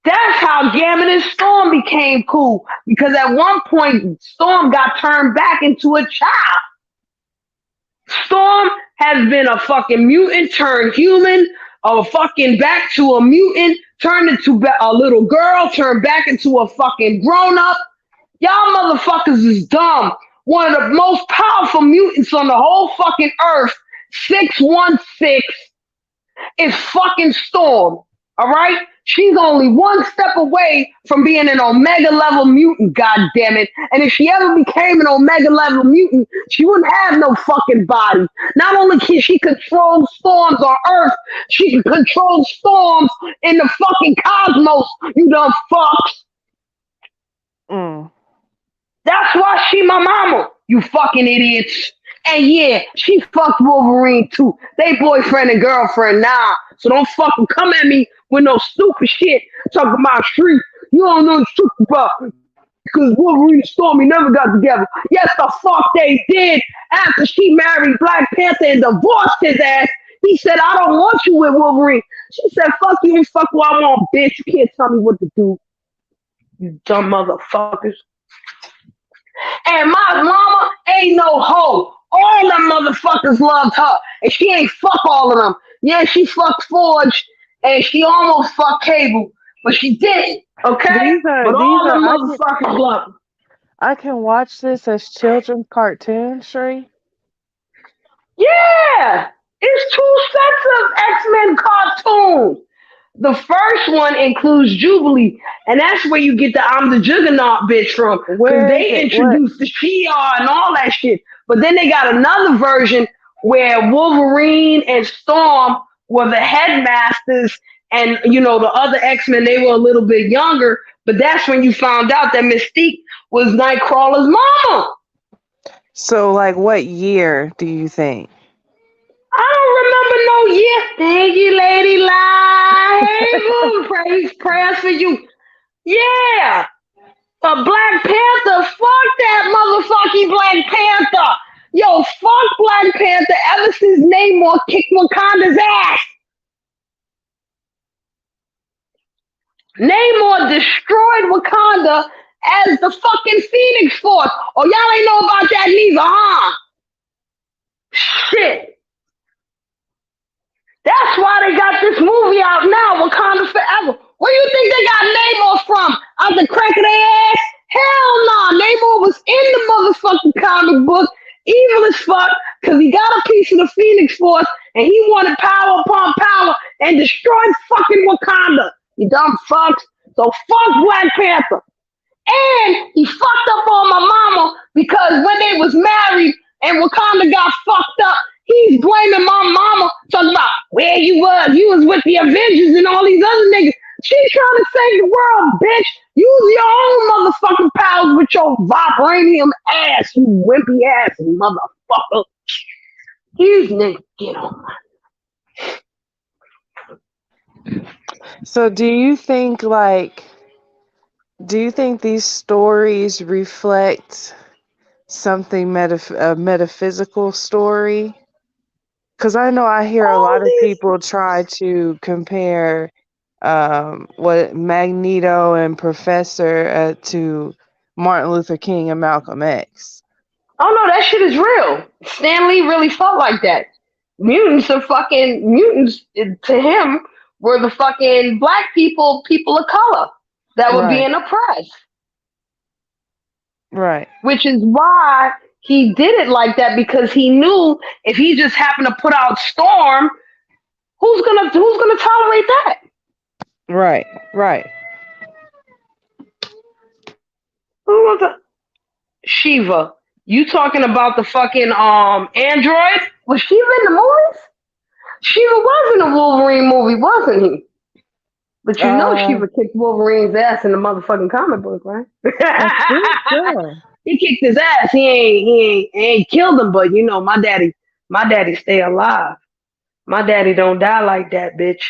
That's how Gambit and Storm became cool. Because at one point, Storm got turned back into a child. Storm has been a fucking mutant turned human, a fucking back to a mutant, turned into a little girl, turned back into a fucking grown up. Y'all motherfuckers is dumb. One of the most powerful mutants on the whole fucking earth, 616, is fucking Storm. All right? She's only one step away from being an Omega level mutant, god damn it. And if she ever became an Omega level mutant, she wouldn't have no fucking body. Not only can she control storms on Earth, she can control storms in the fucking cosmos, you dumb fucks. Mm. That's why she my mama, you fucking idiots. And yeah, she fucked Wolverine too. They boyfriend and girlfriend now. So don't fucking come at me with no stupid shit talking about Street. You don't know the truth about because Wolverine and Stormy never got together. Yes, the fuck they did. After she married Black Panther and divorced his ass, he said, I don't want you with Wolverine. She said, fuck you and fuck what I want, bitch. You can't tell me what to do, you dumb motherfuckers. And my mama ain't no hoe. All them motherfuckers loved her. And she ain't fuck all of them. Yeah, she fucked Forge and she almost fucked Cable. But she didn't. Okay? But These all are them motherfuckers loved her. I can watch this as children's cartoon, Shree. Yeah! It's two sets of X-Men cartoons. The first one includes Jubilee, and that's where you get the I'm the Juggernaut bitch from, because Where is they it? What? introduced the Shi'ar and all that shit. But then they got another version where Wolverine and Storm were the headmasters, and the other X-Men, they were a little bit younger. But that's when you found out that Mystique was Nightcrawler's mama. So, like, what year do you think? I don't remember no year. Thank you, Lady Live. Praise, prayers for you. Yeah. A Black Panther, fuck that motherfucking Black Panther. Yo, fuck Black Panther ever since Namor kicked Wakanda's ass. Namor destroyed Wakanda as the fucking Phoenix Force. Oh, y'all ain't know about that neither, huh? Shit. That's why they got this movie out now, Wakanda Forever. Where you think they got Namor from? Out the crack of their ass? Hell no. Namor was in the motherfucking comic book, evil as fuck, because he got a piece of the Phoenix Force, and he wanted power upon power and destroyed fucking Wakanda. You dumb fucks. So fuck Black Panther. And he fucked up on my mama because when they was married and Wakanda got fucked up, he's blaming my mama, talking about where you was with the Avengers and all these other niggas. She's trying to save the world, bitch. Use your own motherfucking powers with your vibranium ass, you wimpy ass motherfucker. These niggas get on. So do you think these stories reflect something a metaphysical story? Because I know I hear a All lot of these. people try to compare what Magneto and Professor to Martin Luther King and Malcolm X. Oh no, that shit is real. Stan Lee really felt like that. Mutants to him were the fucking black people of color that were Right, being oppressed, right, which is why he did it like that because he knew if he just happened to put out Storm, who's gonna tolerate that? right, right. Who was a Shiva? You talking about the fucking android? Was Shiva in the movies? Shiva was in a Wolverine movie, wasn't he? But you know Uh, Shiva kicked Wolverine's ass in the motherfucking comic book, right? I think so. He kicked his ass. He ain't killed him, but you know my daddy stay alive. My daddy don't die like that, bitch.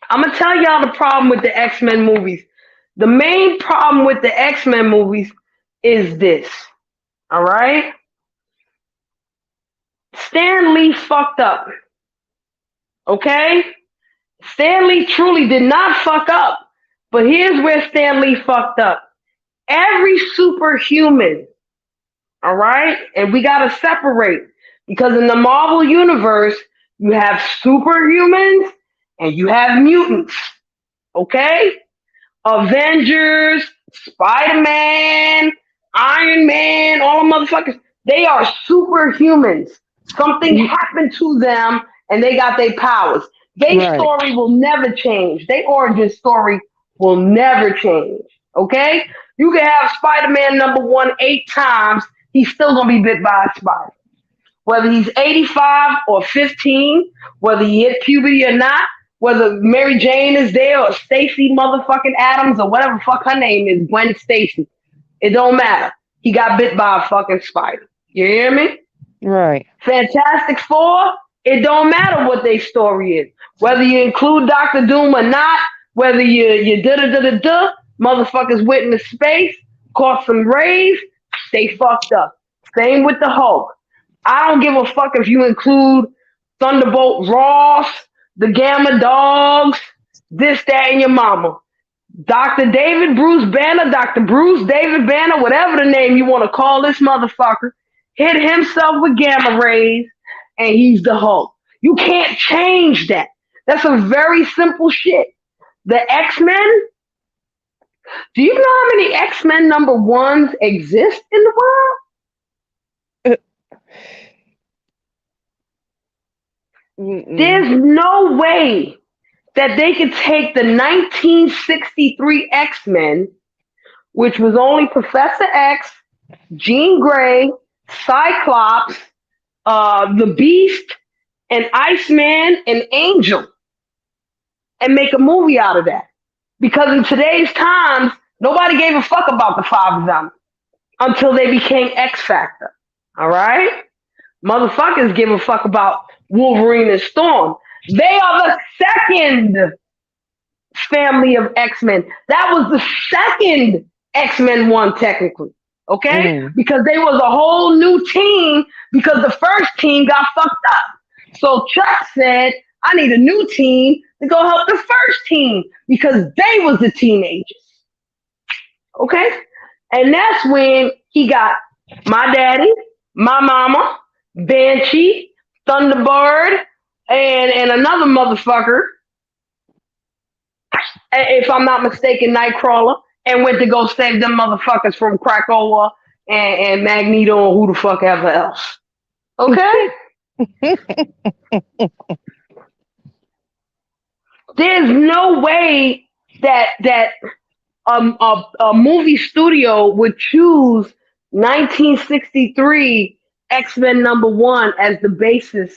I'm gonna tell y'all the problem with the X-Men movies. The main problem with the X-Men movies is this. All right? Stan Lee fucked up. Okay? Stan Lee truly did not fuck up. But here's where Stan Lee fucked up. Every superhuman, all right? And we got to separate because in the Marvel universe, you have superhumans and you have mutants, okay? Avengers, Spider Man, Iron Man, all the motherfuckers, they are superhumans. Something Mm, happened to them and they got their powers. Their right, story will never change. Their origin story will never change. Okay? You can have Spider Man #1 8 times, he's still gonna be bit by a spider. Whether he's 85 or 15, whether he hit puberty or not, whether Mary Jane is there or Stacy motherfucking Adams or whatever the fuck her name is, Gwen Stacy. It don't matter. He got bit by a fucking spider. You hear me? right. Fantastic Four, it don't matter what their story is. Whether you include Doctor Doom or not, whether you da da da da da, motherfuckers went into space, caught some rays, they fucked up. Same with the Hulk. I don't give a fuck if you include Thunderbolt Ross, the Gamma Dogs, this, that, and your mama. Dr. David Bruce Banner, Dr. Bruce David Banner, whatever the name you want to call this motherfucker, hit himself with gamma rays and he's the Hulk. You can't change that. That's a very simple shit. The X-Men, do you know how many X-Men #1s exist in the world? Uh, mm-mm. There's no way that they could take the 1963 X-Men, which was only Professor X, Jean Grey, Cyclops, the Beast, and Iceman and Angel, and make a movie out of that. Because in today's times, nobody gave a fuck about the five of them until they became X Factor. All right? Motherfuckers give a fuck about Wolverine and Storm. They are the second family of X-Men. That was the second X-Men one, technically. Okay? Mm, Because they was a whole new team because the first team got fucked up. So Chuck said, I need a new team to go help the first team because they was the teenagers. Okay? And that's when he got my daddy, my mama, Banshee, Thunderbird, and another motherfucker, if I'm not mistaken, Nightcrawler, and went to go save them motherfuckers from Krakoa and Magneto and who the fuck ever else. Okay? There's no way that a movie studio would choose 1963 X-Men #1 as the basis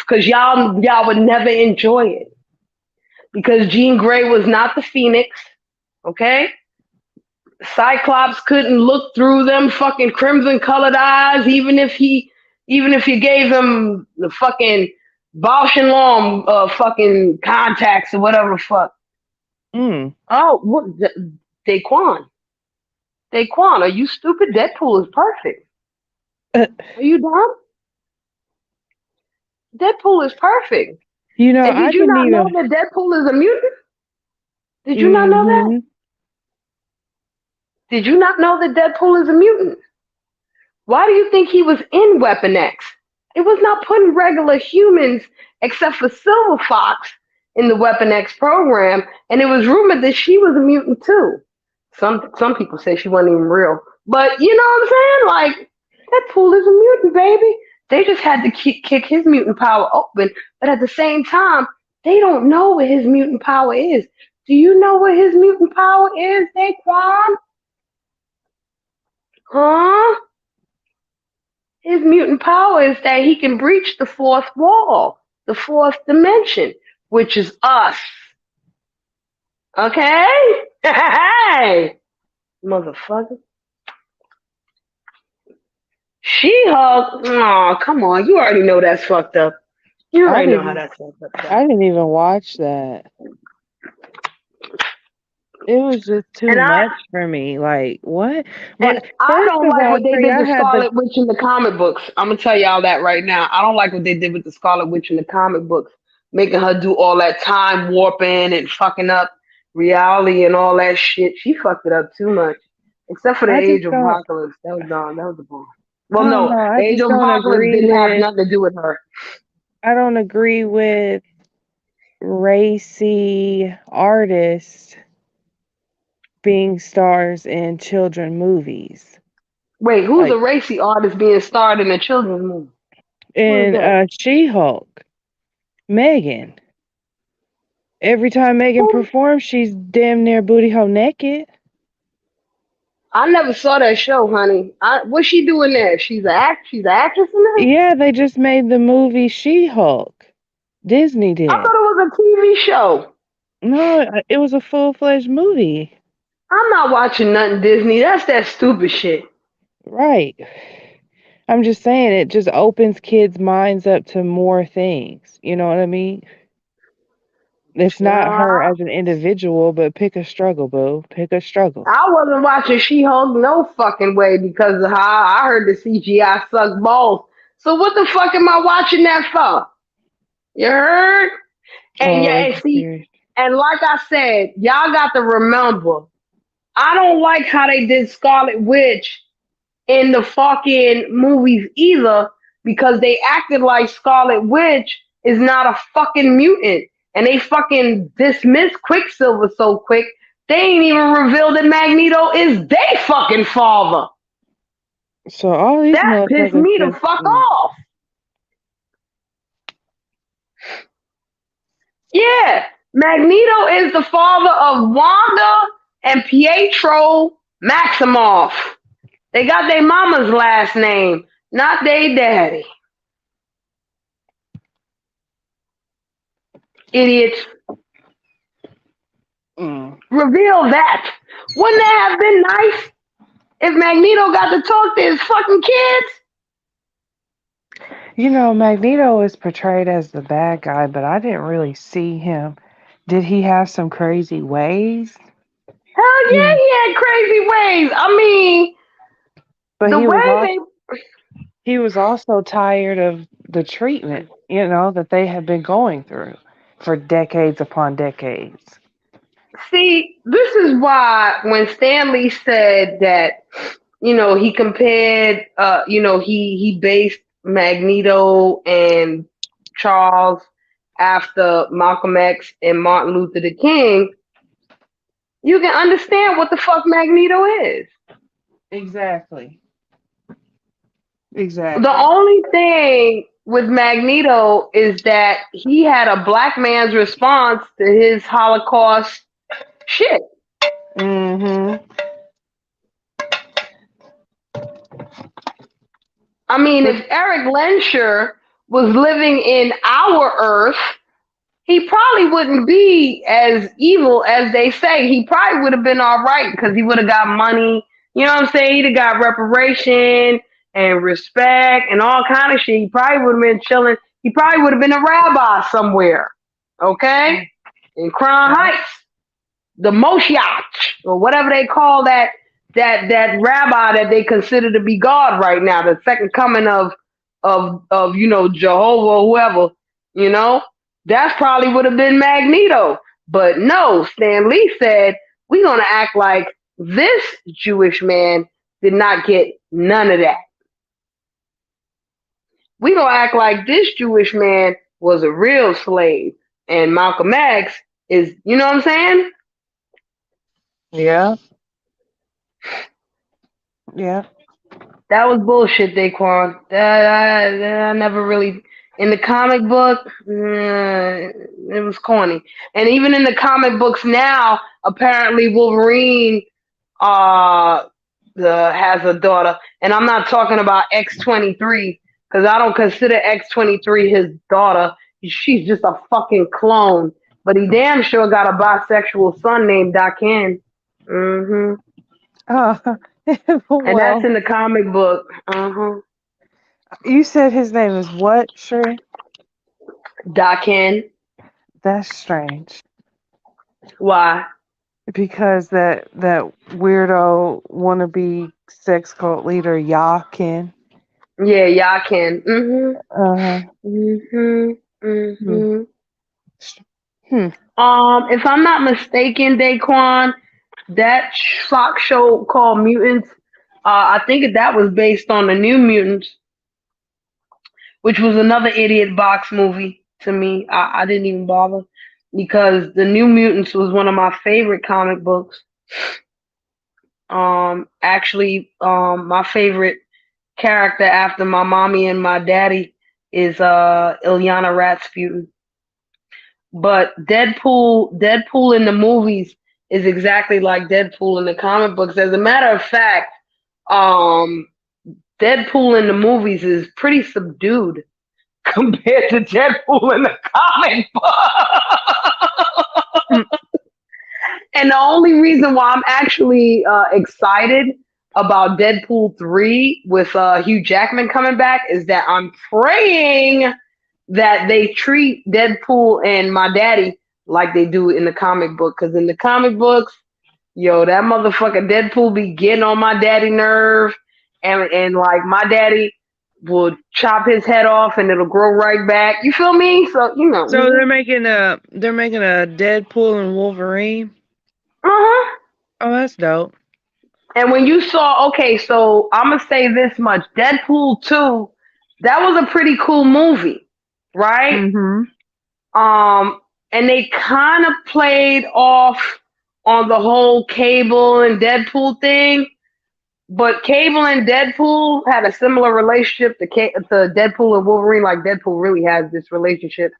because y'all would never enjoy it because Jean Grey was not the Phoenix, okay? Cyclops couldn't look through them fucking crimson colored eyes, even if you gave him the fucking Bausch and Lomb, fucking contacts or whatever the fuck. Mm. Oh, what? Daquan. Daquan, are you stupid? Deadpool is perfect. Uh, Are you dumb? Deadpool is perfect. And I did you didn't not know even. that Deadpool is a mutant? Did you not know that? Mm-hmm. Did you not know that Deadpool is a mutant? Why do you think he was in Weapon X? It was not putting regular humans, except for Silver Fox, in the Weapon X program, and it was rumored that she was a mutant too. Some people say she wasn't even real, but you know what I'm saying? Like Deadpool is a mutant, baby. They just had to kick his mutant power open, but at the same time, they don't know what his mutant power is. Do you know what his mutant power is, Daquan? Huh? His mutant power is that he can breach the fourth wall, the fourth dimension, which is us. Okay? Hey! Motherfucker. She-Hulk. Oh, come on. You already know that's fucked up. You I already know how didn't. that's fucked up. I didn't even watch that. It was just too And I much for me. Like what? and What? I First don't of like all, what they Trey, did I to had the. Scarlet Witch in the comic books. I'm gonna tell y'all that right now. I don't like what they did with the Scarlet Witch in the comic books, making her do all that time warping and fucking up reality and all that shit. She fucked it up too much. Except for the I just Age of don't. Apocalypse. That was gone. That was the bomb. Well, I don't no, know. the I Age just of don't Apocalypse agree didn't have with. nothing to do with her. I don't agree with racy artists being stars in children movies. Wait, who's a Like racy artist being starred in a children's movie? Who is in that? She-Hulk, Megan. Every time Megan Who? performs, she's damn near booty hole naked. I never saw that show, honey. What's she doing there? She's an actress in that? Yeah, they just made the movie She-Hulk. Disney I did. thought it was a TV show. No, it was a full-fledged movie. I'm not watching nothing Disney. That's that stupid shit. Right. I'm just saying it just opens kids' minds up to more things. You know what I mean? It's not her Child. as an individual, but pick a struggle, boo. Pick a struggle. I wasn't watching She-Hulk no fucking way because of how I heard the CGI suck balls. So what the fuck am I watching that for? You heard? And Oh, yeah, are and you see, serious? and like I said, y'all got to remember, I don't like how they did Scarlet Witch in the fucking movies either because they acted like Scarlet Witch is not a fucking mutant. And they fucking dismissed Quicksilver so quick, they ain't even revealed that Magneto is they fucking father. So all these That pissed motherfuckers me the just fuck off. Yeah, Magneto is the father of Wanda and Pietro Maximoff. They got their mama's last name, not their daddy. Idiots. mm. Reveal that. Wouldn't that have been nice if Magneto got to talk to his fucking kids? Magneto is portrayed as the bad guy, but I didn't really see him. Did he have some crazy ways? Hell yeah, Yeah. he had crazy ways. I mean, But the he was way also they he was also tired of the treatment, that they had been going through for decades upon decades. see, this is why when Stanley said that, he compared, he based Magneto and Charles after Malcolm X and Martin Luther the King, you can understand what the fuck Magneto is. Exactly. The Exactly. only thing with Magneto is that he had a black man's response to his Holocaust shit. Mm-hmm. I mean, But if Eric Lensher was living in our Earth, he probably wouldn't be as evil as they say. He probably would have been all right because he would have got money. You know what I'm saying? He'd have got reparation and respect and all kind of shit. He probably would have been chilling. He probably would have been a rabbi somewhere. Okay? In Crown Yeah. Heights. The Moshiach, or whatever they call that rabbi that they consider to be God right now, the second coming of Jehovah or whoever, you know, that's probably would have been Magneto. But no, Stan Lee said, we're gonna act like this Jewish man did not get none of that. We're gonna act like this Jewish man was a real slave. And Malcolm X is, you know what I'm saying? Yeah. Yeah. That was bullshit, Daquan. I never really in the comic book. It was corny, and even in the comic books now, apparently Wolverine uh has a daughter, and I'm not talking about X-23 because I don't consider X-23 his daughter. She's just a fucking clone. But he damn sure got a bisexual son named Daken. hmm Oh, And that's well, in the comic book. you said his name is what, Shree? Daken. That's strange. Why? Because that weirdo wannabe sex cult leader Yakin. Yeah, y'all can. Uh-huh. Hmm. Mhm. Hmm. If I'm not mistaken, Daquan, that Fox show called Mutants, I think that was based on the New Mutants, which was another idiot box movie to me. I didn't even bother because the New Mutants was one of my favorite comic books. Actually, my favorite character after my mommy and my daddy is Ilyana Rasputin. But Deadpool in the movies is exactly like Deadpool in the comic books. As a matter of fact, um, Deadpool in the movies is pretty subdued compared to Deadpool in the comic book. Hmm. And the only reason why I'm actually excited about Deadpool 3 with Hugh Jackman coming back is that I'm praying that they treat Deadpool and my daddy like they do in the comic book. Because in the comic books, yo, that motherfucker Deadpool be getting on my daddy nerve. And like my daddy would chop his head off and it'll grow right back. You feel me? So, you know. So they're making a Deadpool and Wolverine. Uh-huh. Oh, that's dope. And when you saw, okay, so I'm gonna say this much: Deadpool 2, that was a pretty cool movie, right? Mm-hmm. Um, and they kind of played off on the whole Cable and Deadpool thing, but Cable and Deadpool had a similar relationship to Deadpool and Wolverine. Like Deadpool really has this relationship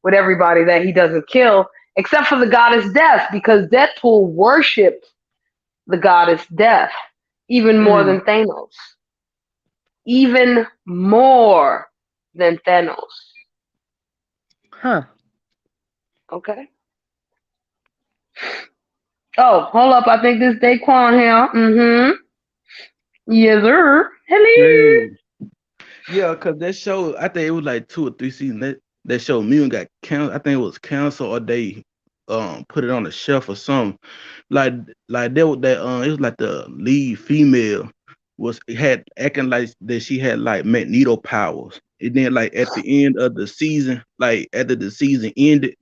with everybody that he doesn't kill, except for the goddess Death, because Deadpool worshipped the goddess Death even more Mm. than Thanos. Even more than Thanos. Huh. Okay. Oh, hold up. I think this Daquan here. Yes, sir. Hello. Hey, yeah, cause that show, I think it was like 2 or 3 seasons. That show, Mutant got canceled. I think it was canceled, or they put it on the shelf or something. Like like that was that it was like the lead female was had acting like that she had like Magneto powers. And then like at the end of the season, like after the season ended,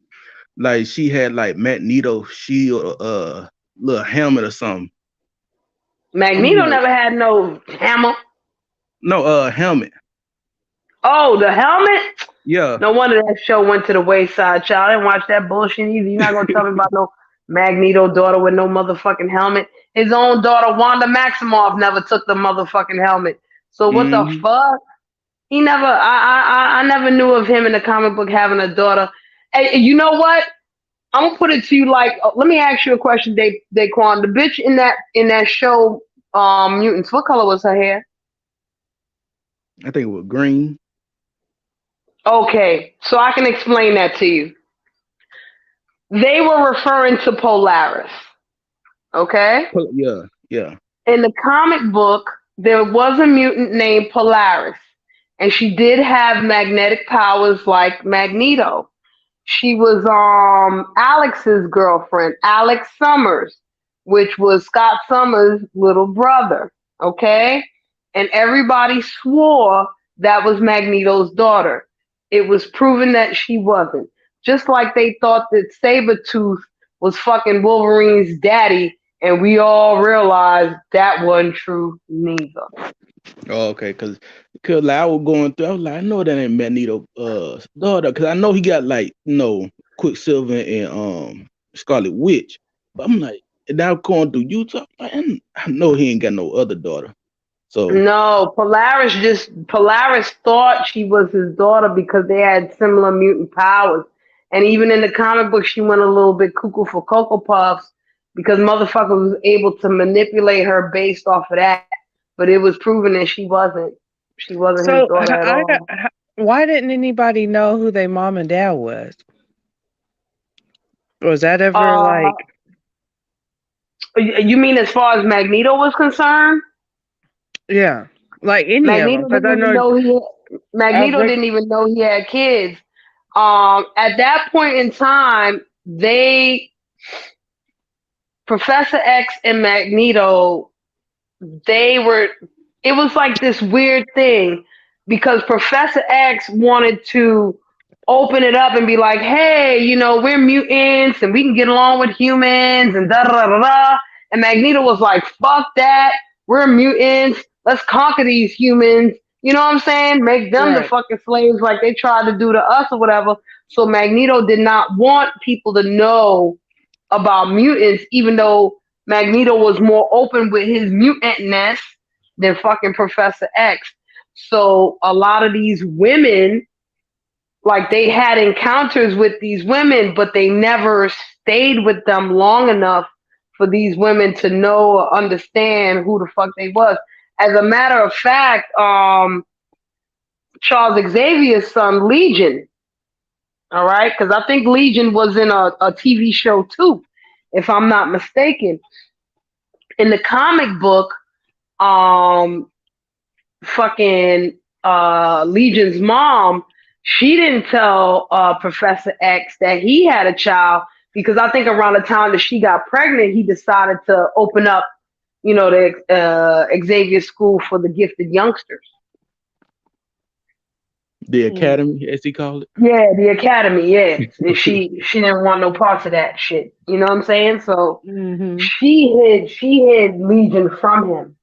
like she had like Magneto shield, little helmet or something. I'm Magneto like, never had no hammer. no, helmet. Oh, the helmet? Yeah. No wonder that show went to the wayside, child. I didn't watch that bullshit either. You're not gonna tell me about no Magneto daughter with no motherfucking helmet. His own daughter, Wanda Maximoff, never took the motherfucking helmet. So what the Hmm. fuck? He never. I never knew of him in the comic book having a daughter. Hey, you know what? I'm gonna put it to you like. Let me ask you a question, Daquan. The bitch in that show, Mutants. What color was her hair? I think it was green. Okay, so I can explain that to you. They were referring to Polaris. Okay, Yeah, yeah. in the comic book, there was a mutant named Polaris. and she did have magnetic powers like Magneto. She was Alex's girlfriend, Alex Summers, which was Scott Summers' little brother. Okay? And everybody swore that was Magneto's daughter. It was proven that she wasn't. Just like they thought that Sabretooth was fucking Wolverine's daddy, and we all realized that wasn't true neither. Oh, okay, cause like I was going through, I was like, I know that ain't Magneto daughter, cause I know he got like Quicksilver and Scarlet Witch, but I'm like, and now going through Utah, like, I know he ain't got no other daughter. So No, Polaris thought she was his daughter because they had similar mutant powers. And even in the comic book she went a little bit cuckoo for Cocoa Puffs because motherfucker was able to manipulate her based off of that. But it was proven that she wasn't. She wasn't his So daughter at all. why didn't anybody know who their mom and dad was? Was that ever Uh, like, you mean as far as Magneto was concerned? yeah, like any of them? Magneto Because didn't I even know know he I've Magneto read. didn't even know he had kids. At that point in time, they Professor X and Magneto, they were it was like this weird thing because Professor X wanted to open it up and be like, hey, we're mutants and we can get along with humans and da da da da. And Magneto was like, fuck that. We're mutants. Let's conquer these humans. You know what I'm saying? Make them the Right. fucking slaves like they tried to do to us or whatever. So Magneto did not want people to know about mutants, even though Magneto was more open with his mutantness than fucking Professor X. So a lot of these women, like they had encounters with these women, but they never stayed with them long enough for these women to know or understand who the fuck they was. As a matter of fact, Charles Xavier's son Legion, all right, because I think Legion was in a TV show too, if I'm not mistaken. In the comic book, um, fucking Legion's mom, she didn't tell Professor X that he had a child because I think around the time that she got pregnant, he decided to open up, the Xavier School for the Gifted Youngsters. the Mm. academy, as he called it. Yeah, the academy, yeah. And she didn't want no parts of that shit. You know what I'm saying? So Mm-hmm. she hid Legion from him.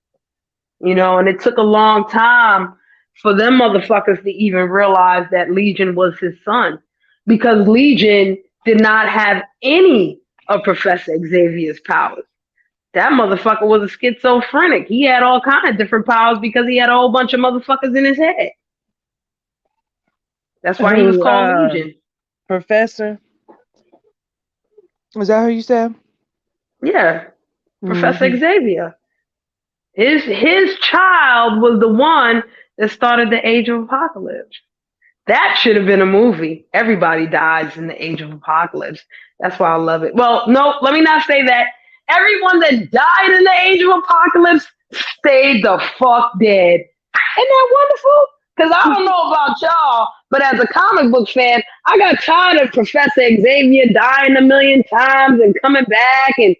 And it took a long time for them motherfuckers to even realize that Legion was his son because Legion did not have any of Professor Xavier's powers. That motherfucker was a schizophrenic. He had all kind of different powers because he had a whole bunch of motherfuckers in his head. That's why he was Who, called Legion. Professor? Is that who you said? Yeah, Professor Mm-hmm. Xavier. His child was the one that started the Age of Apocalypse. That should have been a movie. Everybody dies in the Age of Apocalypse. That's why I love it. Well, no, let me not say that. Everyone that died in the Age of Apocalypse stayed the fuck dead. Isn't that wonderful? Because I don't know about y'all, but as a comic book fan, I got tired of Professor Xavier dying a million times and coming back and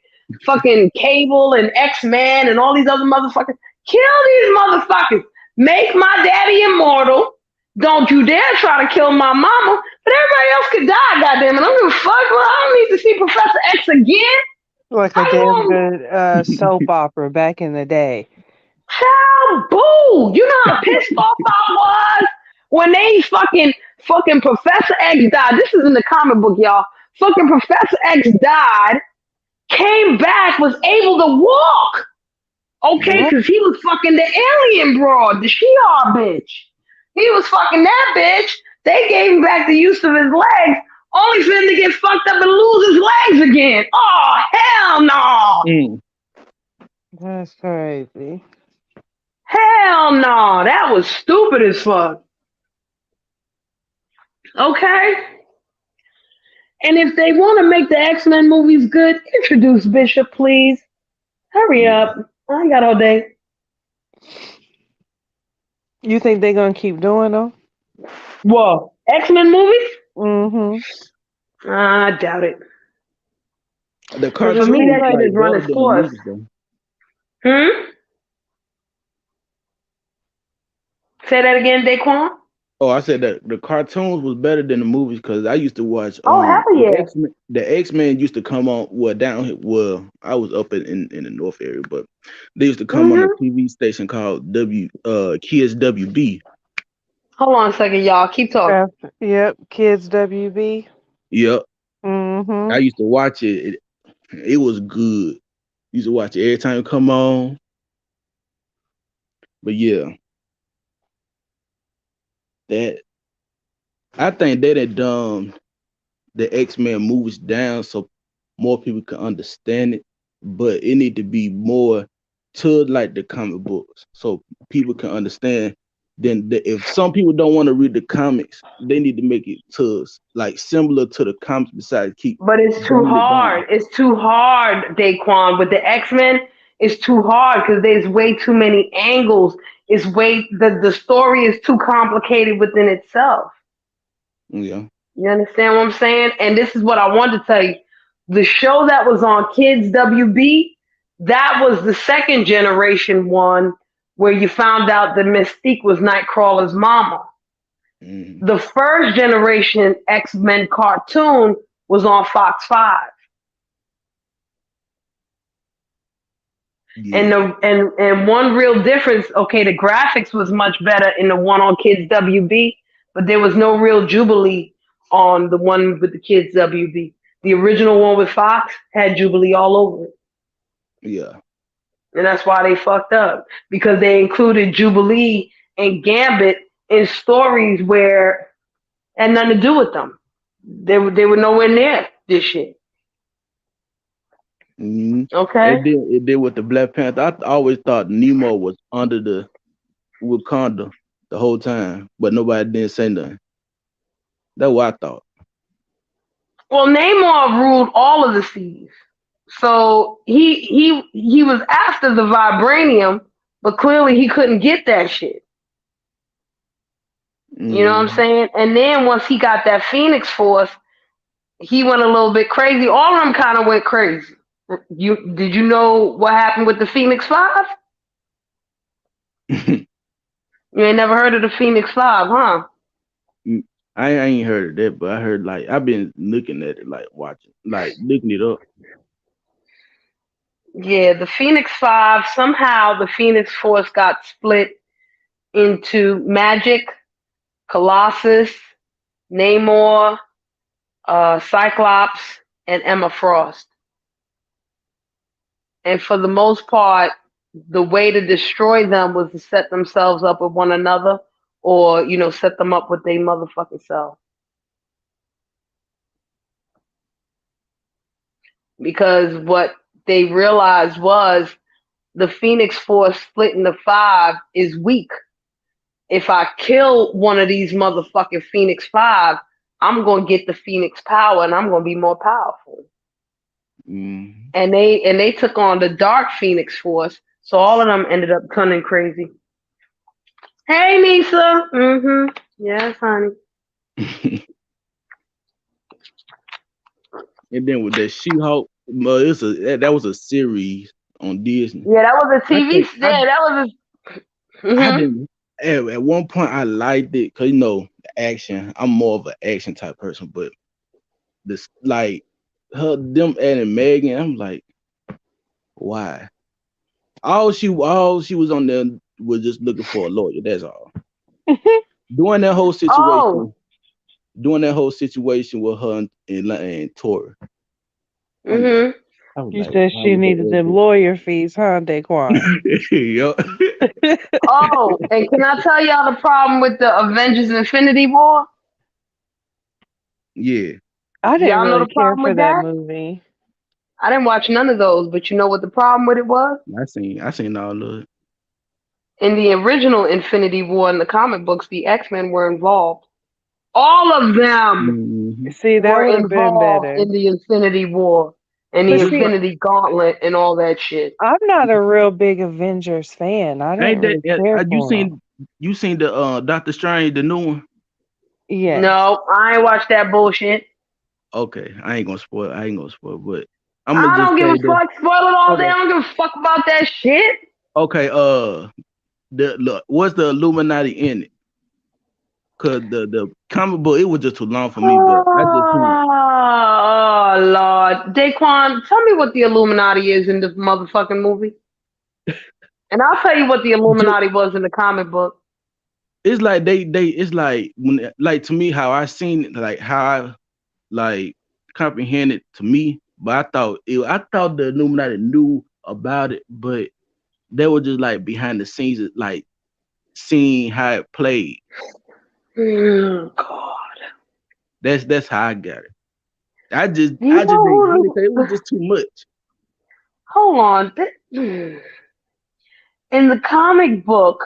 fucking Cable and X-Men and all these other motherfuckers. Kill these motherfuckers. Make my daddy immortal. Don't you dare try to kill my mama. But everybody else could die, goddamn it. I don't give a fuck. Well, I don't need to see Professor X again. Like a I damn want good soap opera back in the day. child boo. You know how pissed off I was when they fucking Professor X died. This is in the comic book, y'all. Fucking Professor X died, came back, was able to walk. Okay, What? because he was fucking the alien broad, the Shi'ar bitch. He was fucking that bitch. They gave him back the use of his legs, only for him to get fucked up and lose his legs again. Oh, hell no. Mm. That's crazy. Hell no. That was stupid as fuck. Okay? And if they want to make the X-Men movies good, introduce Bishop, please. Hurry Yeah. up. I ain't got all day. You think they're gonna keep doing them? Whoa, X-Men movies? Mm-hmm. I doubt it. The Cause For it me, cartoon seems was that like shit like has run better its than the course. movies though. Hmm. Say that again, Daquan. Oh, I said that the cartoons was better than the movies because I used to watch Oh hell yeah. The X-Men used to come on down here. Well, I was up in the north area, but they used to come on a Mhm. TV station called Kids WB. Hold on a second, y'all. Keep talking. Yep, Kids WB. Yep. I Mm-hmm. used to watch it. It was good. Used to watch it every time it come on. But yeah, that I think they done the X-Men movies down so more people can understand it, but it need to be more to like the comic books so people can understand. Then if some people don't want to read the comics, they need to make it to like similar to the comics besides keep But it's too dumbing it down. hard. It's too hard, Daquan. With the X-Men, it's too hard because there's way too many angles. It's way the story is too complicated within itself. Yeah. You understand what I'm saying? And this is what I wanted to tell you. The show that was on Kids WB, that was the second generation one where you found out that Mystique was Nightcrawler's mama. Mhm. The first generation X-Men cartoon was on Fox 5. And Yeah. and one real difference, okay, the graphics was much better in the one on Kids WB, but there was no real Jubilee on the one with the Kids WB. The original one with Fox had Jubilee all over it. Yeah. And that's why they fucked up. Because they included Jubilee and Gambit in stories where had nothing to do with them. They were nowhere near this shit. Mhm. Okay? It did with the Black Panther. I always thought Nemo was under the Wakanda the whole time, but nobody didn't say nothing. That's what I thought. Well, Namor ruled all of the seas. So he was after the vibranium, but clearly he couldn't get that shit. You know what I'm Mm. saying? And then once he got that Phoenix Force, he went a little bit crazy. All of them kind of went crazy. Did you know what happened with the Phoenix Five? You ain't never heard of the Phoenix Five, huh? I ain't heard of that, but I heard like I've been looking at it, like watching, like looking it up. Yeah, the Phoenix Five. Somehow the Phoenix Force got split into Magic, Colossus, Namor, Cyclops, and Emma Frost. And for the most part, the way to destroy them was to set themselves up with one another, or set them up with their motherfucking self. Because what they realized was the Phoenix Force split into five is weak. If I kill one of these motherfucking Phoenix Five, I'm gonna get the Phoenix power and I'm gonna be more powerful. Mm. And they took on the Dark Phoenix Force, so all of them ended up turning crazy. Hey, Nisa. Mm-hmm. Yes, honey. And then with that She-Hulk, that was a series on Disney. Yeah, that was a I TV. think Yeah, that was a. I Mm-hmm. didn't at one point I liked it because action. I'm more of an action type person, but this like them adding Megan, I'm like, why? All she was on there was just looking for a lawyer. That's all. During that whole Oh. situation, during that whole situation with her and Tori, I'm like, Mm-hmm. I was You like, said why she would needed them they lawyer fees, huh, Daquan? add that? Yup. Oh, and can I tell y'all the problem with the Avengers Infinity War? Yeah. I didn't Y'all know really the care problem for with that that? movie. I didn't watch none of those, but you know what the problem with it was? I seen all of it. In the original Infinity War in the comic books, the X-Men were involved. All of them Mm-hmm. See, that were would have been involved better. in the Infinity War and the But Just see, like Infinity Gauntlet and all that shit. I'm not a real big Avengers fan. I didn't ain't that really care you for them. seen You seen the Doctor Strange, the new one? Yes. No, I ain't watched that bullshit. Okay, I ain't gonna spoil. I ain't gonna spoil, but I'm gonna I just don't give a say this. fuck. Spoil it all day. Okay, I don't give a fuck about that shit. okay. The look, what's the Illuminati in it? Cause the comic book it was just too long for me, but I just seen. Oh, Lord. Daquan, tell me what the Illuminati is in this motherfucking movie. And I'll tell you what the Just, Illuminati was in the comic book. it's like they it's like when like to me how I seen it, like how I like comprehended to me, but I thought the Illuminati knew about it, but they were just like behind the scenes, like seeing how it played. Oh, God. That's how I got it. Do you I just know didn't get it who 'cause it was just too much. hold on. In the comic book,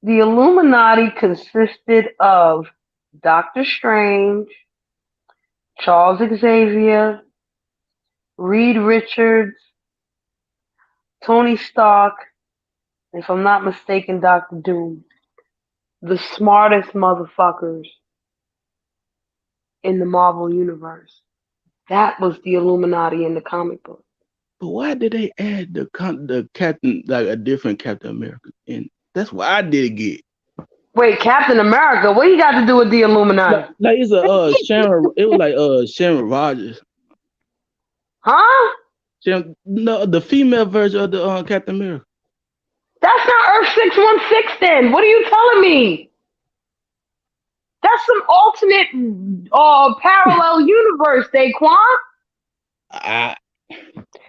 the Illuminati consisted of Doctor Strange, Charles Xavier, Reed Richards, Tony Stark, if I'm not mistaken, Doctor Doom. The smartest motherfuckers in the Marvel Universe. That was the Illuminati in the comic book. But why did they add the Captain like a different Captain America? And that's what I did get. Wait, Captain America, what you got to do with the Illuminati? Like it's a Sharon. It was like Sharon Rogers. Huh? Sharon, no, the female version of the Captain America. That's not Earth 616 then. What are you telling me? That's some alternate parallel universe, Daquan. I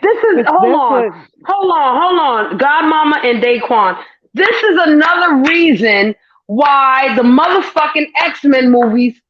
This is But that's what hold on, Godmama and Daquan. This is another reason why the motherfucking X-Men movies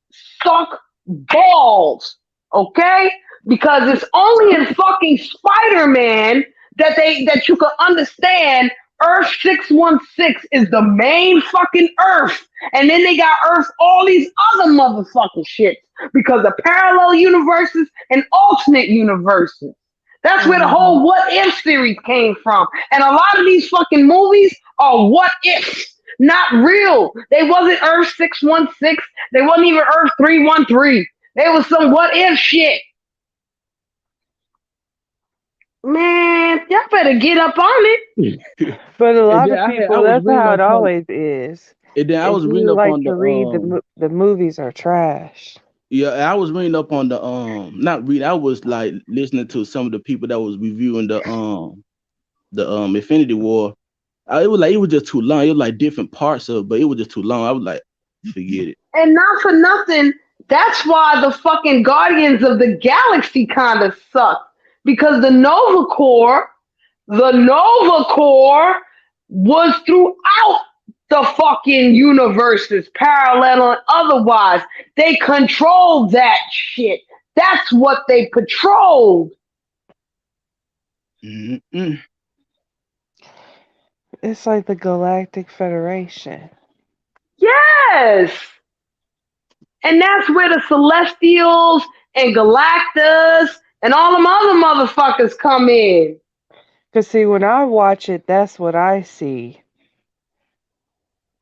suck balls. Okay? Because it's only in fucking Spider-Man that you can understand Earth 616 is the main fucking Earth. And then they got Earth all these other motherfucking shits because of parallel universes and alternate universes. That's where the hmm whole what if series came from. And a lot of these fucking movies are what ifs, not real. They wasn't Earth 616. They wasn't even Earth 313. They was some what if shit. Man, y'all better get up on it. but a and lot then of I people was that's reading how it up on always is. and then I If was reading you up like on the to read the movies are trash. yeah, I was reading up on the not reading, I was like listening to some of the people that was reviewing the Infinity War. It was just too long. It was like different parts of, but it was just too long. I was like, forget it. And not for nothing, that's why the fucking Guardians of the Galaxy kind of suck. Because the Nova Corps was throughout the fucking universes, parallel and otherwise. They controlled that shit. That's what they patrolled. Mm-mm. It's like the Galactic Federation. Yes. And that's where the Celestials and Galactus and all them other motherfuckers come in. Cause see, when I watch it, that's what I see.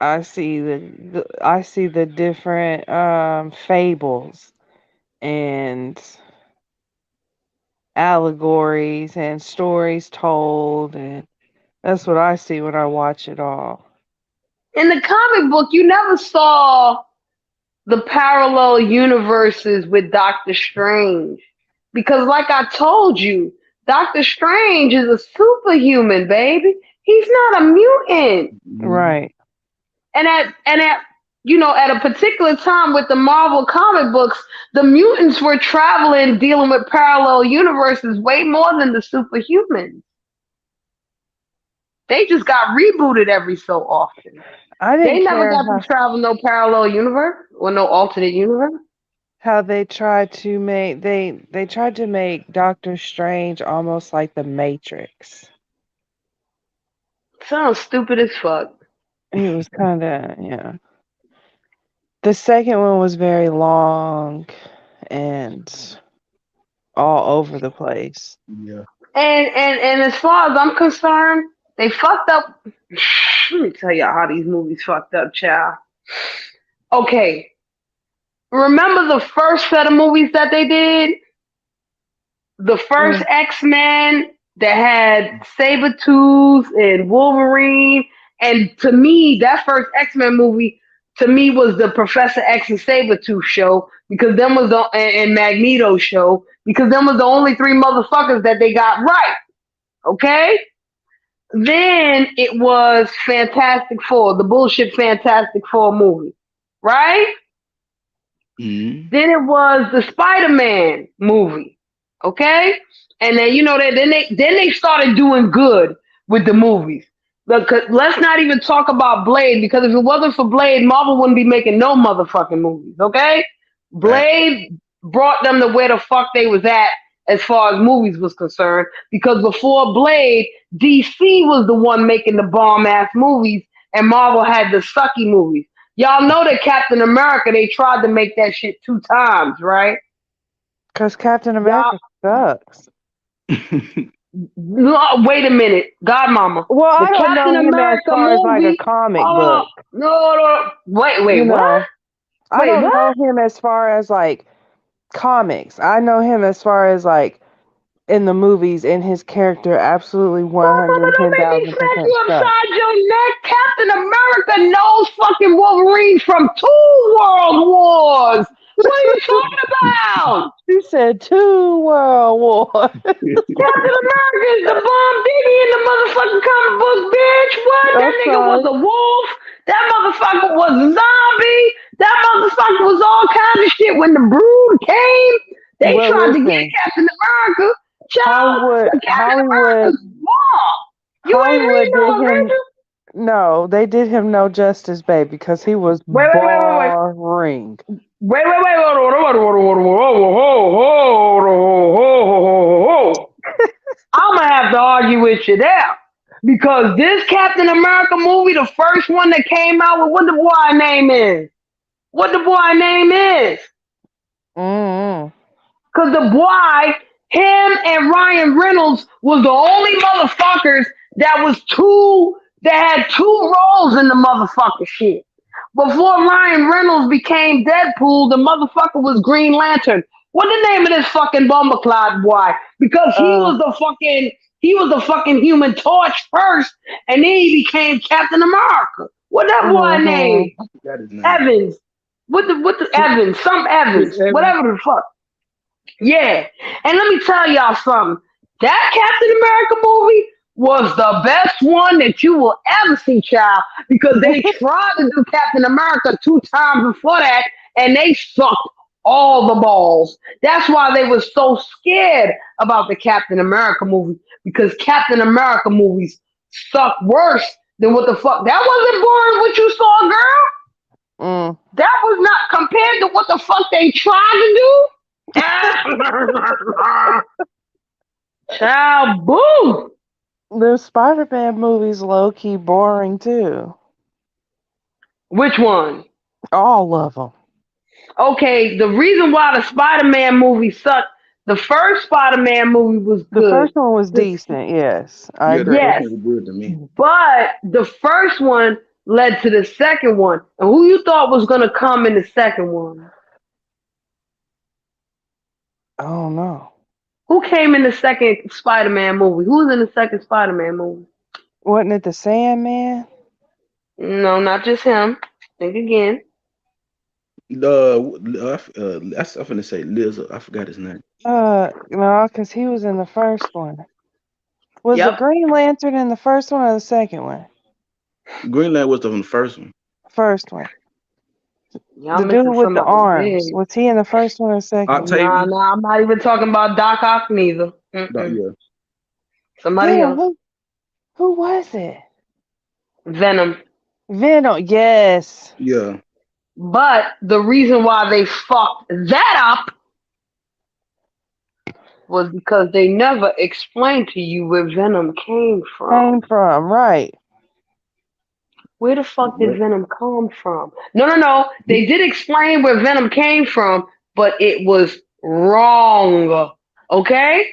I see the different fables and allegories and stories told, and that's what I see when I watch it all. In the comic book, you never saw the parallel universes with Doctor Strange. Because, like I told you, Doctor Strange is a superhuman, baby. He's not a mutant. Mhm. Right. And at a particular time with the Marvel comic books, the mutants were traveling, dealing with parallel universes way more than the superhumans. They just got rebooted every so often. I They didn't never care got to travel no parallel universe or no alternate universe. how they tried to make they tried to make Doctor Strange almost like the Matrix. Sounds stupid as fuck. He was kind of, The second one was very long and all over the place. Yeah. And as far as I'm concerned, they fucked up. Let me tell y'all how these movies fucked up, child. Okay, remember the first set of movies that they did? The first Mm. X-Men that had Sabretooth and Wolverine. And to me, that first X-Men movie to me was the Professor X and Sabretooth show because them was the and Magneto show because them was the only three motherfuckers that they got right. Okay? Then it was Fantastic Four, the bullshit Fantastic Four movie. Right? Mm-hmm. Then it was the Spider-Man movie. Okay? And then you know that then they started doing good with the movies. Let's not even talk about Blade because if it wasn't for Blade, Marvel wouldn't be making no motherfucking movies. Okay? Right. Blade brought them to where the fuck they was at as far as movies was concerned. Because before Blade, DC was the one making the bomb ass movies, and Marvel had the sucky movies. Y'all know that Captain America, they tried to make that shit 2 times, right? Cause Captain Y'all, America sucks. wait a minute, Godmama. Well, The I don't know Captain him as America far as like a movie. comic Oh book. no, no, You wait, what? know, I Wait, don't what? know him as far as like comics. I know him as far as like in the movies, and his character absolutely one hundred Mama, and don't ten make me thousand smack percent you sucks. upside your neck. Captain America knows fucking Wolverine from 2 World Wars. What are you talking about? He said 2 World Wars. Captain America is the bomb diggy in the motherfucking comic book, bitch. What? That I'm nigga was sorry. a wolf. That motherfucker was a zombie. That motherfucker was all kind of shit. When the brood came, they Well, tried to get listen, Captain America. Child, Hollywood, but Captain Hollywood, America's bomb. You ain't read Hollywood no did him. Avengers? No, they did him no justice, babe, because he was Wait. boring. Wait. Whoa. I'm gonna have to argue with you there because this Captain America movie, the first one that came out with what the boy name is, what the boy name is, Mm-hmm. because the boy, him and Ryan Reynolds was the only motherfuckers that had two roles in the motherfucker shit. Before Ryan Reynolds became Deadpool, the motherfucker was Green Lantern. What the name of this fucking bumbleclad boy? Because Uh, he was the fucking Human Torch first, and then he became Captain America. What that boy mm-hmm. name? That is name. Evans. What the Evans? Some Chris Evans. Evans. Whatever the fuck. Yeah. And let me tell y'all something. That Captain America movie was the best one that you will ever see, child, because they tried to do Captain America 2 times before that, and they sucked all the balls. That's why they were so scared about the Captain America movie, because Captain America movies suck worse than what the fuck. That wasn't boring what you saw, girl. Mm. That was not compared to what the fuck they tried to do. Child, boo! The Spider-Man movies low-key boring too. Which one? All of them. Okay, the reason why the Spider-Man movie sucked, the first Spider-Man movie was The good. first one was The- decent, yes, I Yeah, the agree. first yes, one was good to me. but the first one led to the second one. And who you thought was gonna come in the second one? I don't know. Who came in the second Spider-Man movie? Who was in the second Spider-Man movie? Wasn't it the Sandman? No, not just him. Think again. That's I'm finna say Lizard. I forgot his name. No, because he was in the first one. Was the Yep. Green Lantern in the first one or the second one? Greenland was the first one. First one. Y'all The dude missing with the somebody arms. big. Was he in the first one or the second one? Nah, Octavius. I'm not even talking about Doc Ock neither. Mm-mm. Yeah. Somebody Damn, else. who was it? Venom. Venom. Yes. Yeah. But the reason why they fucked that up was because they never explained to you where Venom came Came from. from, right. Where the fuck did What? Venom come from? No. They did explain where Venom came from, but it was wrong. Okay?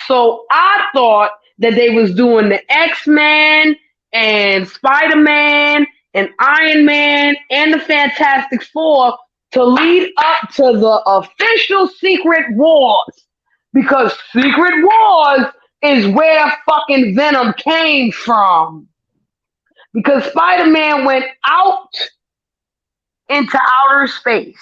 So I thought that they was doing the X-Men and Spider-Man and Iron Man and the Fantastic Four to lead up to the official Secret Wars. Because Secret Wars is where fucking Venom came from. Because Spider-Man went out into outer space.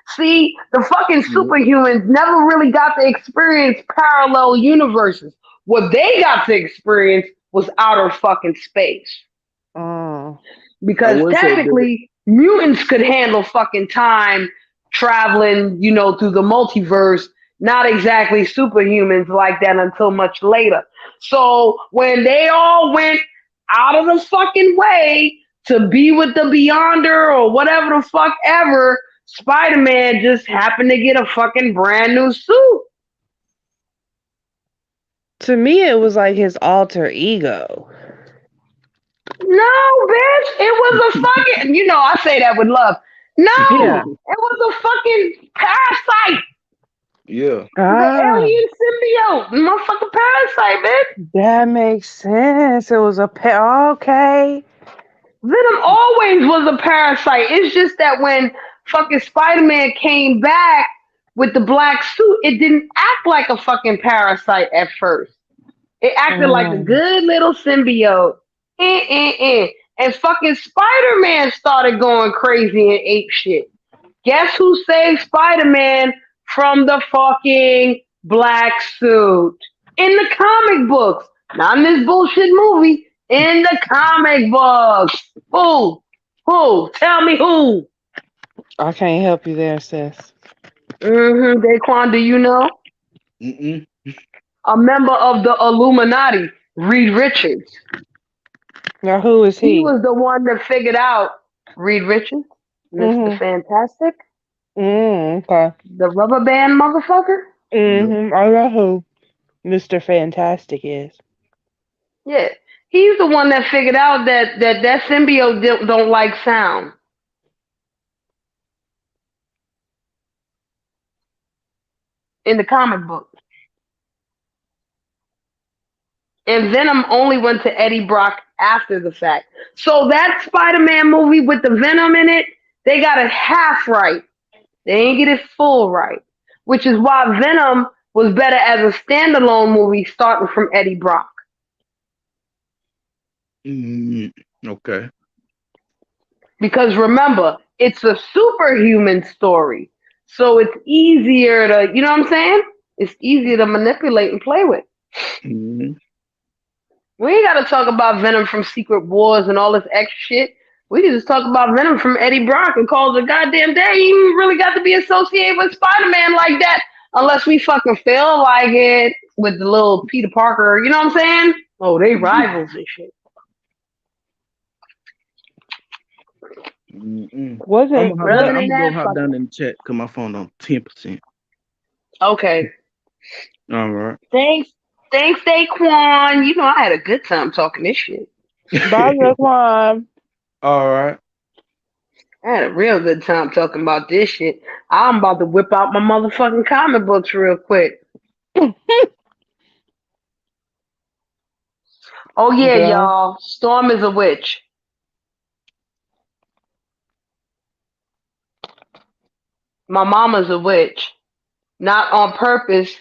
See, the fucking Yeah. superhumans never really got to experience parallel universes. What they got to experience was outer fucking space. Mm. I Because would say that. technically, mutants could handle fucking time traveling, through the multiverse. Not exactly superhumans like that until much later. So when they all went out of the fucking way to be with the Beyonder or whatever the fuck ever, Spider Man just happened to get a fucking brand new suit. To me, it was like his alter ego. No, bitch, it was a fucking. I say that with love. No, Yeah. it was a fucking parasite. Yeah. The Ah, alien symbiote, motherfucking parasite, bitch. that makes sense. It was a okay. Venom always was a parasite. It's just that when fucking Spider-Man came back with the black suit, it didn't act like a fucking parasite at first. It acted like a Mm. good little symbiote. And fucking Spider-Man started going crazy and ape shit. Guess who saved Spider-Man from the fucking black suit? In the comic books. Not in this bullshit movie. In the comic books. Who? Who? Tell me who. I can't help you there, sis. Daquan, do you know? Mm-mm. A member of the Illuminati, Reed Richards. Now, who is He he? was the one that figured out Reed Richards, Mr. Mm-hmm. Fantastic, Okay. the rubber band motherfucker. Yeah. I know who Mr. Fantastic is. Yeah, he's the one that figured out that symbiote don't like sound in the comic book. And Venom only went to Eddie Brock after the fact. So that Spider-Man movie with the Venom in it, they got it half right. They ain't get it full right, which is why Venom was better as a standalone movie starting from Eddie Brock. Mm, okay. Because remember, it's a superhuman story. So it's easier to, you know what I'm saying? It's easier to manipulate and play with. Mm, We ain't got to talk about Venom from Secret Wars and all this extra shit. We can just talk about Venom from Eddie Brock and call it a goddamn day. He ain't really got to be associated with Spider Man like that unless we fucking feel like it with the little Peter Parker. You know what I'm saying? Oh, they rivals and shit. mm-mm. I'm Wasn't gonna hop But other down. what? I'm than gonna go that, hop fuck down it. in the chat because my phone on 10%. Okay. All right. Thanks. Thanks, Daquan. You know, I had a good time talking this shit. Bye, Jaquan. All right. I had a real good time talking about this shit. I'm about to whip out my motherfucking comic books real quick. Oh yeah, Girl. y'all. Storm is a witch. My mama's a witch. Not on purpose,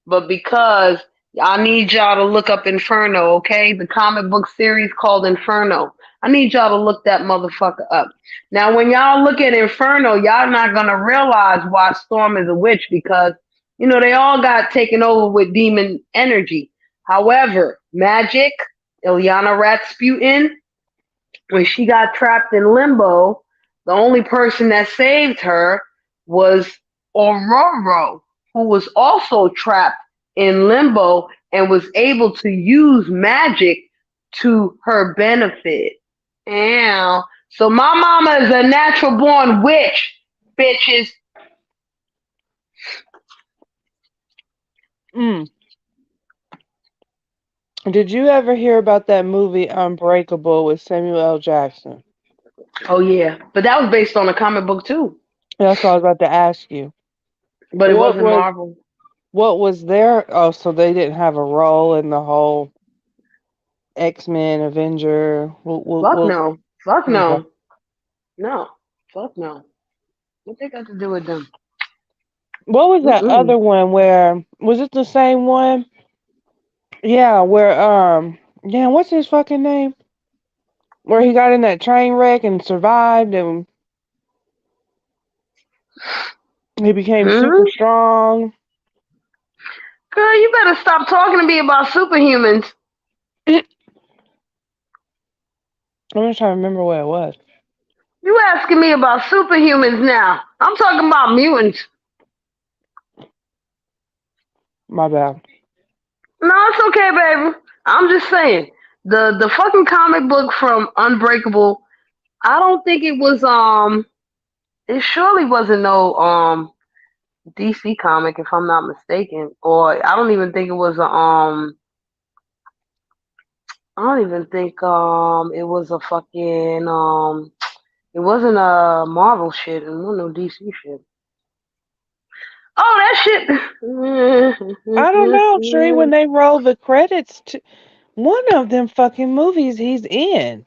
but because I need y'all to look up Inferno, okay? The comic book series called Inferno. I need y'all to look that motherfucker up. Now, when y'all look at Inferno, y'all not gonna realize why Storm is a witch because they all got taken over with demon energy. However, Magic, Ilyana Rasputin, when she got trapped in limbo, the only person that saved her was Aurora, who was also trapped in limbo and was able to use magic to her benefit. Ow. So my mama is a natural born witch, bitches. Mm. Did you ever hear about that movie Unbreakable with Samuel L. Jackson? Oh yeah, but that was based on a comic book too, That's what I was about to ask you. but it What wasn't was Marvel. what was their? Oh, so they didn't have a role in the whole. X-Men, Avenger. Fuck no. Fuck Okay. no. No. Fuck no. What they got to do with them? What was that Mm-mm. other one where was it the same one? Yeah, where damn, what's his fucking name? Where he got in that train wreck and survived and he became super Hmm? strong. Girl, you better stop talking to me about superhumans. I'm just trying to remember what it was. You asking me about superhumans now. I'm talking about mutants. My bad. No, it's okay, baby. I'm just saying. The fucking comic book from Unbreakable, I don't think it was it surely wasn't no DC comic if I'm not mistaken. Or I don't even think it was a I don't even think it was a fucking it wasn't a Marvel shit. It wasn't no DC shit. Oh, that I don't know, Tree, when shit. they roll the credits to one of them fucking movies he's in.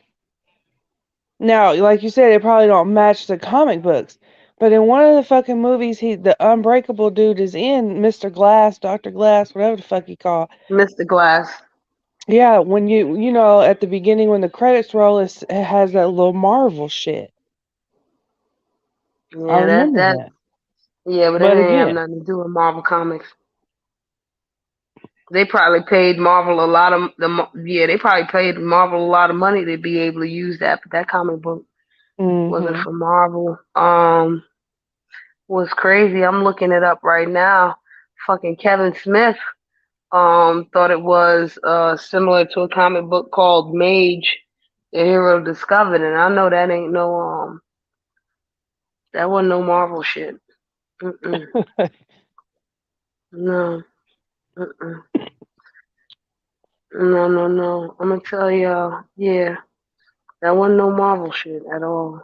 Now, like you said, it probably don't match the comic books. But in one of the fucking movies the Unbreakable dude is in, Mr. Glass, Dr. Glass, whatever the fuck he called. Mr. Glass. Yeah, when you know at the beginning when the credits roll, it has that little Marvel shit. I Yeah, remember that that. yeah, but it But didn't have again, nothing to do with Marvel Comics. They probably paid Marvel a lot of yeah, they probably paid Marvel a lot of money to be able to use that, but that comic book wasn't hmm for Marvel. Was crazy. I'm looking it up right now. Fucking Kevin Smith thought it was similar to a comic book called Mage, the Hero Discovered, and I know that ain't no that wasn't no Marvel shit. Mm-mm. No. Mm-mm. No, no, no. I'm gonna tell y'all, yeah, that wasn't no Marvel shit at all.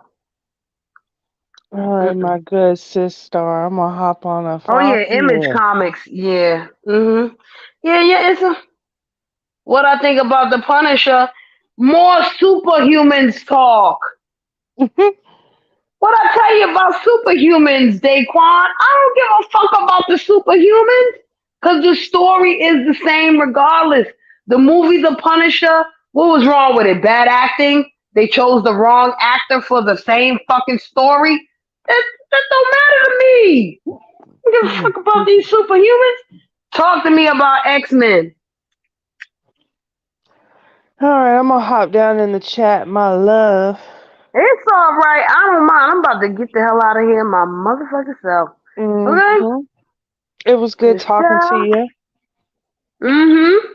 all right, Mm-mm. my good sis star, I'm gonna hop on a Oh yeah, 5 Image p.m. Comics, yeah. Yeah, yeah, it's a, what I think about the Punisher. More superhumans talk. What I tell you about superhumans, Daquan? I don't give a fuck about the superhumans because the story is the same regardless. The movie The Punisher, what was wrong with it? Bad acting? They chose the wrong actor for the same fucking story? That don't matter to me. I don't give a fuck about these superhumans. Talk to me about X-Men. All right, I'm gonna hop down in the chat, my love. It's alright. I don't mind. I'm about to get the hell out of here my motherfucking self. Okay? hmm It was good Cause talking to child. you. Mm-hmm.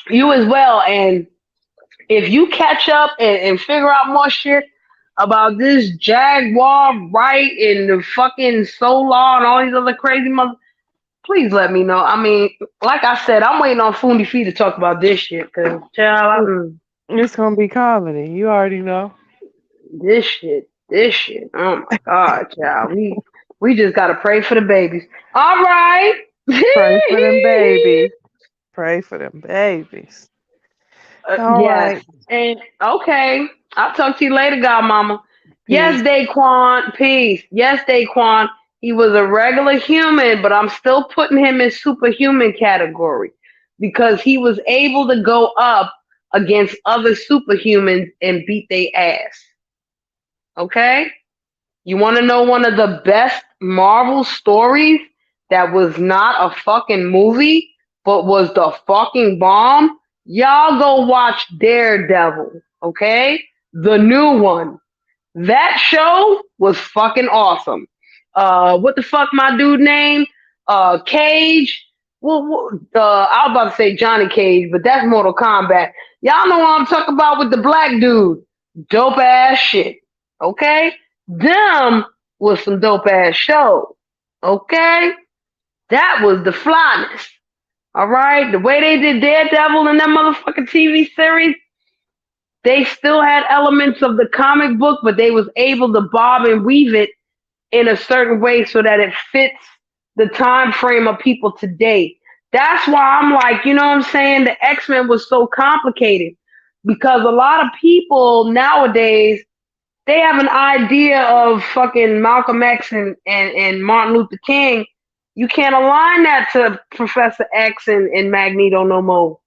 You as well. And if you catch up and figure out more shit about this Jaguar right and the fucking Solar and all these other crazy mother, please let me know. I mean, like I said, I'm waiting on Foondy Fee to talk about this shit. Cause child, It's gonna be comedy. You already know. this shit. Oh my god, child. We just gotta pray for the babies. All right. Pray for them babies. Pray for them babies. All Yes. right. And okay. I'll talk to you later, Godmama. Peace. Yes, Daquan. Peace. Yes, Daquan. He was a regular human, but I'm still putting him in superhuman category because he was able to go up against other superhumans and beat their ass. Okay? You want to know one of the best Marvel stories that was not a fucking movie, but was the fucking bomb? Y'all go watch Daredevil, okay? The new one. That show was fucking awesome. What the fuck, my dude name? Cage. I was about to say Johnny Cage, but that's Mortal Kombat. Y'all know what I'm talking about with the black dude. Dope ass shit. Okay? Them was some dope ass show. Okay? That was the flyness. Alright? The way they did Daredevil in that motherfucking TV series, they still had elements of the comic book, but they was able to bob and weave it in a certain way so that it fits the time frame of people today. That's why I'm like, you know what I'm saying? The X-Men was so complicated because a lot of people nowadays they have an idea of fucking Malcolm X and Martin Luther King. You can't align that to Professor X and Magneto no more.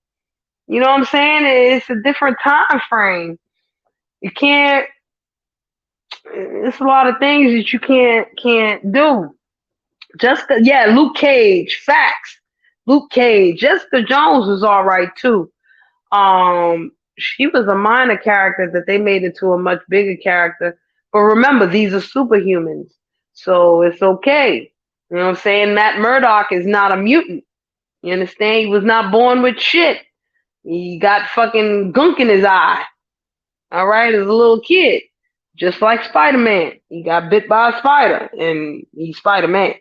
You know what I'm saying? It's a different time frame. You can't. It's a lot of things that you can't do. Yeah, Luke Cage, facts. Luke Cage, Jessica Jones was all right too. She was a minor character that they made into a much bigger character. But remember, these are superhumans, so it's okay. You know what I'm saying? Matt Murdock is not a mutant. You understand? He was not born with shit. He got fucking gunk in his eye. All right, as a little kid, just like Spider-Man. He got bit by a spider, and he's Spider-Man.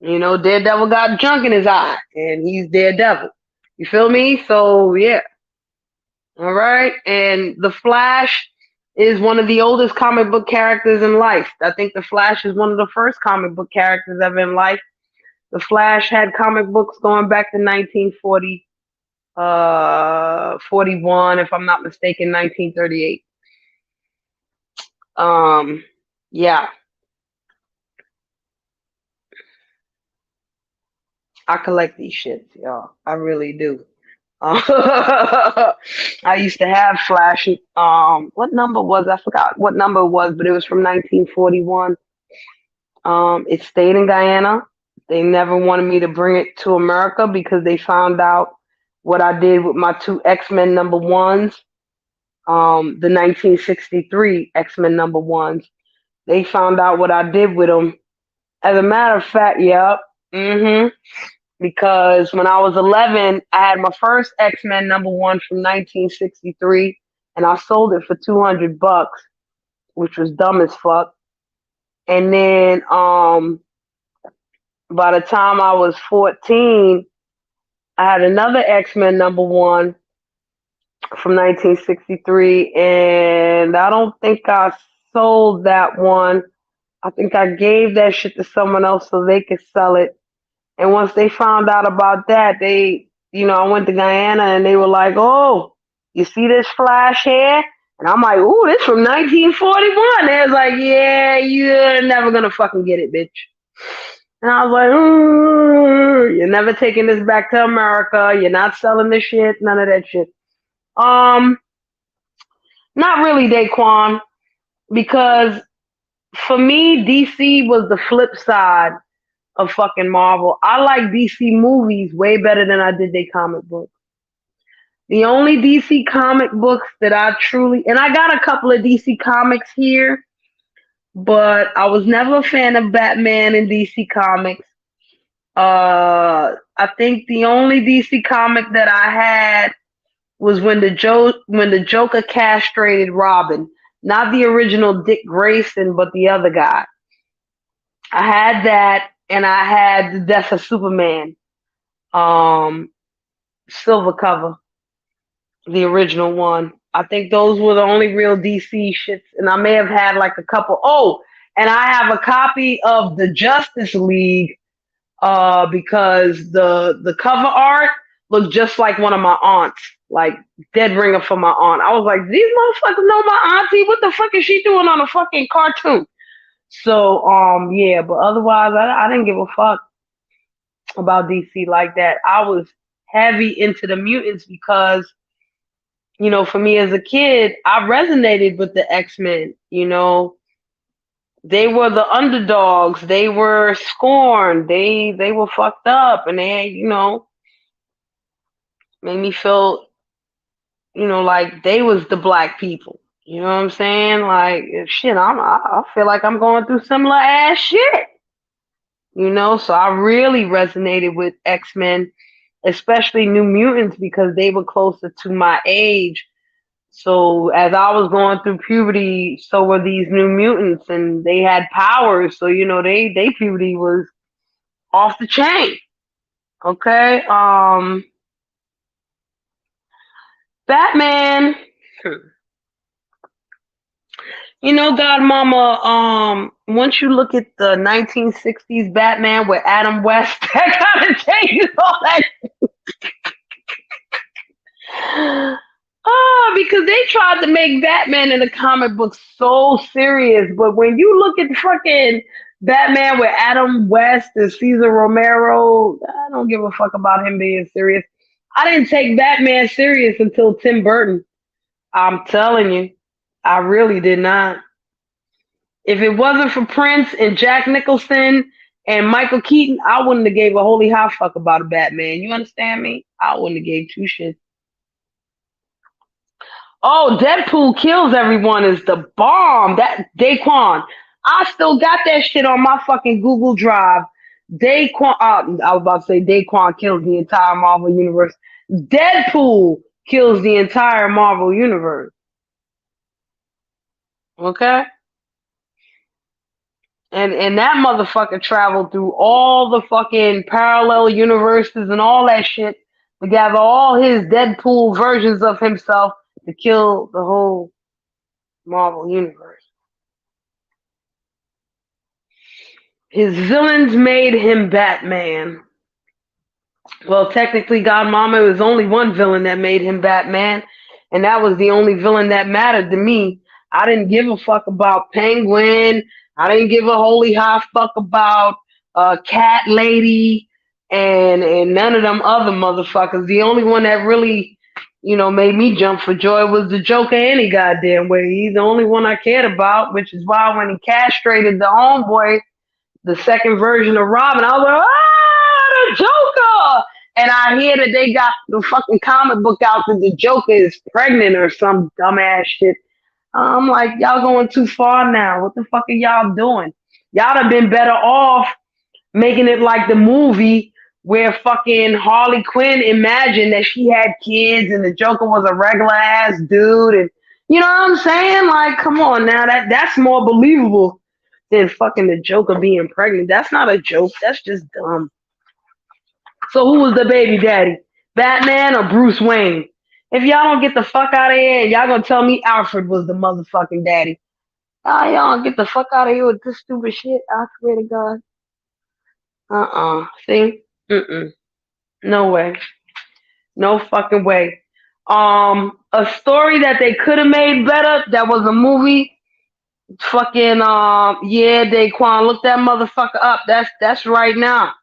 You know, Daredevil got junk in his eye, and he's Daredevil. You feel me? So yeah, all right. And the Flash is one of the oldest comic book characters in life. I think the Flash is one of the first comic book characters ever in life. The Flash had comic books going back to 1940, 41, if I'm not mistaken, 1938. Yeah, I collect these shits, y'all. I really do. I used to have Flash. What number was I forgot what number it was, but it was from 1941. It stayed in Guyana. They never wanted me to bring it to America because they found out what I did with my two X-Men number ones. The 1963 X-Men number ones. They found out what I did with them. As a matter of fact, yep. Because when I was 11, I had my first X-Men number one from 1963, and I sold it for $200, which was dumb as fuck. And then by the time I was 14, I had another X-Men number one from 1963, and I don't think I sold that one. I think I gave that shit to someone else so they could sell it. And once they found out about that, I went to Guyana and they were like, "Oh, you see this Flash here?" And I'm like, "Ooh, this from 1941." They was like, "Yeah, you're never gonna fucking get it, bitch." And I was like, "Ooh, you're never taking this back to America. You're not selling this shit. None of that shit." Um, Not really, Daquan, because for me, DC was the flip side of fucking Marvel. I like DC movies way better than I did their comic books. The only DC comic books that I truly, and I got a couple of DC comics here, but I was never a fan of Batman in DC comics. I think the only DC comic that I had was when the Joker castrated Robin, not the original Dick Grayson, but the other guy. I had that, and I had the Death of Superman, um, silver cover, the original one. I think those were the only real DC shits, and I may have had like a couple. Oh, and I have a copy of the Justice League, because the cover art looked just like one of my aunts, like dead ringer for my aunt. I was like, these motherfuckers know my auntie. What the fuck is she doing on a fucking cartoon? So yeah, but otherwise I didn't give a fuck about DC like that. I was heavy into the mutants because, for me as a kid, I resonated with the X-Men. They were the underdogs. They were scorned. They were fucked up, and they, made me feel, like they was the black people. You know what I'm saying? Like shit, I feel like I'm going through similar ass shit. So I really resonated with X-Men, especially New Mutants, because they were closer to my age. So as I was going through puberty, so were these New Mutants, and they had powers. So they puberty was off the chain. Okay, Batman. Godmama, once you look at the 1960s Batman with Adam West, that kind of changes all that. Because they tried to make Batman in the comic book so serious, but when you look at fucking Batman with Adam West and Cesar Romero, I don't give a fuck about him being serious. I didn't take Batman serious until Tim Burton. I'm telling you, I really did not. If it wasn't for Prince and Jack Nicholson and Michael Keaton, I wouldn't have gave a holy hot fuck about a Batman. You understand me? I wouldn't have gave two shits. Oh, Deadpool kills everyone is the bomb. That Daquan. I still got that shit on my fucking Google Drive. Daquan. I was about to say Daquan kills the entire Marvel universe. Deadpool kills the entire Marvel universe. Okay. And that motherfucker traveled through all the fucking parallel universes and all that shit to gather all his Deadpool versions of himself to kill the whole Marvel universe. His villains made him Batman. Well, technically, Godmama was only one villain that made him Batman, and that was the only villain that mattered to me. I didn't give a fuck about Penguin. I didn't give a holy hot fuck about Cat Lady and none of them other motherfuckers. The only one that really, made me jump for joy was the Joker any goddamn way. He's the only one I cared about, which is why when he castrated the homeboy, the second version of Robin, I was like, the Joker! And I hear that they got the fucking comic book out that the Joker is pregnant or some dumbass shit. I'm like, y'all going too far now. What the fuck are y'all doing? Y'all have been better off making it like the movie where fucking Harley Quinn imagined that she had kids and the Joker was a regular ass dude. And you know what I'm saying? Like, come on now. That's more believable than fucking the Joker being pregnant. That's not a joke. That's just dumb. So who was the baby daddy? Batman or Bruce Wayne? If y'all don't get the fuck out of here, y'all gonna tell me Alfred was the motherfucking daddy. Y'all get the fuck out of here with this stupid shit. I swear to God. See? No way. No fucking way. A story that they could have made better. That was a movie. Fucking yeah, Daquan, look that motherfucker up. That's right now.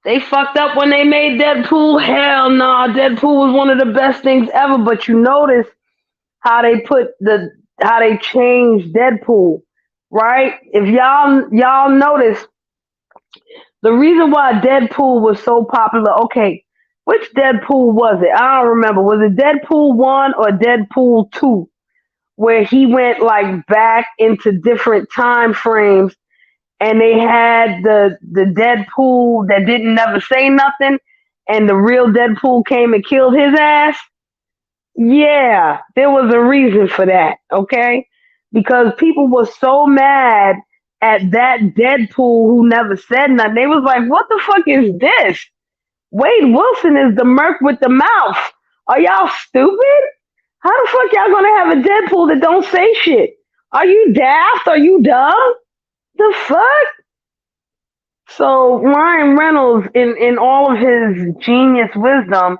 They fucked up when they made Deadpool. Hell nah, Deadpool was one of the best things ever. But you notice how they changed Deadpool, right? If y'all notice, the reason why Deadpool was so popular. Okay, which Deadpool was it? I don't remember. Was it Deadpool 1 or Deadpool 2? Where he went like back into different time frames and they had the Deadpool that didn't never say nothing and the real Deadpool came and killed his ass. Yeah, there was a reason for that, okay? Because people were so mad at that Deadpool who never said nothing. They was like, what the fuck is this? Wade Wilson is the merc with the mouth. Are y'all stupid? How the fuck y'all gonna have a Deadpool that don't say shit? Are you daft? Are you dumb? The fuck? So Ryan Reynolds, in all of his genius wisdom,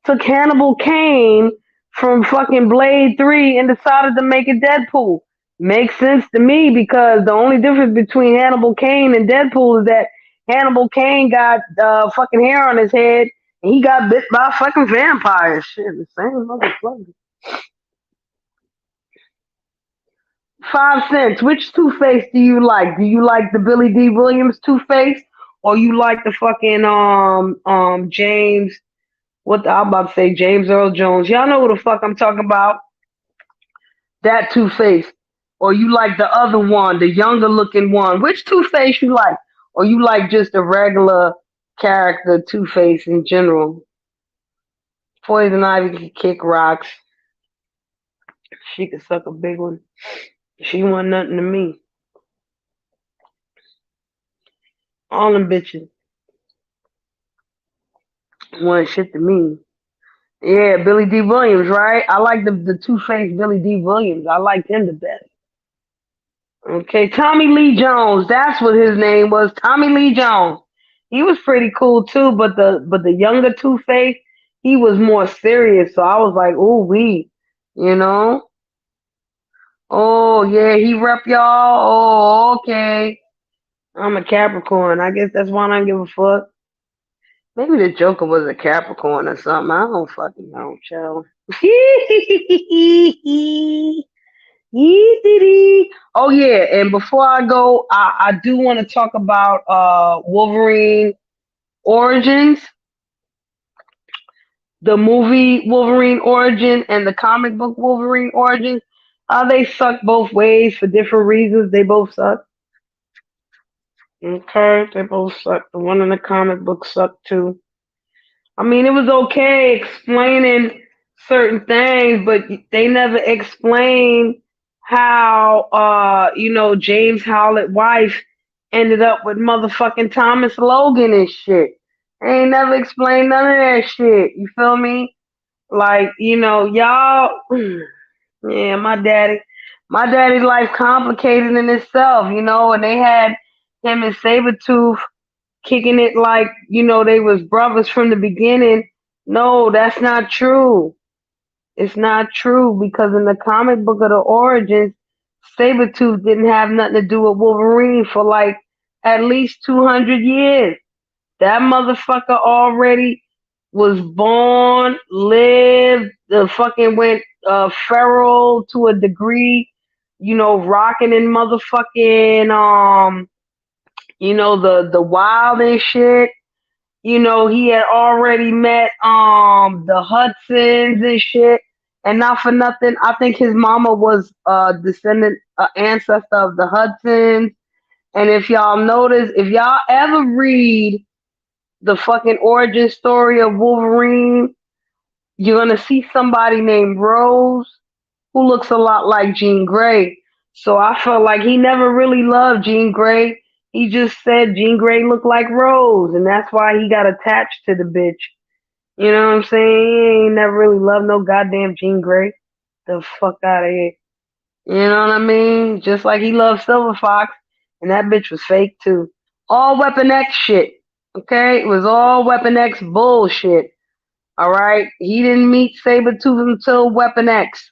took Hannibal Caine from fucking Blade 3 and decided to make it Deadpool. Makes sense to me because the only difference between Hannibal Caine and Deadpool is that Hannibal Caine got fucking hair on his head and he got bit by fucking vampires. Shit, the same motherfucker. 5 cents. Which Two Face do you like? Do you like the Billy D. Williams Two Face, or you like the fucking James? I'm about to say James Earl Jones. Y'all know who the fuck I'm talking about? That Two Face, or you like the other one, the younger looking one? Which Two Face you like, or you like just a regular character Two Face in general? Poison Ivy can kick rocks. She could suck a big one. She want nothing to me. All them bitches want shit to me. Yeah, Billy D. Williams, right? I like the Two-Face Billy D. Williams. I liked him the best. Okay, Tommy Lee Jones. That's what his name was. Tommy Lee Jones. He was pretty cool too, but the younger Two-Face, he was more serious. So I was like, ooh wee, you know. Oh yeah, he rep y'all. Oh okay. I'm a Capricorn. I guess that's why I don't give a fuck. Maybe the Joker was a Capricorn or something. I don't fucking know, child. Oh yeah, and before I go, I do want to talk about Wolverine Origins, the movie Wolverine Origin and the comic book Wolverine Origins. They suck both ways for different reasons. They both suck. Okay, they both suck. The one in the comic book sucked too. I mean, it was okay explaining certain things, but they never explained how, James Howlett's wife ended up with motherfucking Thomas Logan and shit. They ain't never explained none of that shit. You feel me? Like, y'all, yeah, my daddy's life complicated in itself, and they had him and Sabretooth kicking it like, they was brothers from the beginning. No, that's not true. It's not true because in the comic book of the origins, Sabretooth didn't have nothing to do with Wolverine for like at least 200 years. That motherfucker already was born, lived, the fucking went feral to a degree, rocking in motherfucking the wild and shit. He had already met the Hudsons and shit. And not for nothing, I think his mama was a descendant, ancestor of the Hudsons. And if y'all notice, if y'all ever read the fucking origin story of Wolverine, you're gonna see somebody named Rose who looks a lot like Jean Grey. So I felt like he never really loved Jean Grey. He just said Jean Grey looked like Rose, and that's why he got attached to the bitch. You know what I'm saying? He ain't never really loved no goddamn Jean Grey. The fuck out of here. You know what I mean? Just like he loved Silver Fox, and that bitch was fake too. All Weapon X shit. Okay? It was all Weapon X bullshit. Alright? He didn't meet Sabretooth until Weapon X.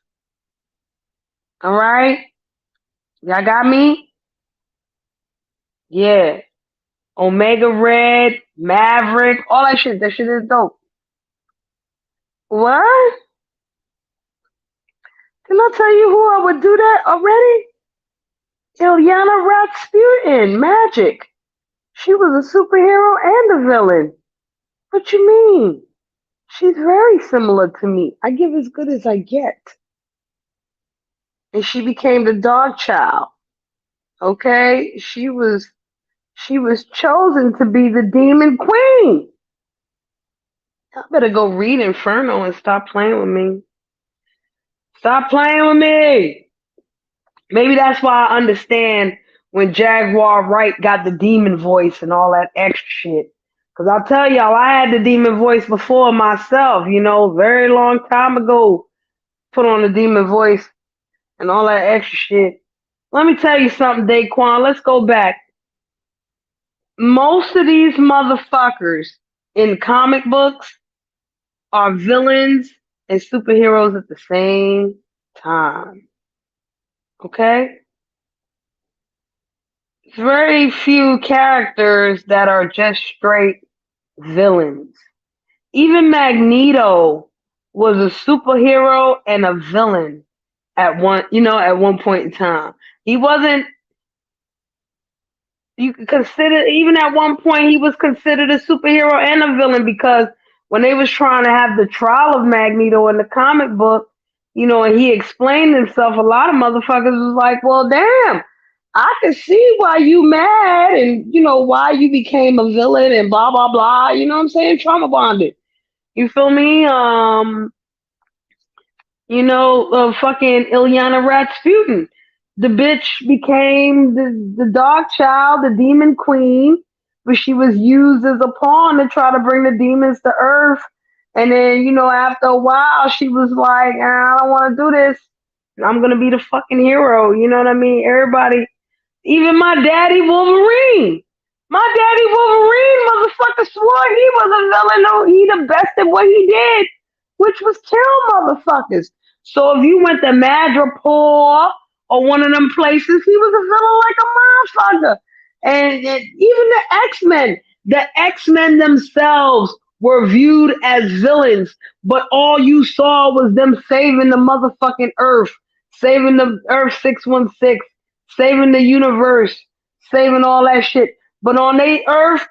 Alright? Y'all got me? Yeah. Omega Red, Maverick, all that shit. That shit is dope. What? Didn't I tell you who I would do that already? Ilyana Rasputin, Magic. She was a superhero and a villain. What you mean? She's very similar to me. I give as good as I get. And she became the dog child. Okay? She was chosen to be the demon queen. I better go read Inferno and stop playing with me. Stop playing with me. Maybe that's why I understand when Jaguar Wright got the demon voice and all that extra shit. Because I'll tell y'all, I had the demon voice before myself, very long time ago. Put on the demon voice and all that extra shit. Let me tell you something, Daquan. Let's go back. Most of these motherfuckers in comic books are villains and superheroes at the same time. Okay? Very few characters that are just straight villains. Even Magneto was a superhero and a villain at one point in time. He wasn't. You could consider even at one point he was considered a superhero and a villain because when they was trying to have the trial of Magneto in the comic book, and he explained himself, a lot of motherfuckers was like, "Well, damn, I can see why you mad and why you became a villain and blah blah blah." You know what I'm saying? Trauma bonded. You feel me? Fucking Ilyana Rasputin. The bitch became the dog child, the demon queen, but she was used as a pawn to try to bring the demons to Earth And then, after a while, she was like, I don't want to do this. I'm going to be the fucking hero. You know what I mean? Everybody, even my daddy Wolverine. My daddy Wolverine, motherfucker, swore he was a villain. No, he the best at what he did, which was kill motherfuckers. So if you went to Madripoor or one of them places, he was a villain like a motherfucker. And even the X Men themselves were viewed as villains, but all you saw was them saving the motherfucking Earth, saving the Earth 616, saving the universe, saving all that shit. But on they Earth,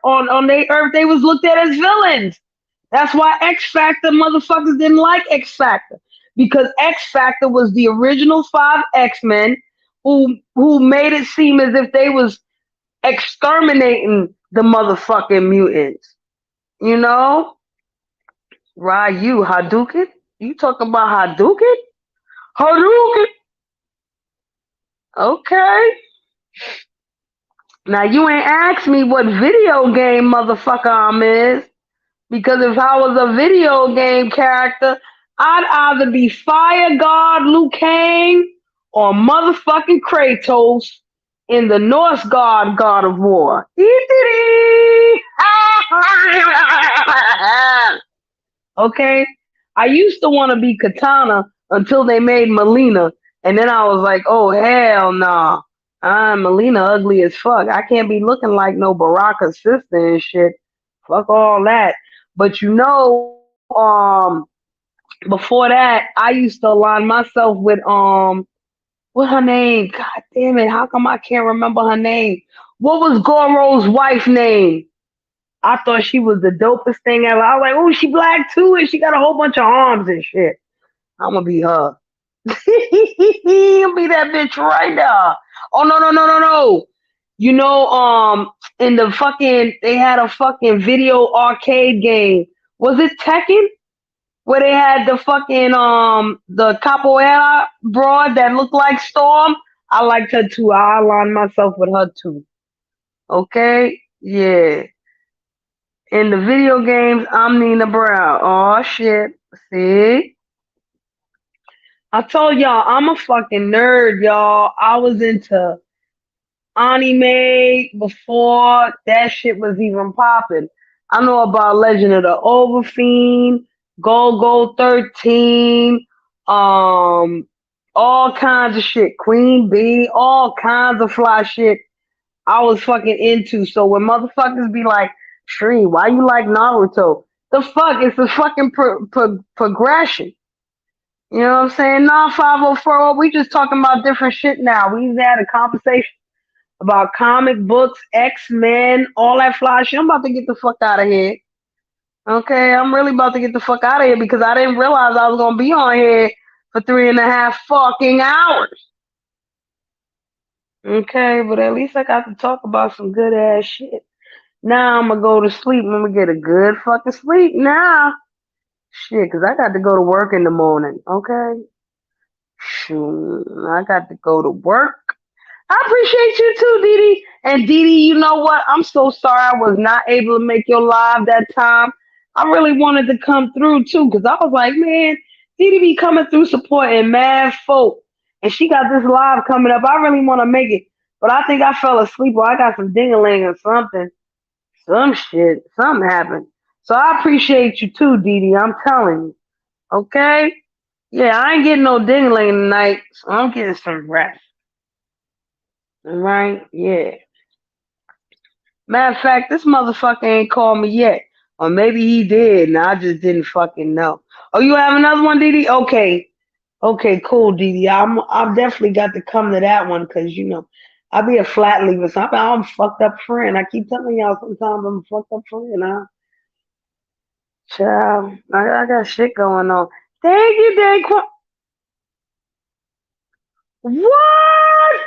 they was looked at as villains. That's why X Factor motherfuckers didn't like X Factor because X Factor was the original five X Men who made it seem as if they was exterminating the motherfucking mutants. You know, Ryu Hadouken. You talking about Hadouken? Hadouken. Okay. Now you ain't asked me what video game motherfucker I'm is, because if I was a video game character, I'd either be Fire God Liu Kang or motherfucking Kratos in the Norse God of War. Okay? I used to want to be Katana until they made Melina, and then I was like, oh hell nah. Melina ugly as fuck. I can't be looking like no Baraka's sister and shit. Fuck all that. But before that, I used to align myself with what her name? God damn it! How come I can't remember her name? What was Goro's wife name? I thought she was the dopest thing ever. I was like, oh, she black too, and she got a whole bunch of arms and shit. I'm gonna be her. I'll be that bitch right now. Oh no no no no no! You know, in the fucking, they had a fucking video arcade game. Was it Tekken? Where they had the fucking the capoeira broad that looked like Storm. I liked her too. I aligned myself with her too. Okay, yeah. In the video games, I'm Nina Brown. Oh shit. See? I told y'all I'm a fucking nerd, y'all. I was into anime before that shit was even popping. I know about Legend of the Overfiend, Go 13, um, all kinds of shit. Queen Bee, all kinds of fly shit I was fucking into. So when motherfuckers be like, Shree, why you like Naruto? The fuck? It's a fucking progression. You know what I'm saying? Nah, 504, we just talking about different shit now. We even had a conversation about comic books, X-Men, all that fly shit. I'm about to get the fuck out of here. Okay, I'm really about to get the fuck out of here because I didn't realize I was gonna be on here for 3.5 fucking hours. Okay, but at least I got to talk about some good ass shit. Now I'm gonna go to sleep. I'm gonna get a good fucking sleep now. Shit, cause I got to go to work in the morning. Okay, shoot, I got to go to work. I appreciate you too, Didi. And Didi, you know what? I'm so sorry I was not able to make your live that time. I really wanted to come through too, because I was like, man, Didi be coming through supporting mad folk. And she got this live coming up. I really want to make it. But I think I fell asleep or I got some ding-a-ling or something. Some shit. Something happened. So I appreciate you too, Didi. I'm telling you. Okay? Yeah, I ain't getting no ding-a-ling tonight. So I'm getting some rest. Right? Yeah. Matter of fact, this motherfucker ain't called me yet. Or maybe he did, and I just didn't fucking know. Oh, you have another one, Didi? Okay. Okay, cool, Didi. I've definitely got to come to that one because, I be a flat leaver. So I'm a fucked up friend. I keep telling y'all sometimes I'm a fucked up friend, huh? Child, I got shit going on. Thank you, Daquan. What?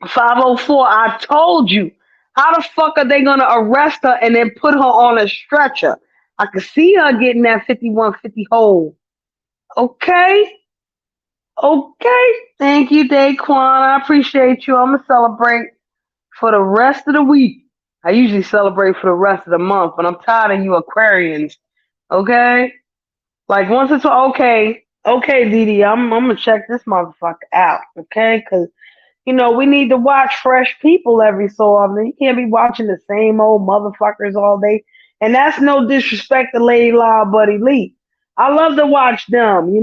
504, I told you. How the fuck are they gonna arrest her and then put her on a stretcher? I could see her getting that 5150 hole. Okay? Okay. Thank you, Daquan. I appreciate you. I'm gonna celebrate for the rest of the week. I usually celebrate for the rest of the month, but I'm tired of you Aquarians. Okay? Like once it's okay, Didi, I'm gonna check this motherfucker out, okay? Cause we need to watch fresh people every so often. You can't be watching the same old motherfuckers all day. And that's no disrespect to Lady Law, Buddy Lee. I love to watch them.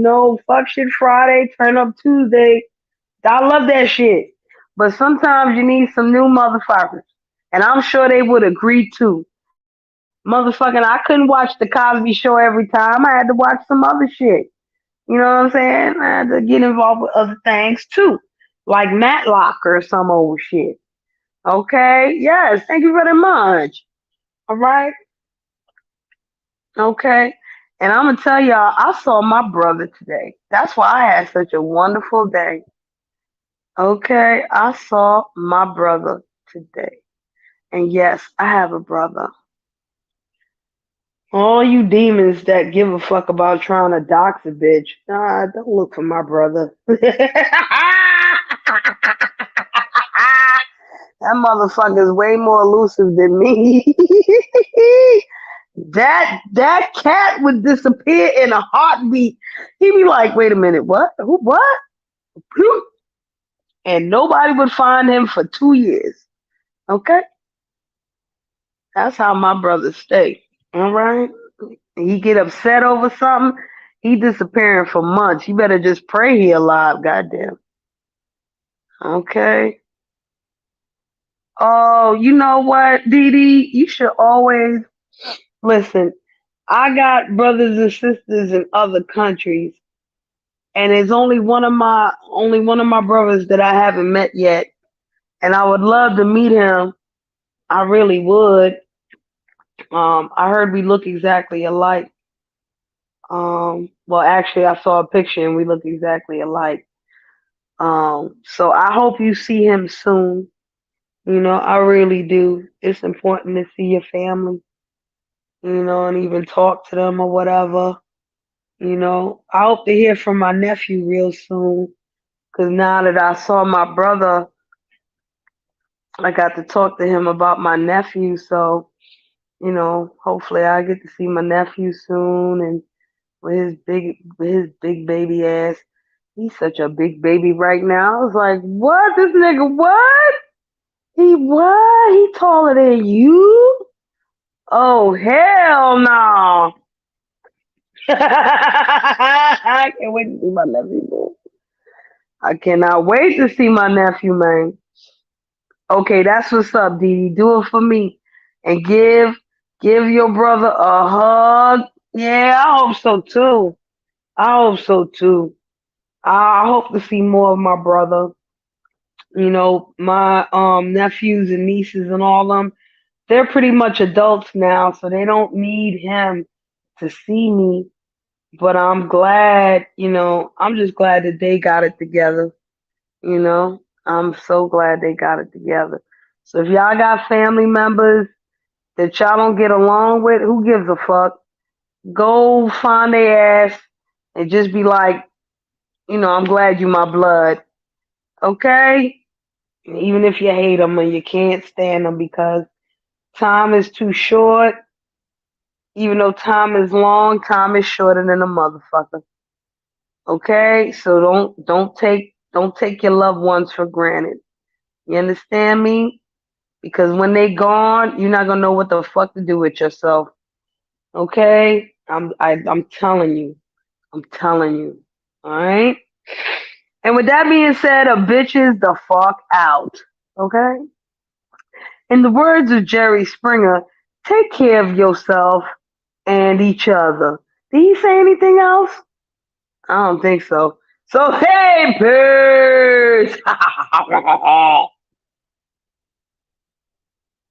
Fuck shit Friday, turn up Tuesday. I love that shit. But sometimes you need some new motherfuckers. And I'm sure they would agree too. Motherfucking, I couldn't watch the Cosby Show every time. I had to watch some other shit. You know what I'm saying? I had to get involved with other things too, like Matlock or some old shit. Okay? Yes, thank you very much. All right? Okay. And I'm going to tell y'all, I saw my brother today. That's why I had such a wonderful day. Okay? I saw my brother today. And yes, I have a brother. All you demons that give a fuck about trying to dox a bitch, nah, don't look for my brother. That motherfucker is way more elusive than me. that cat would disappear in a heartbeat. He'd be like, wait a minute, what? Who, what? And nobody would find him for 2 years. Okay? That's how my brothers stay. All right? He get upset over something, he disappearing for months. You better just pray he alive, goddamn. Okay? Oh, you know what, Dee Dee? You should always listen. I got brothers and sisters in other countries, and there's only one of my brothers that I haven't met yet, and I would love to meet him. I really would. I heard we look exactly alike. Well, actually, I saw a picture and we look exactly alike. So I hope you see him soon. I really do. It's important to see your family, and even talk to them or whatever. I hope to hear from my nephew real soon. Cause now that I saw my brother, I got to talk to him about my nephew. So, hopefully I get to see my nephew soon and with his big baby ass. He's such a big baby right now. I was like, what? This nigga what? He what? He taller than you? Oh hell no. I can't wait to see my nephew. I cannot wait to see my nephew, man. Okay, that's what's up, Dee Dee. Do it for me. And give your brother a hug. Yeah, I hope so too. I hope so too. I hope to see more of my brother. My nephews and nieces and all them, they're pretty much adults now, so they don't need him to see me. But I'm glad, I'm just glad that they got it together. I'm so glad they got it together. So if y'all got family members that y'all don't get along with, who gives a fuck? Go find their ass and just be like, I'm glad you my blood. Okay? Even if you hate them and you can't stand them because time is too short. Even though time is long, time is shorter than a motherfucker. Okay? So don't take your loved ones for granted. You understand me? Because when they gone, you're not gonna know what the fuck to do with yourself. Okay? I'm telling you. I'm telling you. Alright? And with that being said, a bitch is the fuck out. Okay? In the words of Jerry Springer, take care of yourself and each other. Did he say anything else? I don't think so. So hey, birds!